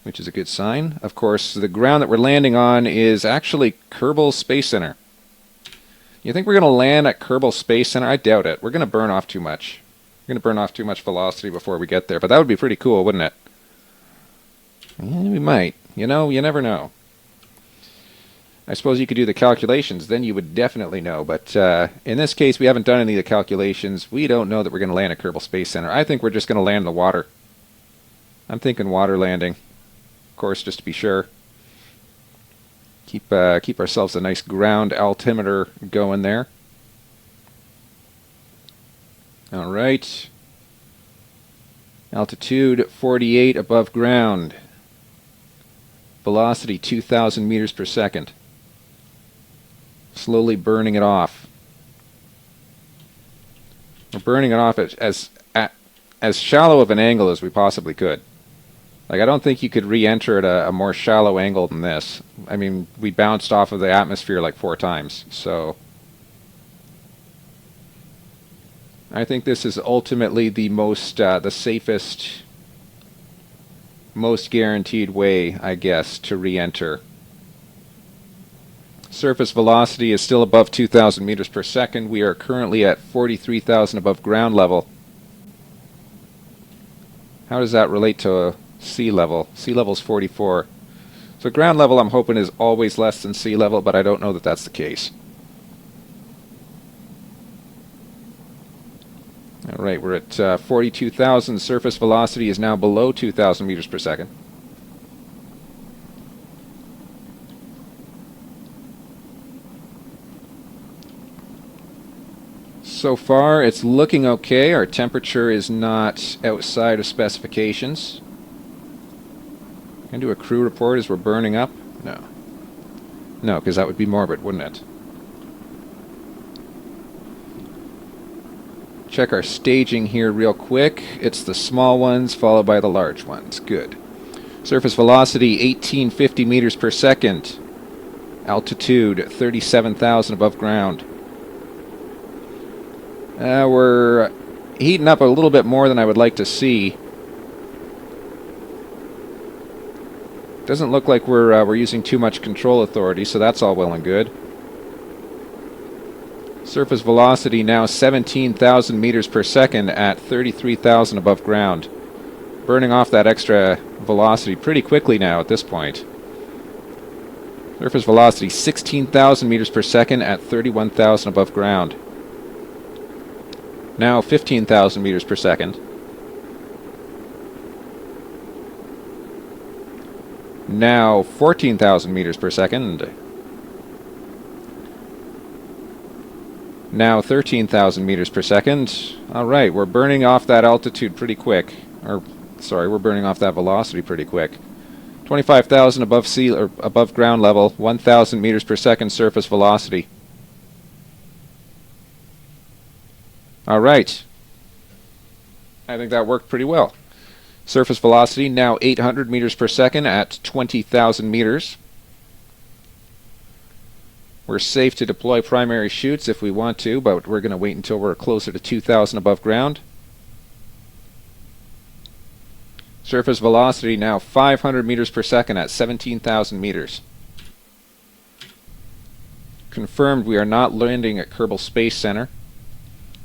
which is a good sign. Of course, the ground that we're landing on is actually Kerbal Space Center. You think we're going to land at Kerbal Space Center? I doubt it. We're going to burn off too much. We're going to burn off too much velocity before we get there, but that would be pretty cool, wouldn't it? Yeah, we might. You know, you never know. I suppose you could do the calculations, then you would definitely know. But in this case, we haven't done any of the calculations. We don't know that we're going to land at Kerbal Space Center. I think we're just going to land in the water. I'm thinking water landing. Of course, just to be sure. Keep ourselves a nice ground altimeter going there. All right. Altitude 48 above ground. Velocity 2,000 meters per second. Slowly burning it off. We're burning it off at as shallow of an angle as we possibly could. Like, I don't think you could re-enter at a more shallow angle than this. I mean, we bounced off of the atmosphere like 4 times, so I think this is ultimately the most, the safest, most guaranteed way, I guess, to re-enter. Surface velocity is still above 2,000 meters per second. We are currently at 43,000 above ground level. How does that relate to sea level? Sea level is 44. So ground level, I'm hoping, is always less than sea level, but I don't know that that's the case. All Alright, we're at 42,000. Surface velocity is now below 2,000 meters per second. So far, it's looking okay. Our temperature is not outside of specifications. Can I do a crew report as we're burning up? No. No, because that would be morbid, wouldn't it? Check our staging here real quick. It's the small ones followed by the large ones. Good. Surface velocity 1850 meters per second. Altitude 37,000 above ground. We're heating up a little bit more than I would like to see. Doesn't look like we're using too much control authority, so that's all well and good. Surface velocity now 17,000 meters per second at 33,000 above ground. Burning off that extra velocity pretty quickly now at this point. Surface velocity 16,000 meters per second at 31,000 above ground. Now 15,000 meters per second. Now 14,000 meters per second. Now 13,000 meters per second. Alright, we're burning off that altitude pretty quick. Sorry, we're burning off that velocity pretty quick. 25,000 above ground level, 1,000 meters per second surface velocity. Alright. I think that worked pretty well. Surface velocity now 800 meters per second at 20,000 meters. We're safe to deploy primary chutes if we want to, but we're going to wait until we're closer to 2,000 above ground. Surface velocity now 500 meters per second at 17,000 meters. Confirmed we are not landing at Kerbal Space Center.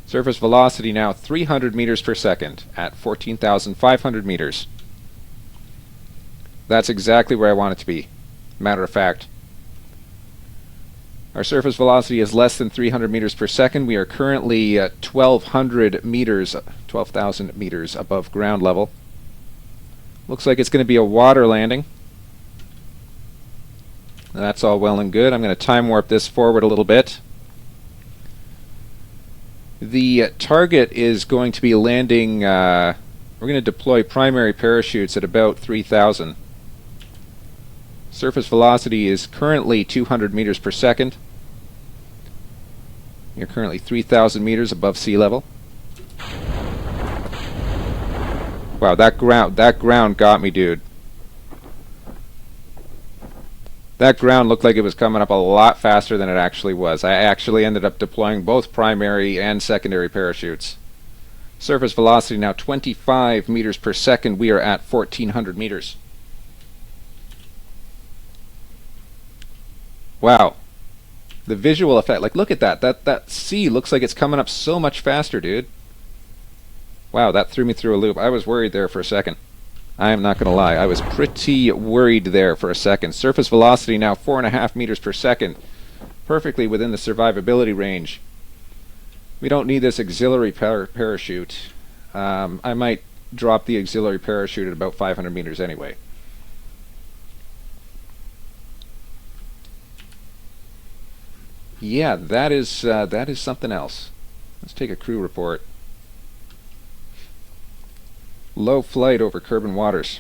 Surface velocity now 300 meters per second at 14,500 meters. That's exactly where I want it to be. Matter of fact. Our surface velocity is less than 300 meters per second. We are currently at 1,200 meters, 12,000 meters above ground level. Looks like it's going to be a water landing. That's all well and good. I'm going to time warp this forward a little bit. The target is going to be landing, we're going to deploy primary parachutes at about 3,000. Surface velocity is currently 200 meters per second. You're currently 3,000 meters above sea level. Wow, that ground got me, dude. That ground looked like it was coming up a lot faster than it actually was. I actually ended up deploying both primary and secondary parachutes. Surface velocity now 25 meters per second. We are at 1,400 meters. Wow. The visual effect, like look at that. That sea looks like it's coming up so much faster, dude. Wow, that threw me through a loop. I was worried there for a second. I am not going to lie. I was pretty worried there for a second. Surface velocity now 4.5 meters per second. Perfectly within the survivability range. We don't need this auxiliary parachute. I might drop the auxiliary parachute at about 500 meters anyway. Yeah, that is something else. Let's take a crew report. Low flight over Kerbal waters.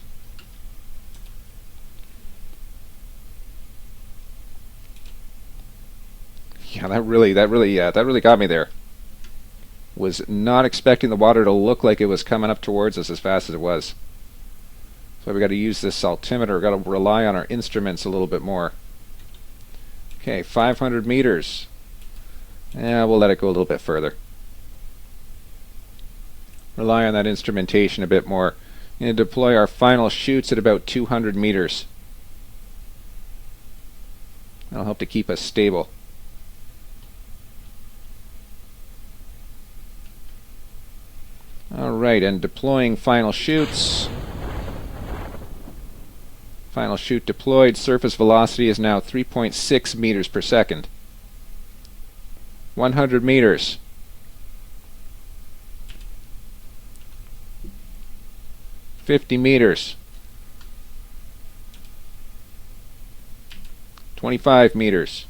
Yeah, that really got me there. Was not expecting the water to look like it was coming up towards us as fast as it was. So we got to use this altimeter. Got to rely on our instruments a little bit more. Okay, 500 meters. Yeah, we'll let it go a little bit further. Rely on that instrumentation a bit more. And deploy our final chutes at about 200 meters. That'll help to keep us stable. Alright, and deploying final chutes. Final chute deployed. Surface velocity is now 3.6 meters per second. 100 meters. 50 meters. 25 meters.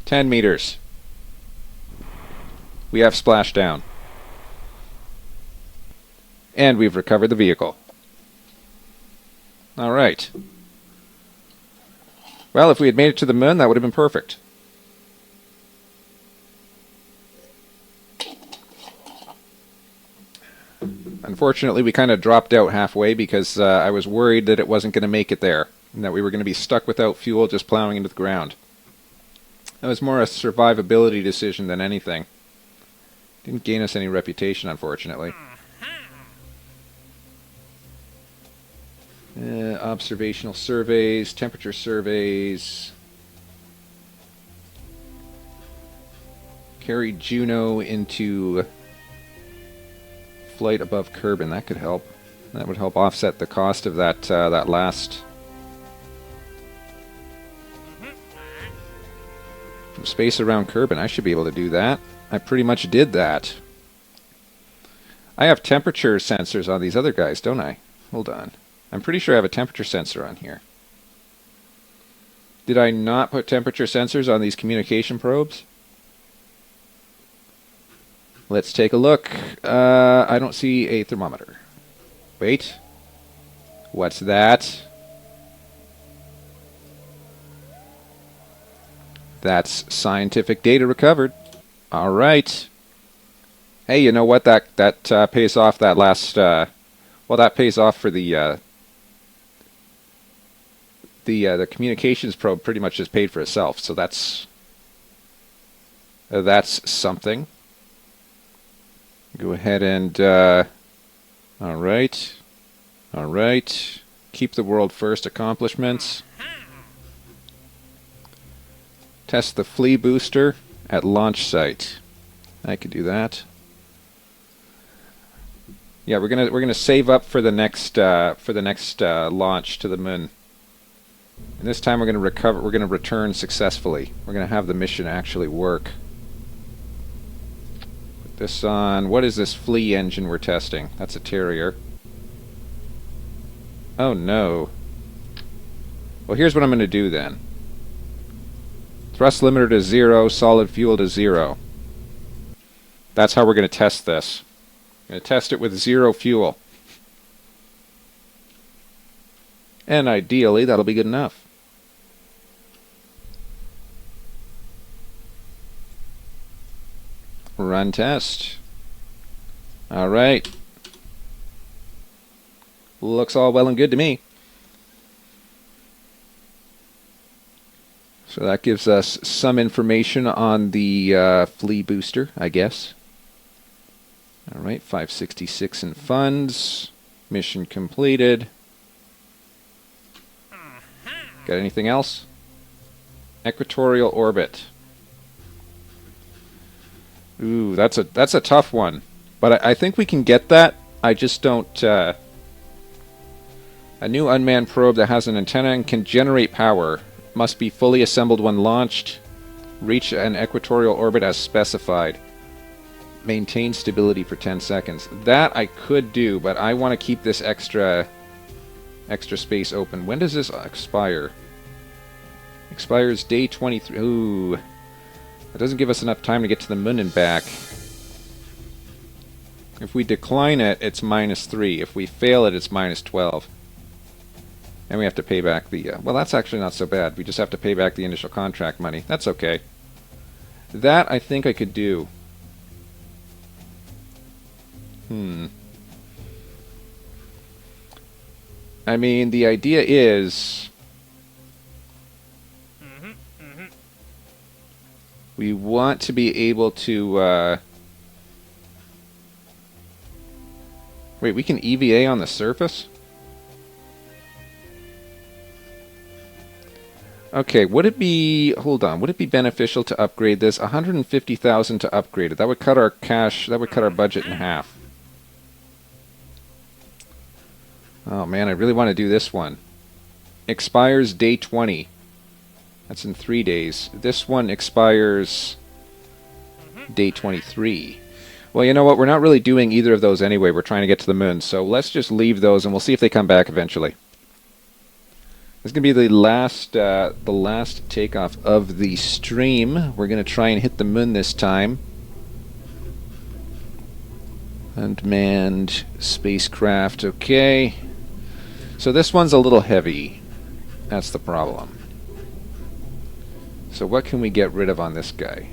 10 meters. We have splashdown. And we've recovered the vehicle. Alright. Well, if we had made it to the moon, that would have been perfect. Unfortunately, we kind of dropped out halfway because I was worried that it wasn't going to make it there, and that we were going to be stuck without fuel just plowing into the ground. That was more a survivability decision than anything. Didn't gain us any reputation, unfortunately. Observational surveys, temperature surveys. Carry Juno into flight above Kerbin. That could help. That would help offset the cost of that that last. From space around Kerbin, I should be able to do that. I pretty much did that. I have temperature sensors on these other guys, don't I? Hold on. I'm pretty sure I have a temperature sensor on here. Did I not put temperature sensors on these communication probes? Let's take a look. I don't see a thermometer. Wait. What's that? That's scientific data recovered. All right. Hey, you know what? That pays off that last. Well, that pays off for the communications probe. Pretty much just paid for itself. So that's something. Go ahead and. All right. All right. Keep the world first accomplishments. Test the flea booster at launch site. I could do that. Yeah, we're gonna save up for the next launch to the moon. And this time we're gonna recover. We're gonna return successfully. We're gonna have the mission actually work. Put this on. What is this flea engine we're testing? That's a Terrier. Oh no. Well, here's what I'm gonna do then. Thrust limiter to 0, solid fuel to 0. That's how we're going to test this. I'm going to test it with 0 fuel. And ideally, that'll be good enough. Run test. All right. Looks all well and good to me. So that gives us some information on the flea booster, I guess. All right, 566 in funds. Mission completed. Got anything else? Equatorial orbit. Ooh, that's a tough one. But I think we can get that. I just don't... a new unmanned probe that has an antenna and can generate power. Must be fully assembled when launched. Reach an equatorial orbit as specified. Maintain stability for 10 seconds. That I could do, but I want to keep this extra space open. When does this expire? Expires day 23. Ooh. That doesn't give us enough time to get to the moon and back. If we decline it, it's -3. If we fail it, it's -12. And we have to pay back the... well, that's actually not so bad. We just have to pay back the initial contract money. That's okay. That I think I could do. I mean, the idea is... we want to be able to... wait, we can EVA on the surface? Okay, would it be... hold on. Would it be beneficial to upgrade this? 150,000 to upgrade it. That would cut our cash... that would cut our budget in half. Oh man, I really want to do this one. Expires day 20. That's in 3 days. This one expires day 23. Well, you know what? We're not really doing either of those anyway. We're trying to get to the moon. So let's just leave those, and we'll see if they come back eventually. This is going to be the last takeoff of the stream. We're going to try and hit the moon this time. Unmanned spacecraft, okay. So this one's a little heavy. That's the problem. So what can we get rid of on this guy?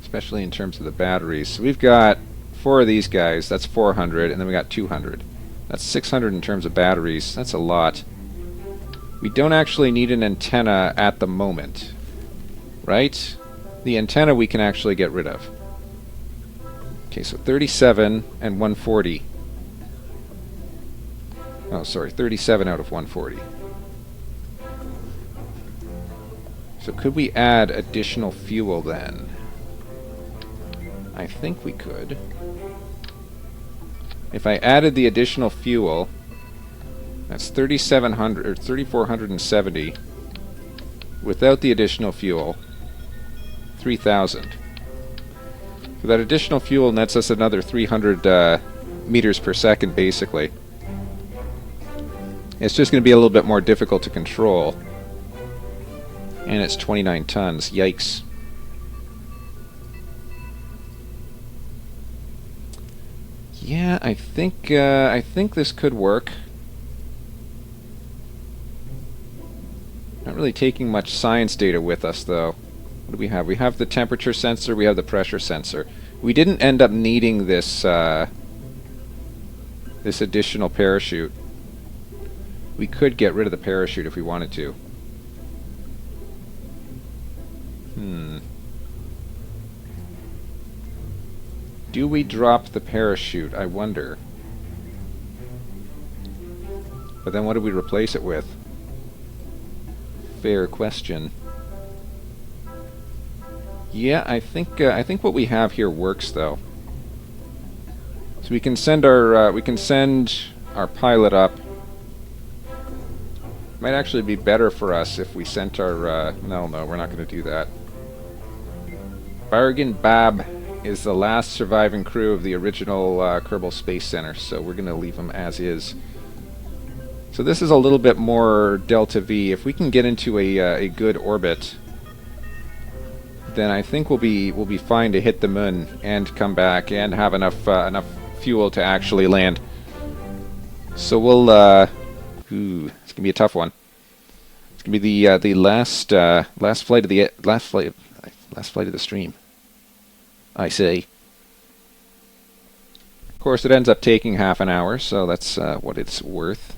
Especially in terms of the batteries. So we've got 4 of these guys. That's 400, and then we got 200. That's 600 in terms of batteries. That's a lot. We don't actually need an antenna at the moment, right? The antenna we can actually get rid of. Okay, so 37 and 140. Oh, sorry, 37 out of 140. So could we add additional fuel then? I think we could. If I added the additional fuel, that's 3,700 or 3,470. Without the additional fuel, 3,000. So that additional fuel nets us another 300 meters per second, basically. It's just going to be a little bit more difficult to control. And it's 29 tons. Yikes. Yeah, I think this could work. Not really taking much science data with us, though. What do we have? We have the temperature sensor, we have the pressure sensor. We didn't end up needing this this additional parachute. We could get rid of the parachute if we wanted to. Do we drop the parachute? I wonder. But then what do we replace it with? Fair question. Yeah, I think what we have here works, though. So we can send our pilot up. Might actually be better for us if we sent our no, we're not going to do that. Bargain Bab is the last surviving crew of the original Kerbal Space Center, so we're going to leave them as is. So this is a little bit more Delta V. If we can get into a good orbit, then I think we'll be fine to hit the moon and come back and have enough fuel to actually land. So we'll it's gonna be a tough one. It's gonna be the last flight of the stream, I say. Of course, it ends up taking half an hour, so that's what it's worth.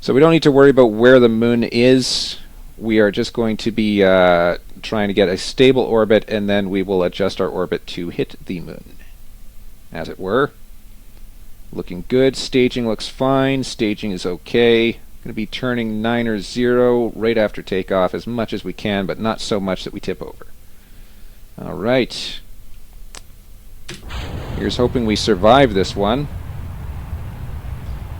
So we don't need to worry about where the moon is. We are just going to be trying to get a stable orbit, and then we will adjust our orbit to hit the moon, as it were. Looking good. Staging looks fine. Staging is okay. Going to be turning 9 or 0 right after takeoff as much as we can, but not so much that we tip over. All right. Here's hoping we survive this one.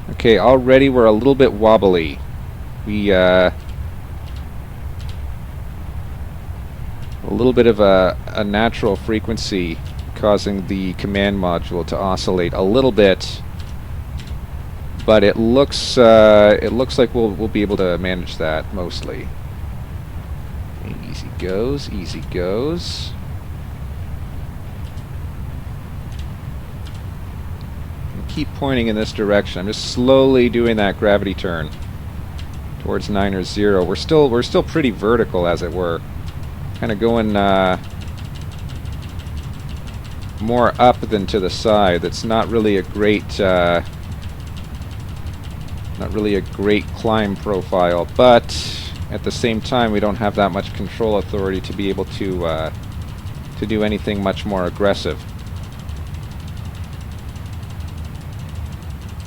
Okay, already we're a little bit wobbly. We a little bit of a natural frequency causing the command module to oscillate a little bit, but it looks like we'll be able to manage that mostly. Okay, easy goes, easy goes. Keep pointing in this direction. I'm just slowly doing that gravity turn towards 9 or 0. We're still pretty vertical, as it were. Kind of going more up than to the side. That's not really a great climb profile, but at the same time we don't have that much control authority to be able to do anything much more aggressive.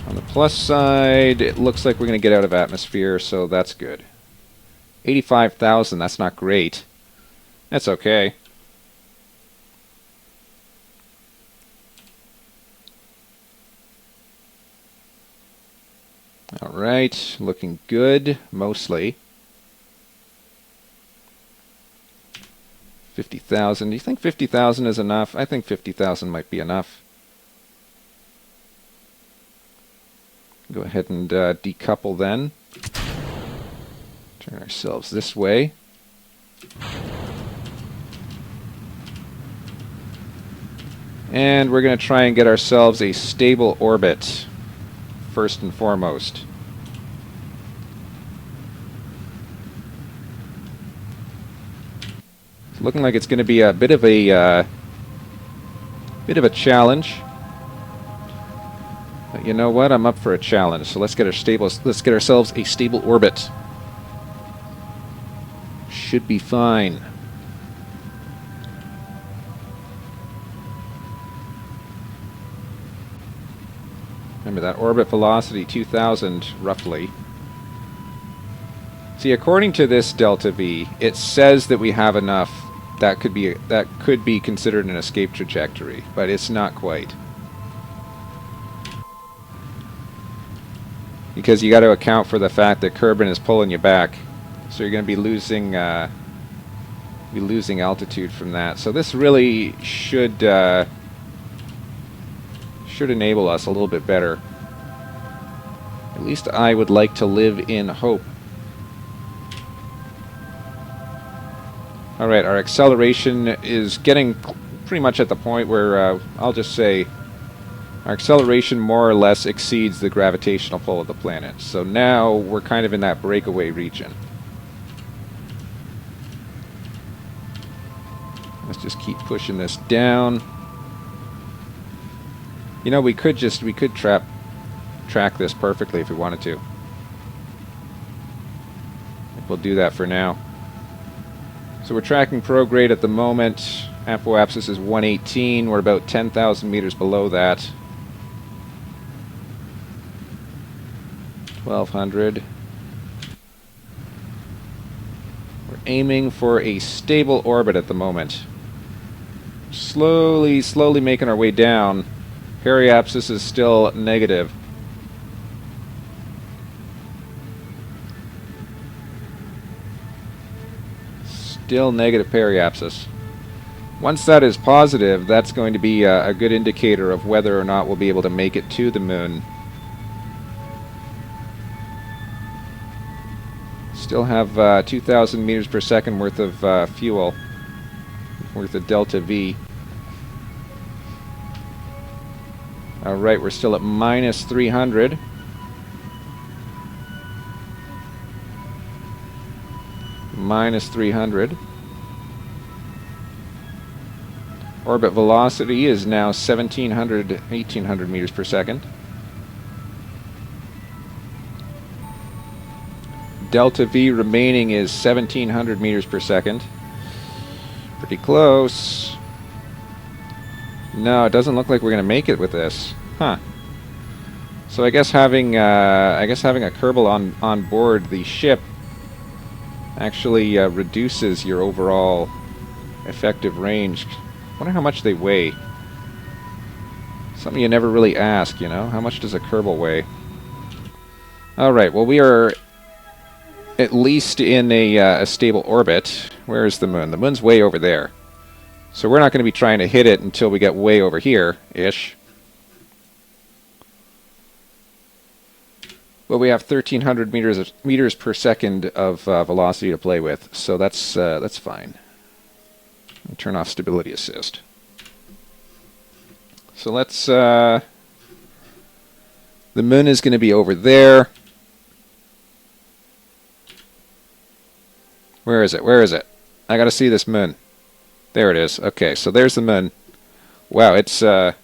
On the plus side, it looks like we're going to get out of atmosphere, so that's good. 85,000, that's not great. That's okay. Alright, looking good, mostly. 50,000. Do you think 50,000 is enough? I think 50,000 might be enough. Go ahead and decouple then. Turn ourselves this way. And we're going to try and get ourselves a stable orbit, first and foremost. It's looking like it's going to be a bit of a challenge. But you know what? I'm up for a challenge. So let's get ourselves a stable orbit. Should be fine. Remember that orbit velocity 2000 roughly. See, according to this delta V, it says that we have enough that could be considered an escape trajectory, but it's not quite. Because you got to account for the fact that Kerbal is pulling you back. So you're going to be losing altitude from that. So this really should enable us a little bit better. At least I would like to live in hope. All right, our acceleration is getting pretty much at the point where I'll just say our acceleration more or less exceeds the gravitational pull of the planet. So now we're kind of in that breakaway region. Let's just keep pushing this down. You know, we could track this perfectly if we wanted to. We'll do that for now. So we're tracking prograde at the moment. Apoapsis is 118. We're about 10,000 meters below that. 1,200. We're aiming for a stable orbit at the moment. Slowly making our way down. Periapsis is still negative. Still negative periapsis. Once that is positive, that's going to be a good indicator of whether or not we'll be able to make it to the moon. Still have 2,000 meters per second worth of fuel, worth of delta V. Alright, we're still at minus 300. Minus 300. Orbit velocity is now 1,800 meters per second. Delta V remaining is 1,700 meters per second. Pretty close. No, it doesn't look like we're going to make it with this. Huh. So I guess having a Kerbal on board the ship actually reduces your overall effective range. Wonder how much they weigh. Something you never really ask, you know? How much does a Kerbal weigh? Alright, well we are at least in a stable orbit. Where is the moon? The moon's way over there. So we're not going to be trying to hit it until we get way over here-ish. Well, we have 1,300 meters per second of velocity to play with, so that's fine. I'll turn off stability assist. So let's. The moon is going to be over there. Where is it? Where is it? I got to see this moon. There it is. Okay, so there's the moon. Wow, it's not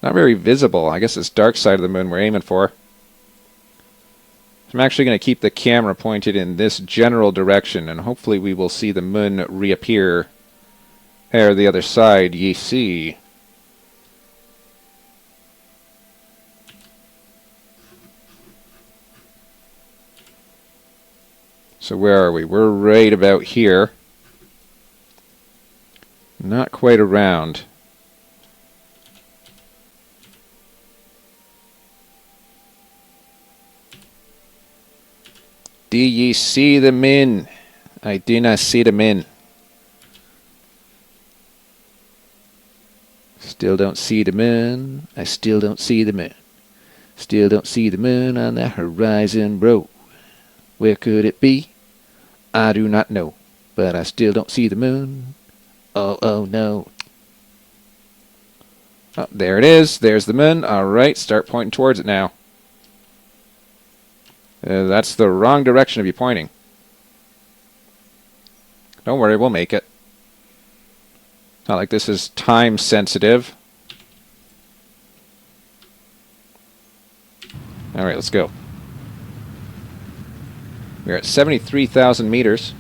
very visible. I guess it's dark side of the moon we're aiming for. I'm actually going to keep the camera pointed in this general direction, and hopefully we will see the moon reappear there the other side, ye see. So where are we? We're right about here. Not quite around. Do ye see the min? I do not see the min. Still don't see the moon. I still don't see the moon. Still don't see the moon on the horizon, bro. Where could it be? I do not know. But I still don't see the moon. Oh, oh no. Oh, there it is. There's the moon. All right, start pointing towards it now. That's the wrong direction to be pointing. Don't worry, we'll make it. Not like this is time sensitive. All right, let's go. We're at 73,000 meters.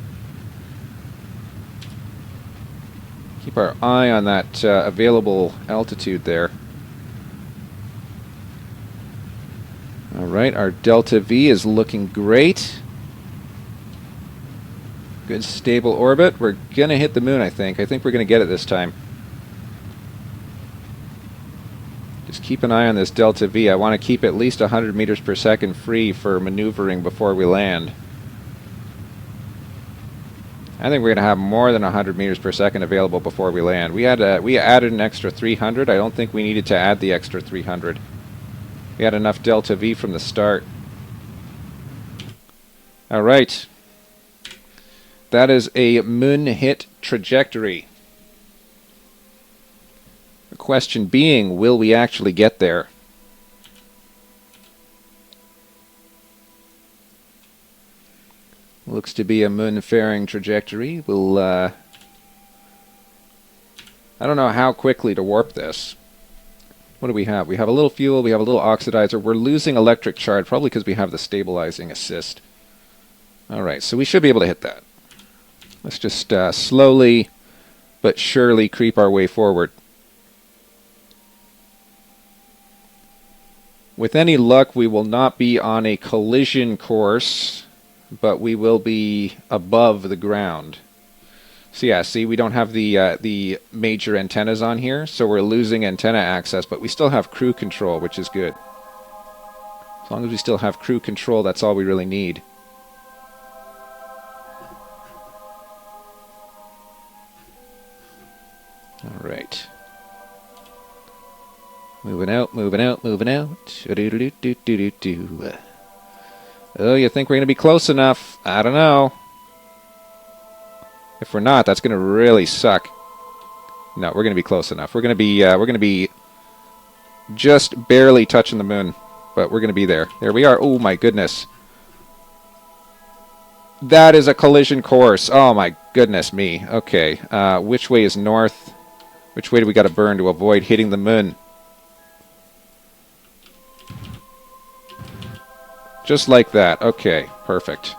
Keep our eye on that available altitude there. All right, our delta V is looking great. Good stable orbit. We're going to hit the moon, I think. I think we're going to get it this time. Just keep an eye on this delta V. I want to keep at least 100 meters per second free for maneuvering before we land. I think we're going to have more than 100 meters per second available before we land. We added an extra 300. I don't think we needed to add the extra 300. We had enough delta V from the start. All right. That is a moon hit trajectory. The question being, will we actually get there? Looks to be a moon-faring trajectory. We'll, I don't know how quickly to warp this. What do we have? We have a little fuel, we have a little oxidizer. We're losing electric charge, probably because we have the stabilizing assist. Alright, so we should be able to hit that. Let's just slowly but surely creep our way forward. With any luck, we will not be on a collision course, but we will be above the ground. So yeah, see, we don't have the major antennas on here, so we're losing antenna access, but we still have crew control, which is good. As long as we still have crew control, that's all we really need. All right. Moving out, moving out, moving out. Oh, you think we're going to be close enough? I don't know. If we're not, that's going to really suck. No, we're going to be close enough. We're going to be just barely touching the moon, but we're going to be there. There we are. Oh my goodness. That is a collision course. Oh my goodness me. Okay, which way is north? Which way do we got to burn to avoid hitting the moon? Just like that. Okay, perfect.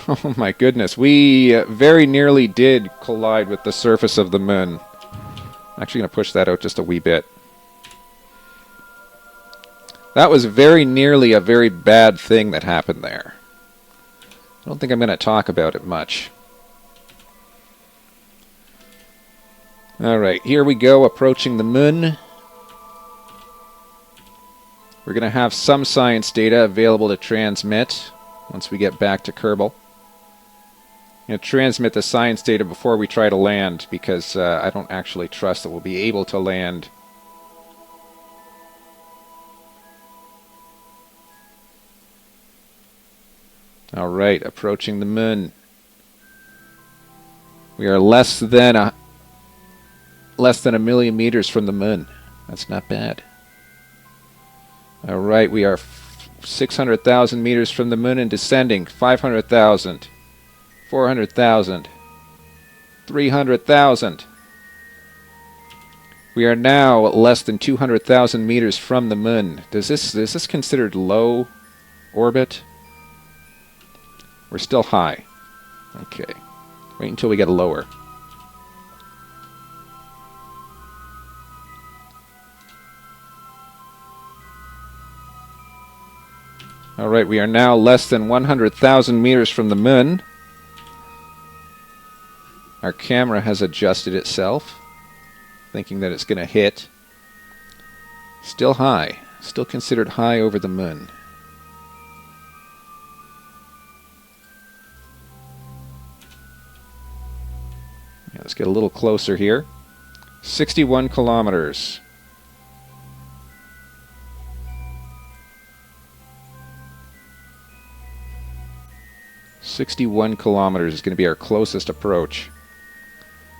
Oh my goodness, we very nearly did collide with the surface of the moon. I'm actually going to push that out just a wee bit. That was very nearly a very bad thing that happened there. I don't think I'm going to talk about it much. Alright, here we go, approaching the moon. We're going to have some science data available to transmit once we get back to Kerbal. I'm going to transmit the science data before we try to land, because I don't actually trust that we'll be able to land. Alright, approaching the moon. We are less than a million meters from the moon. That's not bad. Alright, we are 600,000 meters from the moon and descending. 500,000. 400,000. 300,000. We are now less than 200,000 meters from the moon. Is this considered low orbit? We're still high. Okay. Wait until we get lower. Alright, we are now less than 100,000 meters from the moon. Our camera has adjusted itself, thinking that it's going to hit. Still high. Still considered high over the moon. Yeah, let's get a little closer here. 61 kilometers. "61 kilometers is going to be our closest approach.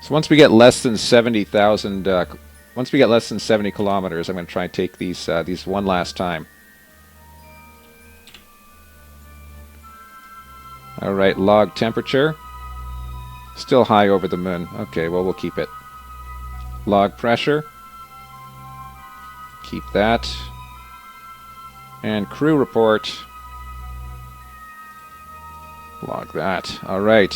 So once we get less than 70,000, once we get less than 70 kilometers, I'm going to try and take these one last time. All right, log temperature. Still high over the moon. Okay, well, we'll keep it. Log pressure. Keep that. And crew report. Log that. All right.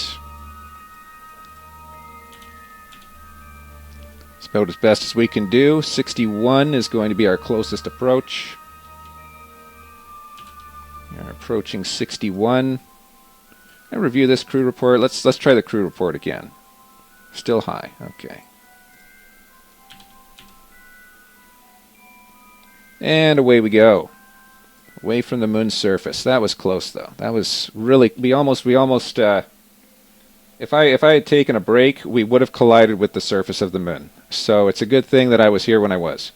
It's about as best as we can do. 61 is going to be our closest approach. We're approaching 61. And review this crew report. Let's try the crew report again. Still high. Okay. And away we go. Away from the moon's surface. That was close, though. That was really... We almost... If I had taken a break, we would have collided with the surface of the moon. So it's a good thing that I was here when I was.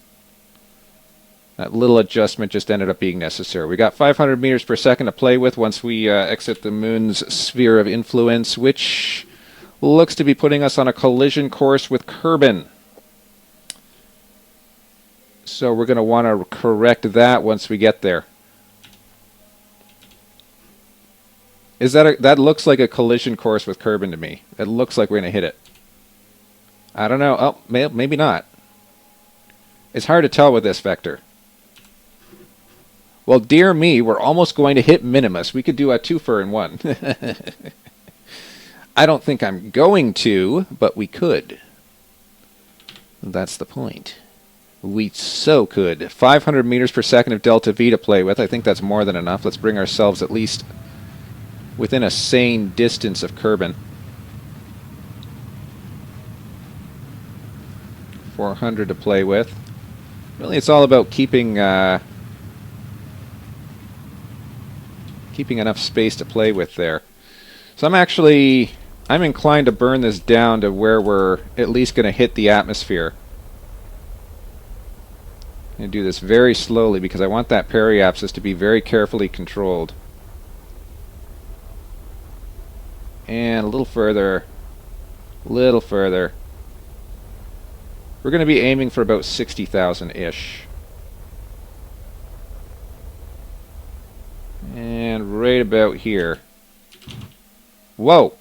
That little adjustment just ended up being necessary. We got 500 meters per second to play with once we exit the moon's sphere of influence, which looks to be putting us on a collision course with Kerbin. So we're going to want to correct that once we get there. That looks like a collision course with Kerbin to me. It looks like we're going to hit it. I don't know. Oh, maybe not. It's hard to tell with this vector. Well, dear me, we're almost going to hit Minimus. We could do a twofer in one. I don't think I'm going to, but we could. That's the point. We so could. 500 meters per second of delta V to play with. I think that's more than enough. Let's bring ourselves at least within a sane distance of Kerbin. 400 to play with. Really, it's all about keeping enough space to play with there. So I'm inclined to burn this down to where we're at least going to hit the atmosphere. I'm going to do this very slowly because I want that periapsis to be very carefully controlled. And a little further. Little further. We're going to be aiming for about 60,000-ish. And right about here. Whoa!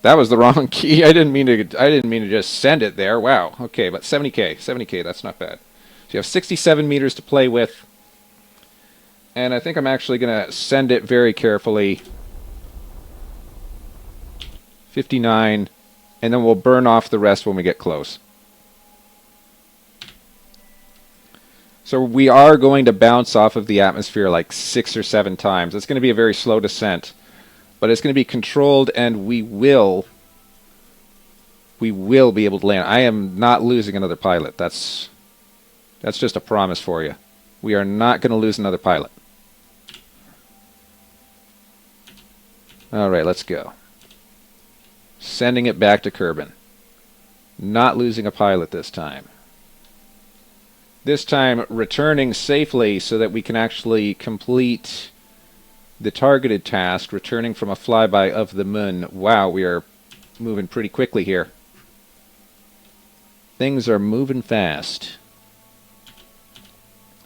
That was the wrong key. I didn't mean to just send it there. Wow. Okay, but 70K. 70K, that's not bad. So you have 67 meters to play with. And I think I'm actually going to send it very carefully. 59. And then we'll burn off the rest when we get close. So we are going to bounce off of the atmosphere like 6 or 7 times. It's going to be a very slow descent. But it's going to be controlled, and we will be able to land. I am not losing another pilot. That's just a promise for you. We are not going to lose another pilot. All right, let's go. Sending it back to Kerbin. Not losing a pilot this time. This time returning safely so that we can actually complete the targeted task, returning from a flyby of the moon. Wow, we are moving pretty quickly here. Things are moving fast.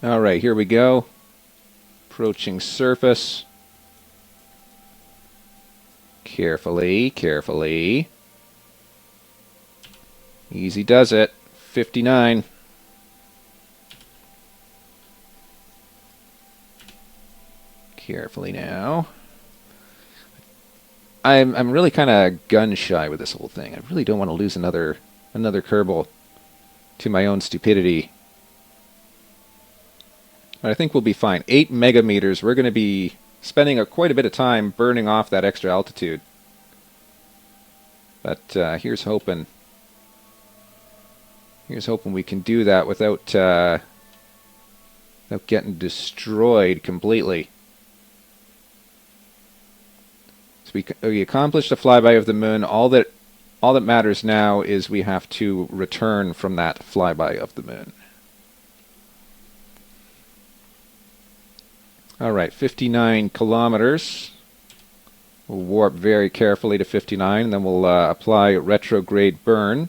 All right, here we go. Approaching surface. Carefully, carefully. Easy does it. 59. Carefully now. I'm really kind of gun shy with this whole thing. I really don't want to lose another Kerbal to my own stupidity. But I think we'll be fine. 8 megameters. We're going to be spending quite a bit of time burning off that extra altitude. But here's hoping. Here's hoping we can do that without getting destroyed completely. So we accomplished the flyby of the moon. All that All that matters now is we have to return from that flyby of the moon. All right, 59 kilometers. We'll warp very carefully to 59, and then we'll apply retrograde burn.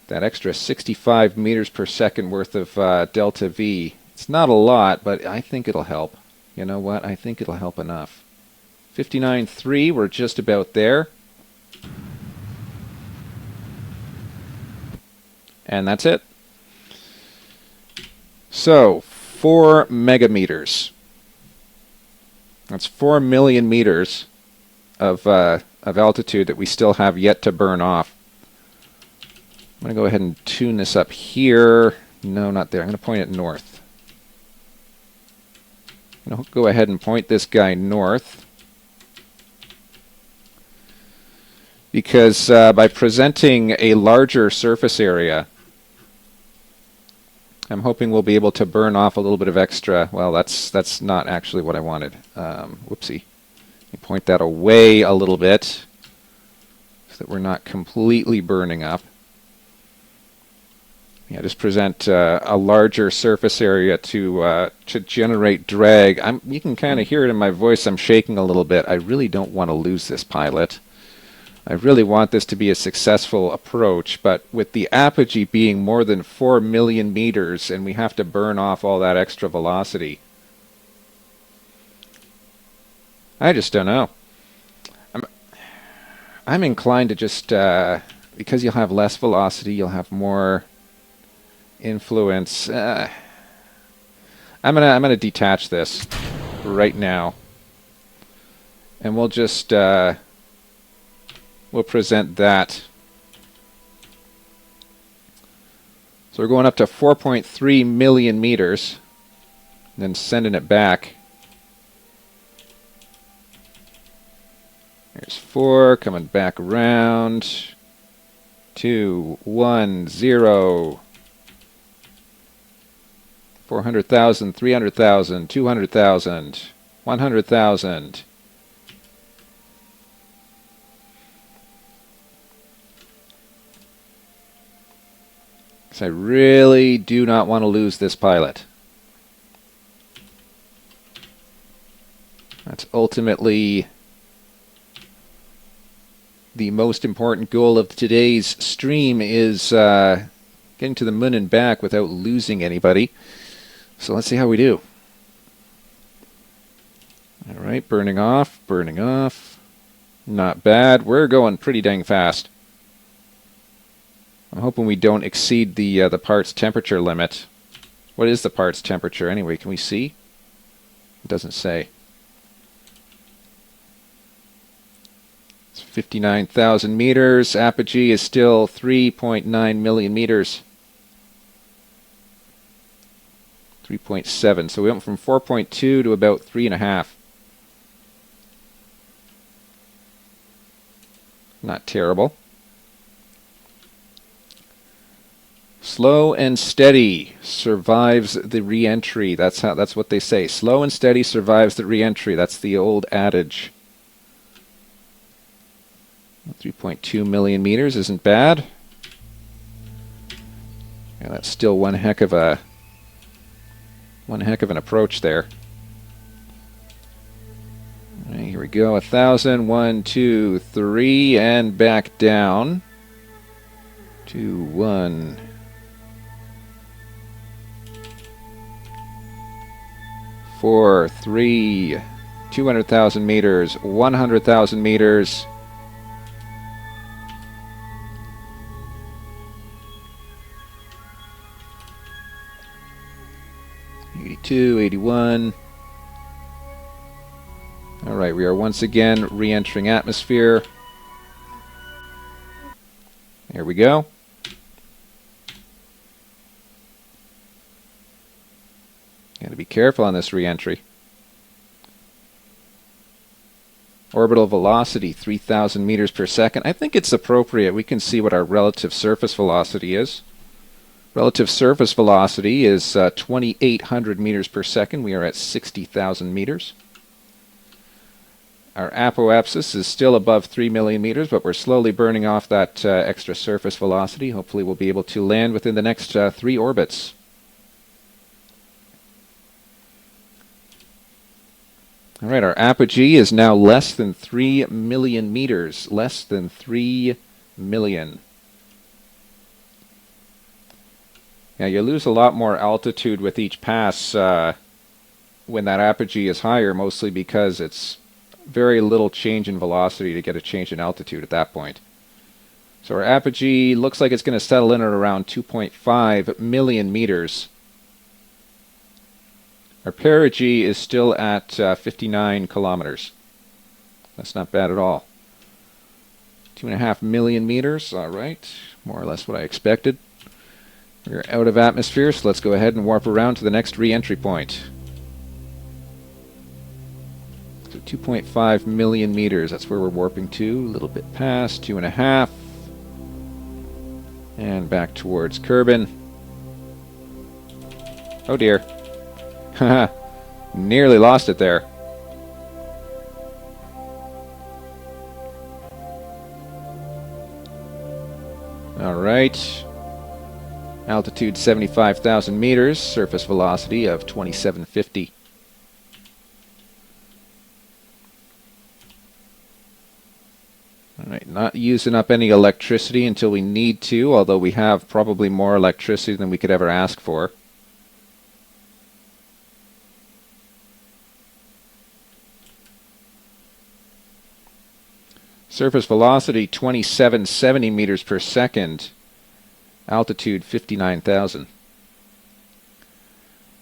That extra 65 meters per second worth of delta V. It's not a lot, but I think it'll help. You know what? I think it'll help enough. 59.3, we're just about there. And that's it. So, 4 megameters. That's 4 million meters of altitude that we still have yet to burn off. I'm going to go ahead and tune this up here. No, not there. I'm going to point it north. I'm going to go ahead and point this guy north. Because by presenting a larger surface area, I'm hoping we'll be able to burn off a little bit of extra. Well, that's not actually what I wanted. Whoopsie. Let me point that away a little bit so that we're not completely burning up. Yeah, just present a larger surface area to generate drag. You can kind of hear it in my voice. I'm shaking a little bit. I really don't want to lose this pilot. I really want this to be a successful approach, but with the apogee being more than 4 million meters and we have to burn off all that extra velocity, I just don't know. I'm inclined to just, because you'll have less velocity, you'll have more influence. I'm gonna detach this right now, and we'll just we'll present that. So we're going up to 4.3 million meters, and then sending it back. There's 4 coming back around. 2, 1, 0. 400,000, 300,000, 200,000, 100,000. Because I really do not want to lose this pilot. That's ultimately the most important goal of today's stream, is getting to the moon and back without losing anybody. So let's see how we do. All right, burning off, burning off. Not bad. We're going pretty dang fast. I'm hoping we don't exceed the part's temperature limit. What is the part's temperature anyway? Can we see? It doesn't say. It's 59,000 meters. Apogee is still 3.9 million meters. 3.7. So we went from 4.2 to about 3.5. Not terrible. Slow and steady survives the re-entry. That's what they say. Slow and steady survives the re-entry. That's the old adage. 3.2 million meters isn't bad. Yeah, that's still one heck of an approach there. All right, here we go. 1,000, 1, 2, 3, and back down. 2, 1. 4, 3, 200,000 meters, 100,000 meters. 82, 81. All right, we are once again re-entering atmosphere. Here we go. Got to be careful on this re-entry. Orbital velocity, 3,000 meters per second. I think it's appropriate. We can see what our relative surface velocity is. Relative surface velocity is 2,800 meters per second. We are at 60,000 meters. Our apoapsis is still above 3 million meters, but we're slowly burning off that extra surface velocity. Hopefully we'll be able to land within the next 3 orbits. All right, our apogee is now less than 3 million meters. Less than 3 million. Yeah, you lose a lot more altitude with each pass when that apogee is higher, mostly because it's very little change in velocity to get a change in altitude at that point. So our apogee looks like it's going to settle in at around 2.5 million meters. Our perigee is still at 59 kilometers. That's not bad at all. 2.5 million meters, all right, more or less what I expected. We're out of atmosphere, so let's go ahead and warp around to the next re-entry point. So 2.5 million meters, that's where we're warping to, a little bit past, 2.5. And back towards Kerbin. Oh dear. Haha, nearly lost it there. All right. Altitude 75,000 meters, surface velocity of 2750. All right, not using up any electricity until we need to, although we have probably more electricity than we could ever ask for. Surface velocity 2770 meters per second. Altitude 59,000.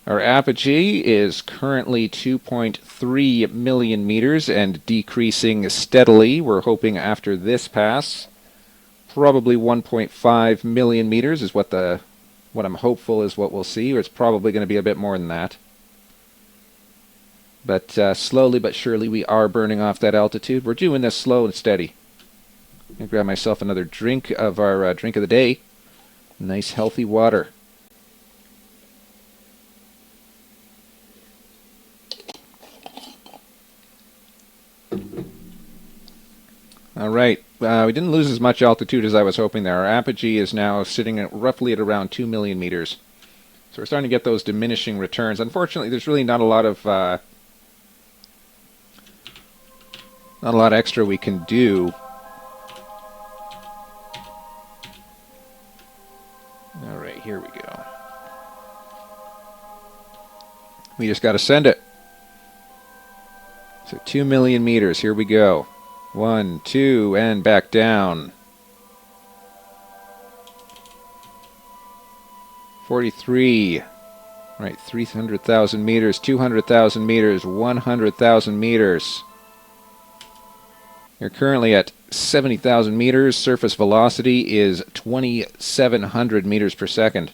Our apogee is currently 2.3 million meters and decreasing steadily. We're hoping after this pass, probably 1.5 million meters is what I'm hopeful is what we'll see, or it's probably going to be a bit more than that. But slowly but surely we are burning off that altitude. We're doing this slow and steady. I'm going to grab myself another drink of our drink of the day. Nice healthy water. All right, we didn't lose as much altitude as I was hoping there. Our apogee is now sitting at roughly at around 2 million meters. So we're starting to get those diminishing returns. Unfortunately, there's really not a lot extra we can do. All right, here we go. We just got to send it. So 2 million meters, here we go. 1, 2, and back down. 43. Right, 300,000 meters, 200,000 meters, 100,000 meters. You're currently at 70,000 meters. Surface velocity is 2,700 meters per second.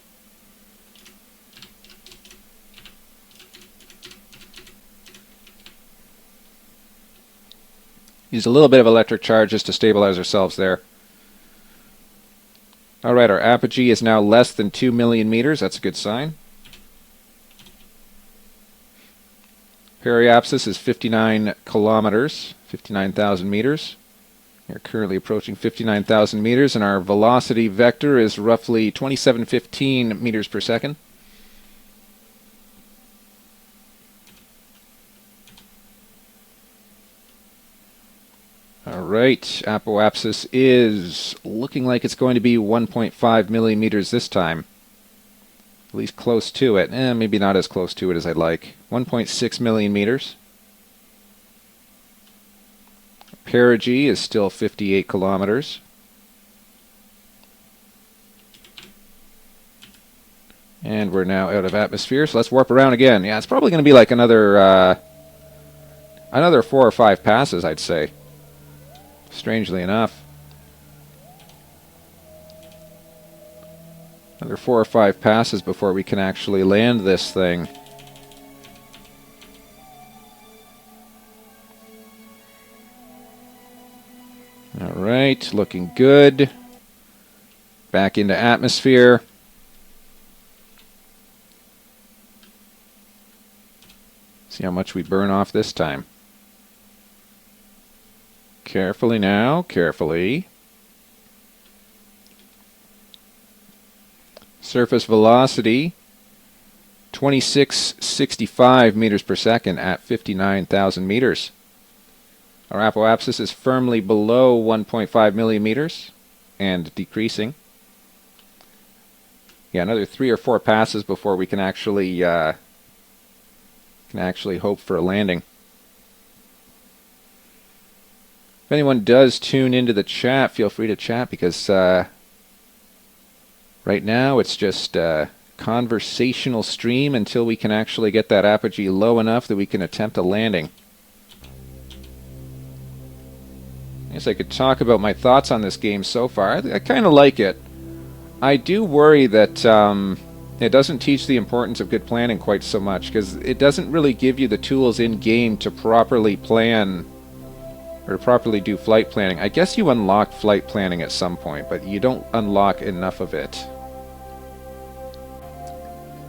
Use a little bit of electric charge just to stabilize ourselves there. All right, our apogee is now less than 2 million meters. That's a good sign. Periapsis is 59 kilometers, 59,000 meters. We're currently approaching 59,000 meters, and our velocity vector is roughly 2715 meters per second. All right, apoapsis is looking like it's going to be 1.5 millimeters this time. At least close to it. Maybe not as close to it as I'd like. 1.6 million meters. Perigee is still 58 kilometers. And we're now out of atmosphere, so let's warp around again. Yeah, it's probably going to be like another 4 or 5 passes, I'd say. Strangely enough. Another 4 or 5 passes before we can actually land this thing. All right, looking good. Back into atmosphere. See how much we burn off this time. Carefully now, carefully. Surface velocity, 2665 meters per second at 59,000 meters. Our apoapsis is firmly below 1.5 millimeters and decreasing. Yeah, another 3 or 4 passes before we can actually hope for a landing. If anyone does tune into the chat, feel free to chat, because right now it's just a conversational stream until we can actually get that apogee low enough that we can attempt a landing. I guess I could talk about my thoughts on this game so far. I kind of like it. I do worry that it doesn't teach the importance of good planning quite so much, because it doesn't really give you the tools in-game to properly plan or to properly do flight planning. I guess you unlock flight planning at some point, but you don't unlock enough of it.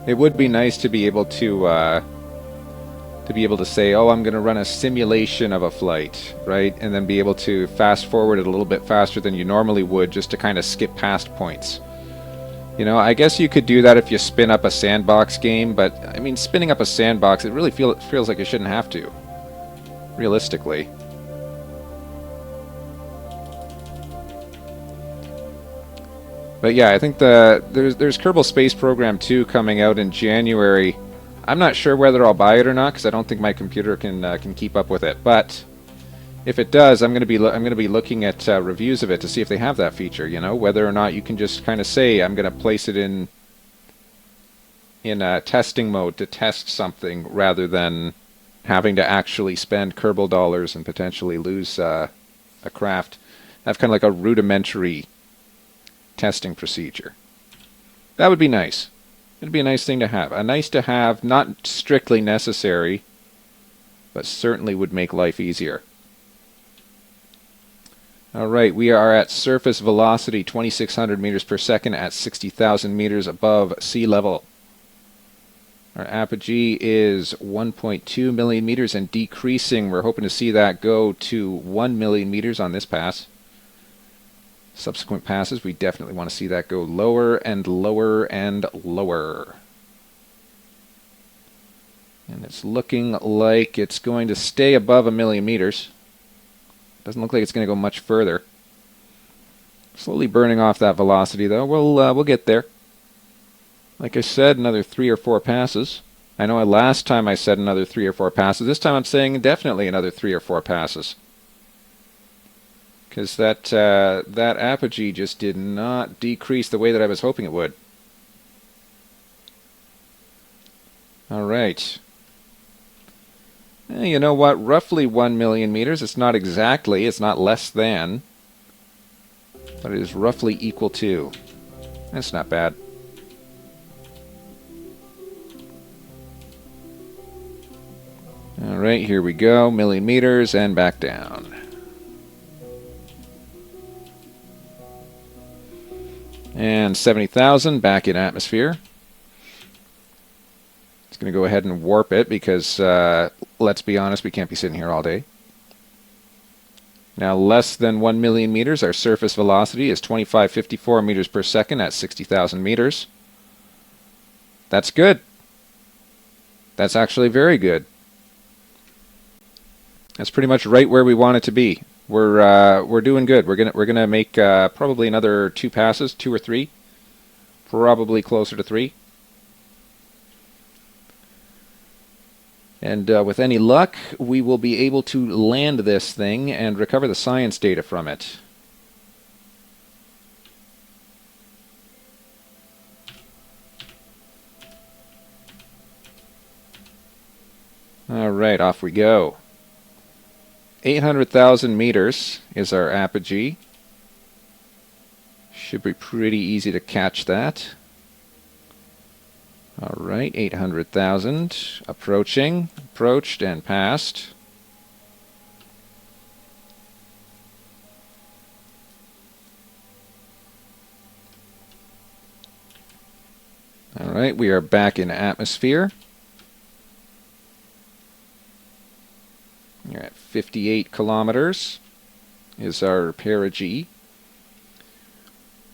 It would be nice to be able to say, oh, I'm going to run a simulation of a flight, right? And then be able to fast forward it a little bit faster than you normally would, just to kind of skip past points. You know, I guess you could do that if you spin up a sandbox game, but I mean, spinning up a sandbox, it really feels like you shouldn't have to, realistically. But yeah, I think there's Kerbal Space Program 2 coming out in January. I'm not sure whether I'll buy it or not, because I don't think my computer can keep up with it. But if it does, I'm going to be looking at reviews of it to see if they have that feature. You know, whether or not you can just kind of say, I'm going to place it in testing mode to test something, rather than having to actually spend Kerbal dollars and potentially lose a craft. Have kind of like a rudimentary testing procedure. That would be nice. It'd be a nice thing to have. A nice to have, not strictly necessary, but certainly would make life easier. Alright, we are at surface velocity 2,600 meters per second at 60,000 meters above sea level. Our apogee is 1.2 million meters and decreasing. We're hoping to see that go to 1 million meters on this pass. Subsequent passes, we definitely want to see that go lower and lower and lower. And it's looking like it's going to stay above 1 million meters. Doesn't look like it's going to go much further. Slowly burning off that velocity, though. We'll get there. Like I said, another 3 or 4 passes. I know last time I said another 3 or 4 passes. This time I'm saying definitely another 3 or 4 passes. Because that apogee just did not decrease the way that I was hoping it would. Alright. You know what? Roughly 1 million meters. It's not exactly. It's not less than. But it is roughly equal to. That's not bad. Alright, here we go. Million meters and back down. And 70,000 back in atmosphere. It's going to go ahead and warp it because, let's be honest, we can't be sitting here all day. Now, less than 1 million meters, our surface velocity is 2554 meters per second at 60,000 meters. That's good. That's actually very good. That's pretty much right where we want it to be. We're doing good. We're gonna make probably another 2 passes, 2 or 3, probably closer to 3. And with any luck, we will be able to land this thing and recover the science data from it. All right, off we go. 800,000 meters is our apogee. Should be pretty easy to catch that. All right, 800,000. Approaching. Approached and passed. All right, we are back in atmosphere. You're at 58 kilometers. is our perigee.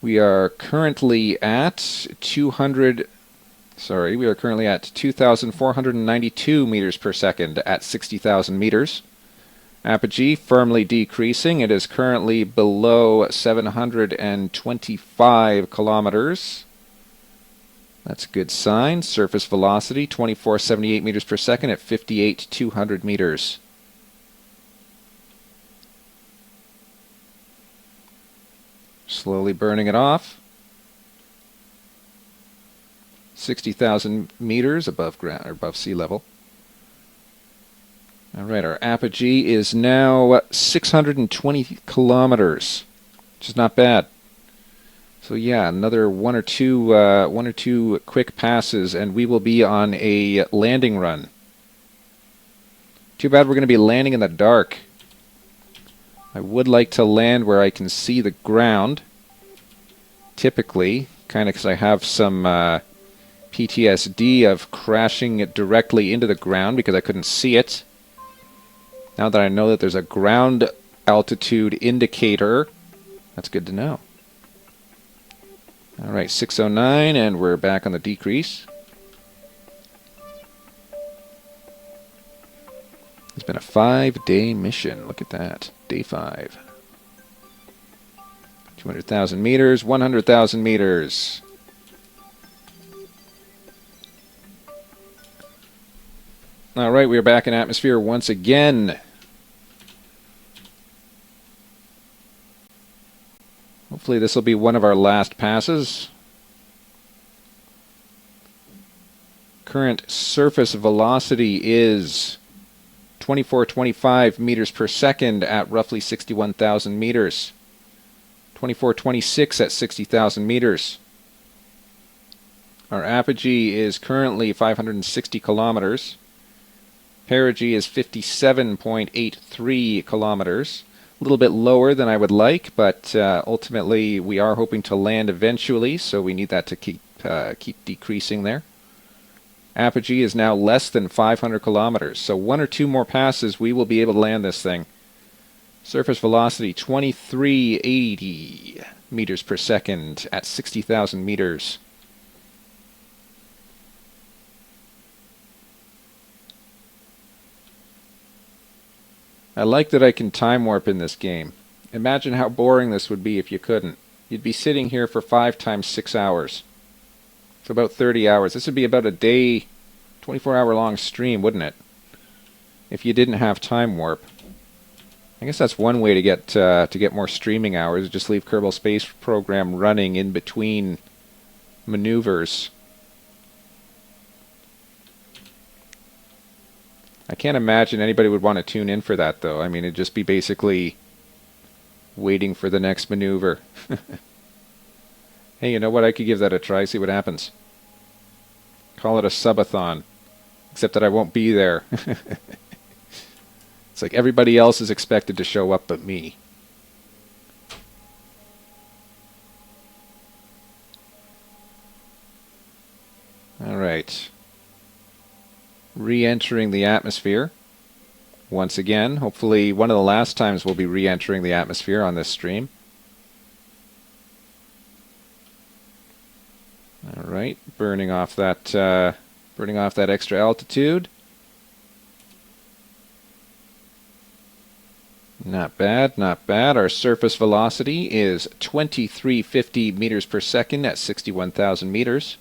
We are currently at 2,492 meters per second at 60,000 meters. Apogee firmly decreasing. It is currently below 725 kilometers. That's a good sign. Surface velocity 2478 meters per second at 58,200 meters. Slowly burning it off. 60,000 meters above ground or above sea level. All right, our apogee is now 620 kilometers, which is not bad. So yeah, another one or two quick passes, and we will be on a landing run. Too bad we're going to be landing in the dark. I would like to land where I can see the ground. Typically, kind of because I have some PTSD of crashing it directly into the ground because I couldn't see it. Now that I know that there's a ground altitude indicator, that's good to know. All right, 609, and we're back on the decrease. It's been a 5-day mission. Look at that. Day 5. 200,000 meters, 100,000 meters. All right, we are back in atmosphere once again. Hopefully this will be one of our last passes. Current surface velocity is 2425 meters per second at roughly 61,000 meters. 2426 at 60,000 meters. Our apogee is currently 560 kilometers. Perigee is 57.83 kilometers. A little bit lower than I would like, but ultimately we are hoping to land eventually, so we need that to keep decreasing there. Apogee is now less than 500 kilometers, so one or two more passes we will be able to land this thing. Surface velocity 2380 meters per second at 60,000 meters. I like that I can time warp in this game. Imagine how boring this would be if you couldn't. You'd be sitting here for 5 times 6 hours. So about 30 hours. This would be about a day, 24-hour long stream, wouldn't it? If you didn't have time warp. I guess that's one way to get more streaming hours. Just leave Kerbal Space Program running in between maneuvers. I can't imagine anybody would want to tune in for that, though. I mean, it'd just be basically waiting for the next maneuver. Hey, you know what? I could give that a try, see what happens. Call it a subathon. Except that I won't be there. It's like everybody else is expected to show up but me. All right. Re-entering the atmosphere. Once again, hopefully one of the last times we'll be re-entering the atmosphere on this stream. All right, burning off that extra altitude. Not bad, not bad. Our surface velocity is 2350 meters per second at 61,000 meters.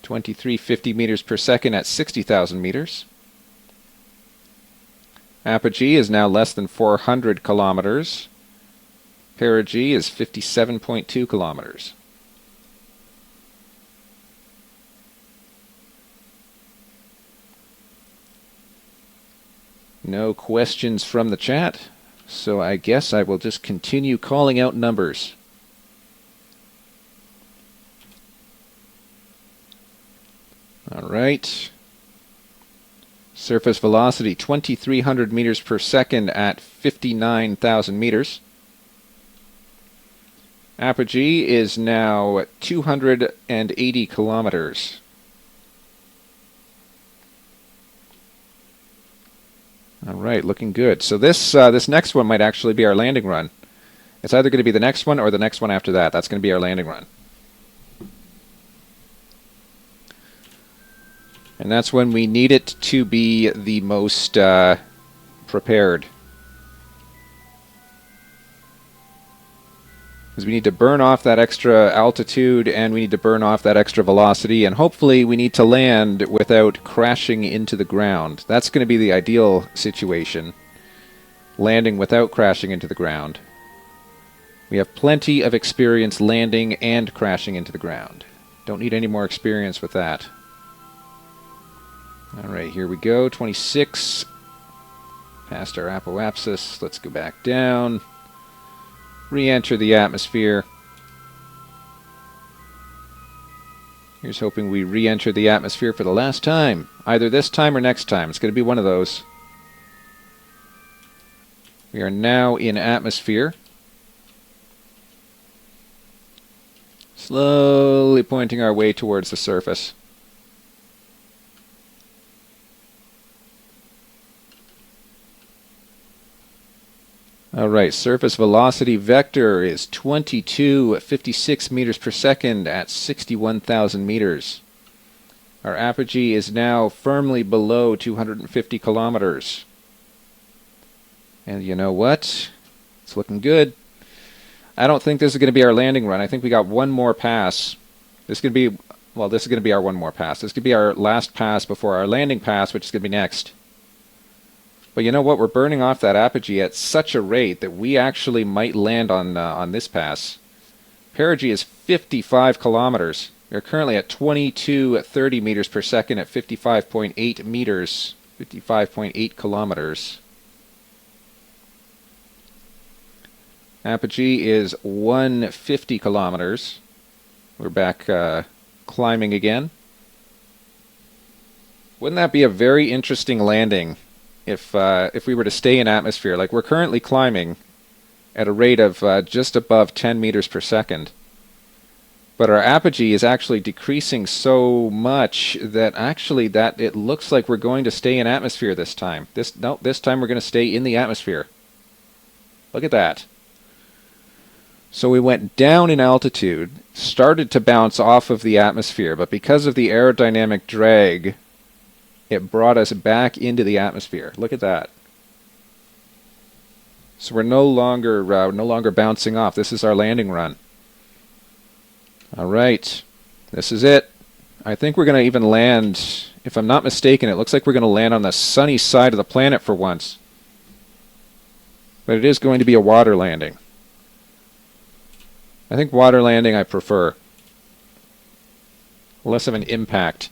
2350 meters per second at 60,000 meters. Apogee is now less than 400 kilometers. Perigee is 57.2 kilometers. No questions from the chat, so I guess I will just continue calling out numbers. All right. Surface velocity 2,300 meters per second at 59,000 meters. Apogee is now 280 kilometers. All right, looking good. So this next one might actually be our landing run. It's either going to be the next one or the next one after that. That's going to be our landing run. And that's when we need it to be the most prepared. Because we need to burn off that extra altitude and we need to burn off that extra velocity, and hopefully we need to land without crashing into the ground. That's going to be the ideal situation. Landing without crashing into the ground. We have plenty of experience landing and crashing into the ground. Don't need any more experience with that. Alright, here we go. 26. Past our apoapsis. Let's go back down. Re-enter the atmosphere. Here's hoping we re-enter the atmosphere for the last time. Either this time or next time. It's going to be one of those. We are now in atmosphere. Slowly pointing our way towards the surface. Alright, surface velocity vector is 2256 meters per second at 61,000 meters. Our apogee is now firmly below 250 kilometers. And you know what? It's looking good. I don't think this is going to be our landing run. I think we got one more pass. This is going to be, well, this is going to be our one more pass. This could be our last pass before our landing pass, which is going to be next. But you know what? We're burning off that apogee at such a rate that we actually might land on this pass. Perigee is 55 kilometers. We're currently at 2230 meters per second at 55.8 meters, 55.8 kilometers. Apogee is 150 kilometers. We're back climbing again. Wouldn't that be a very interesting landing if we were to stay in atmosphere? Like, we're currently climbing at a rate of just above 10 meters per second. But our apogee is actually decreasing so much that actually it looks like we're going to stay in atmosphere this time. This time we're going to stay in the atmosphere. Look at that. So we went down in altitude, started to bounce off of the atmosphere, but because of the aerodynamic drag, it brought us back into the atmosphere. Look at that. So we're no longer bouncing off. This is our landing run. All right, this is it. I think we're going to even land, if I'm not mistaken, it looks like we're going to land on the sunny side of the planet for once. But it is going to be a water landing. I think water landing I prefer. Less of an impact.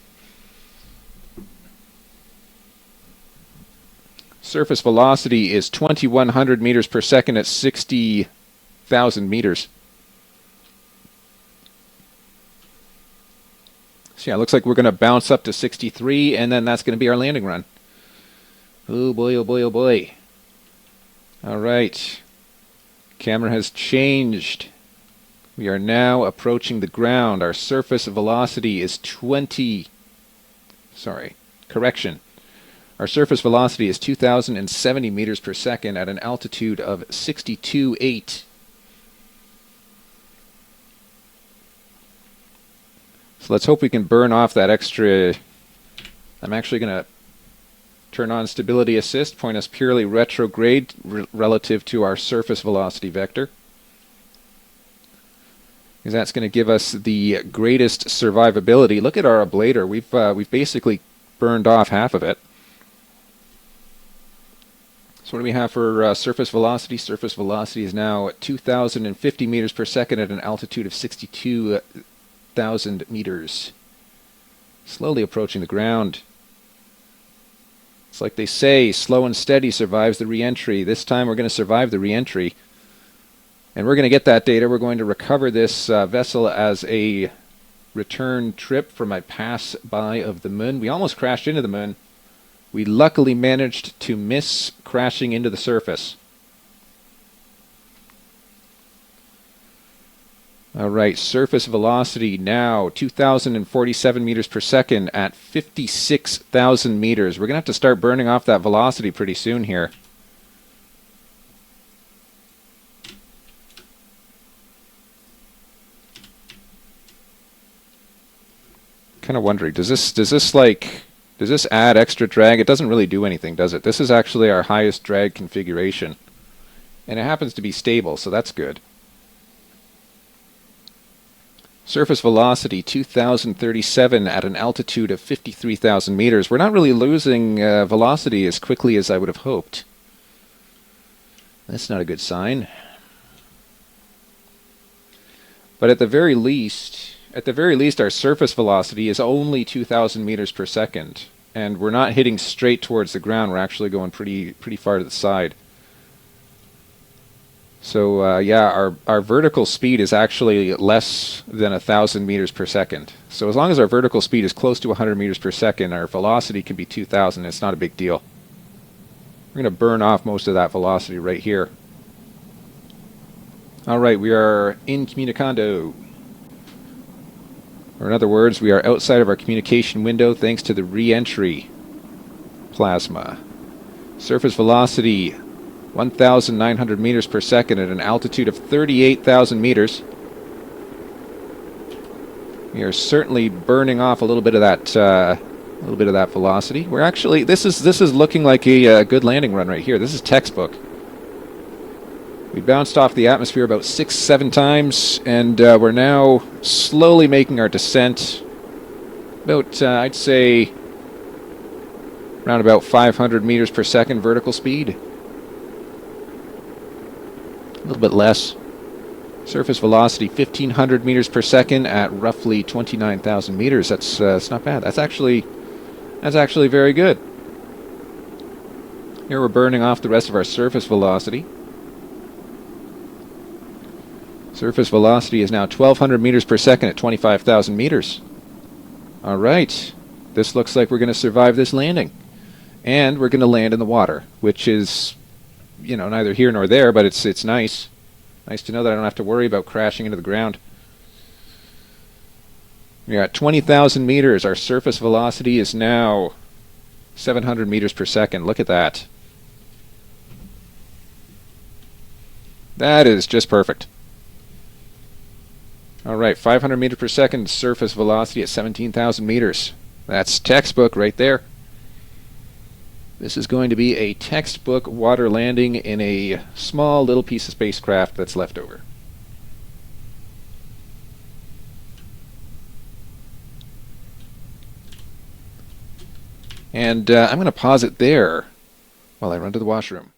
Surface velocity is 2100 meters per second at 60,000 meters. So yeah, it looks like we're going to bounce up to 63, and then that's going to be our landing run. Oh boy, oh boy, oh boy. All right. Camera has changed. We are now approaching the ground. Our surface velocity is Our surface velocity is 2,070 meters per second at an altitude of 62.8. So let's hope we can burn off that extra. I'm actually going to turn on stability assist, point us purely retrograde relative to our surface velocity vector. Because that's going to give us the greatest survivability. Look at our ablator. We've basically burned off half of it. So what do we have for surface velocity? Surface velocity is now at 2,050 meters per second at an altitude of 62,000 meters. Slowly approaching the ground. It's like they say, slow and steady survives the re-entry. This time we're going to survive the re-entry. And we're going to get that data. We're going to recover this vessel as a return trip from a pass-by of the moon. We almost crashed into the moon. We luckily managed to miss crashing into the surface. All right, surface velocity now 2,047 meters per second at 56,000 meters. We're going to have to start burning off that velocity pretty soon here. Kind of wondering, does this add extra drag? It doesn't really do anything, does it? This is actually our highest drag configuration. And it happens to be stable, so that's good. Surface velocity 2,037 at an altitude of 53,000 meters. We're not really losing velocity as quickly as I would have hoped. That's not a good sign. But at the very least, our surface velocity is only 2,000 meters per second, and we're not hitting straight towards the ground. We're actually going pretty far to the side. So yeah, our vertical speed is actually less than 1,000 meters per second. So as long as our vertical speed is close to 100 meters per second, our velocity can be 2,000. It's not a big deal. We're going to burn off most of that velocity right here. All right, we are incommunicado. Or in other words, we are outside of our communication window thanks to the re-entry plasma. Surface velocity 1,900 meters per second at an altitude of 38,000 meters. We are certainly burning off a little bit of that velocity. We're actually this is looking like a good landing run right here. This is textbook. We bounced off the atmosphere about 6-7 times, and we're now slowly making our descent. About I'd say around about 500 meters per second vertical speed. A little bit less. Surface velocity 1,500 meters per second at roughly 29,000 meters. That's not bad. That's actually very good. Here we're burning off the rest of our surface velocity. Surface velocity is now 1,200 meters per second at 25,000 meters. All right. This looks like we're going to survive this landing. And we're going to land in the water, which is, you know, neither here nor there, but it's nice. Nice to know that I don't have to worry about crashing into the ground. We're at 20,000 meters. Our surface velocity is now 700 meters per second. Look at that. That is just perfect. All right, 500 meters per second surface velocity at 17,000 meters. That's textbook right there. This is going to be a textbook water landing in a small little piece of spacecraft that's left over. And I'm going to pause it there while I run to the washroom.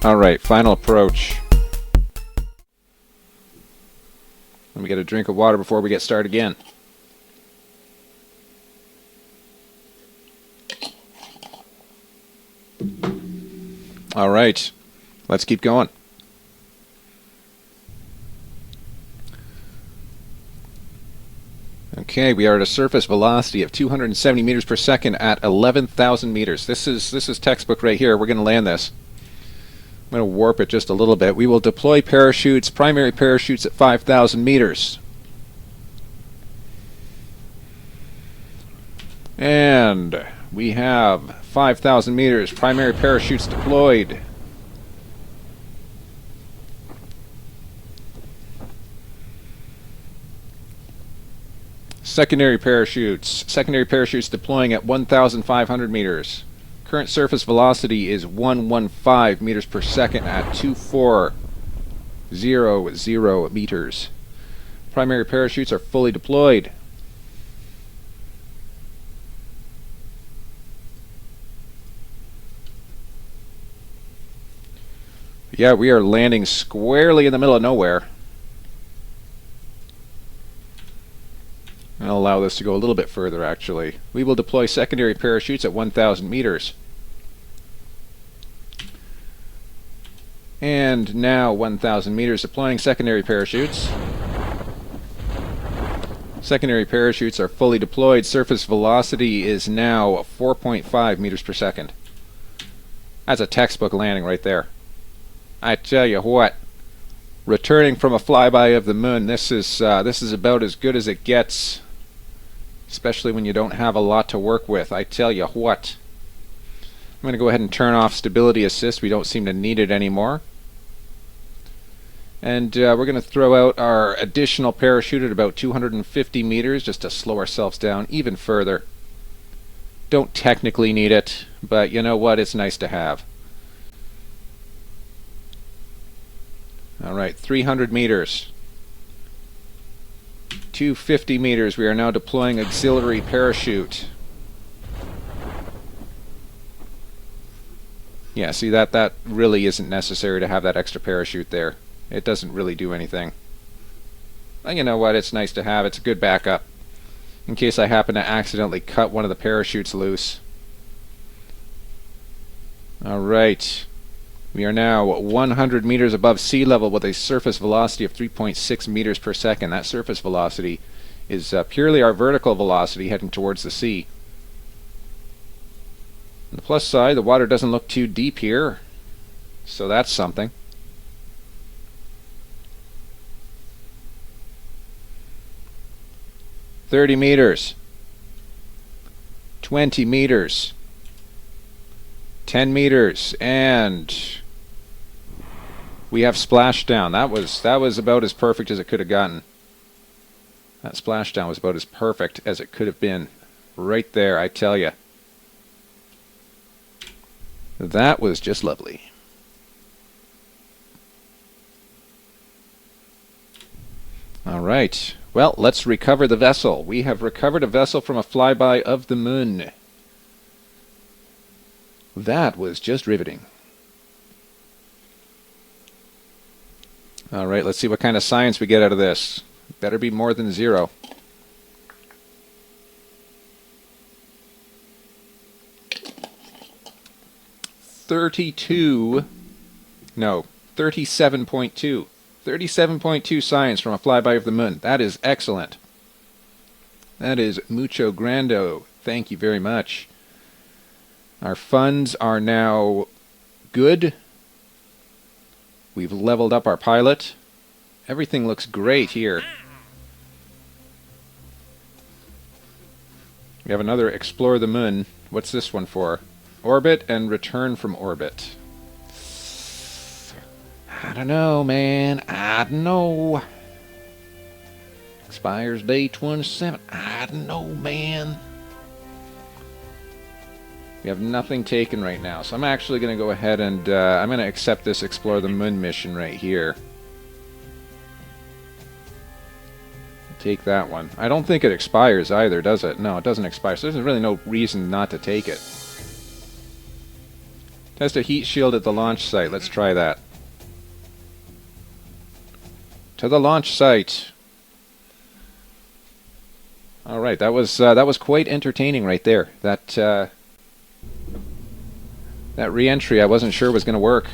Alright, final approach. Let me get a drink of water before we get started again. Alright, let's keep going. Okay, we are at a surface velocity of 270 meters per second at 11,000 meters. This is textbook right here. We're going to land this. I'm going to warp it just a little bit. We will deploy parachutes, primary parachutes at 5,000 meters. And we have 5,000 meters, primary parachutes deployed. Secondary parachutes deploying at 1,500 meters. Current surface velocity is 115 meters per second at 2400 meters. Primary parachutes are fully deployed. Yeah, we are landing squarely in the middle of nowhere. I'll allow this to go a little bit further, actually. We will deploy secondary parachutes at 1,000 meters. And now 1,000 meters, deploying secondary parachutes. Secondary parachutes are fully deployed. Surface velocity is now 4.5 meters per second. That's a textbook landing right there. I tell you what, returning from a flyby of the moon, this is about as good as it gets. Especially when you don't have a lot to work with. I tell you what. I'm going to go ahead and turn off stability assist. We don't seem to need it anymore. And we're going to throw out our additional parachute at about 250 meters just to slow ourselves down even further. Don't technically need it, but you know what? It's nice to have. Alright, 300 meters. 250 meters. We are now deploying auxiliary parachute. Yeah, see that really isn't necessary to have that extra parachute there. It doesn't really do anything. But you know what? It's nice to have. It's a good backup in case I happen to accidentally cut one of the parachutes loose. Alright. We are now 100 meters above sea level with a surface velocity of 3.6 meters per second. That surface velocity is purely our vertical velocity heading towards the sea. On the plus side, the water doesn't look too deep here, so that's something. "30 meters, 20 meters, 10 meters, and we have splashdown. That was about as perfect as it could have gotten. That splashdown was about as perfect as it could have been. Right there, I tell you. That was just lovely. Alright, well, let's recover the vessel. We have recovered a vessel from a flyby of the moon. That was just riveting. Alright, let's see what kind of science we get out of this. Better be more than 0. No, 37.2. 37.2 science from a flyby of the moon. That is excellent. That is mucho grando. Thank you very much. Our funds are now good. We've leveled up our pilot. Everything looks great here. We have another Explore the Moon. What's this one for? Orbit and return from orbit. I don't know, man. I don't know. Expires day 27. I don't know, man. We have nothing taken right now, so I'm actually going to go ahead and I'm going to accept this Explore the Moon mission right here. Take that one. I don't think it expires either, does it? No, it doesn't expire, so there's really no reason not to take it. Test a heat shield at the launch site. Let's try that. To the launch site. All right, that was quite entertaining right there. That re-entry I wasn't sure was going to work.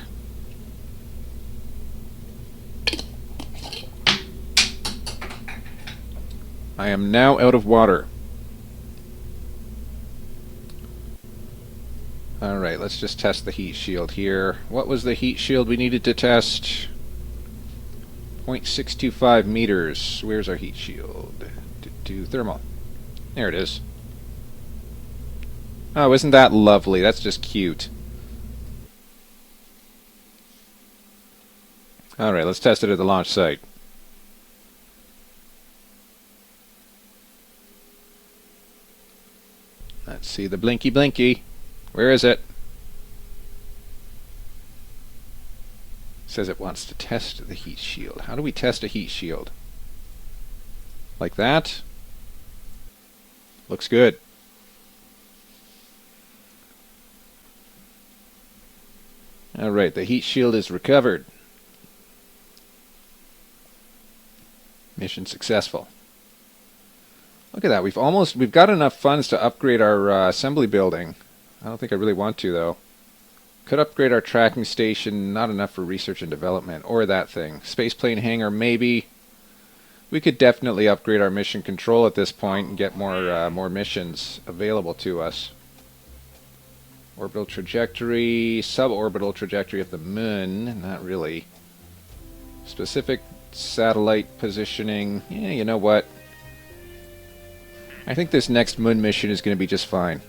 I am now out of water. Alright, let's just test the heat shield here. What was the heat shield we needed to test? 0.625 meters. Where's our heat shield? Thermal. There it is. Oh, isn't that lovely? That's just cute. Alright, let's test it at the launch site. Let's see the blinky blinky. Where is it? It says it wants to test the heat shield. How do we test a heat shield? Like that? Looks good. Alright, the heat shield is recovered. Mission successful. Look at that. We've got enough funds to upgrade our assembly building. I don't think I really want to, though. Could upgrade our tracking station. Not enough for research and development. Or that thing. Spaceplane hangar, maybe. We could definitely upgrade our mission control at this point and get more missions available to us. Orbital trajectory. Suborbital trajectory of the moon. Not really. Specific satellite positioning. Yeah, you know what? I think this next moon mission is going to be just fine.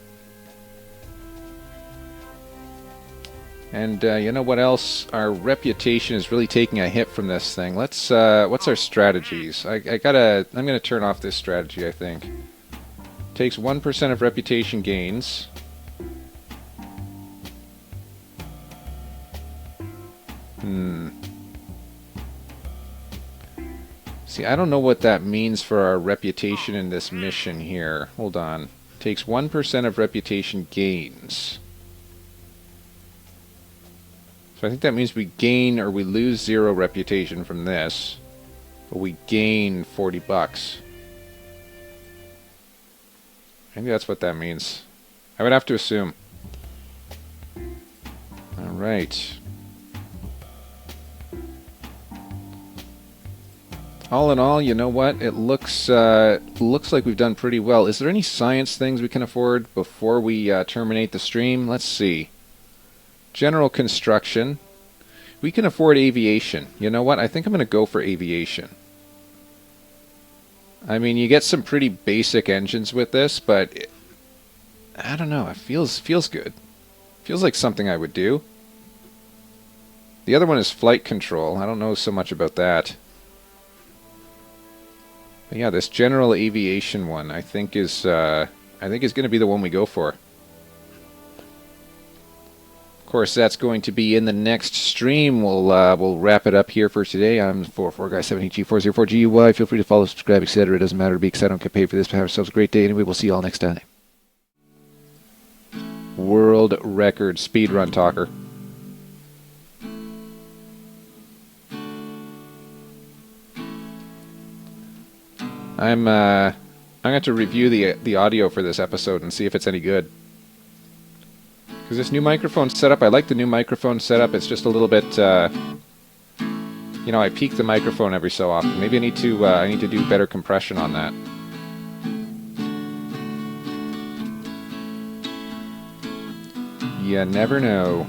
And you know what else? Our reputation is really taking a hit from this thing. Let's. What's our strategies? I'm gonna turn off this strategy. I think takes 1% of reputation gains. See, I don't know what that means for our reputation in this mission here. Hold on. Takes 1% of reputation gains. So I think that means we gain or we lose 0 reputation from this. But we gain 40 bucks. I think that's what that means. I would have to assume. Alright. All in all, you know what? It looks like we've done pretty well. Is there any science things we can afford before we terminate the stream? Let's see. General construction. We can afford aviation. You know what? I think I'm going to go for aviation. I mean, you get some pretty basic engines with this, but I don't know. It feels good. Feels like something I would do. The other one is flight control. I don't know so much about that. But yeah, this general aviation one I think is going to be the one we go for. Of course, that's going to be in the next stream. We'll wrap it up here for today. I'm 44guy78G404GUY. Feel free to follow, subscribe, etc. It doesn't matter to me because I don't get paid for this. But have yourselves a great day. Anyway, we'll see you all next time. World record speedrun talker. I'm going to review the audio for this episode and see if it's any good. Because this new microphone setup, I like the new microphone setup. It's just a little bit, you know, I peak the microphone every so often. Maybe I need to do better compression on that. You never know.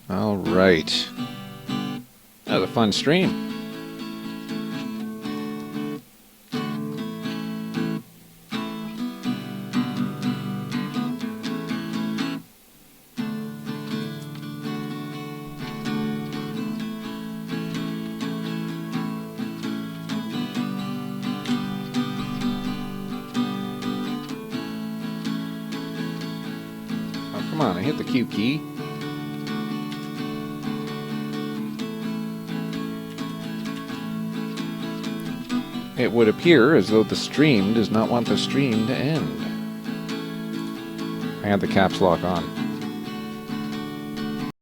All right. That was a fun stream. Oh, come on, I hit the Q key. it would appear as though the stream does not want the stream to end. I had the caps lock on.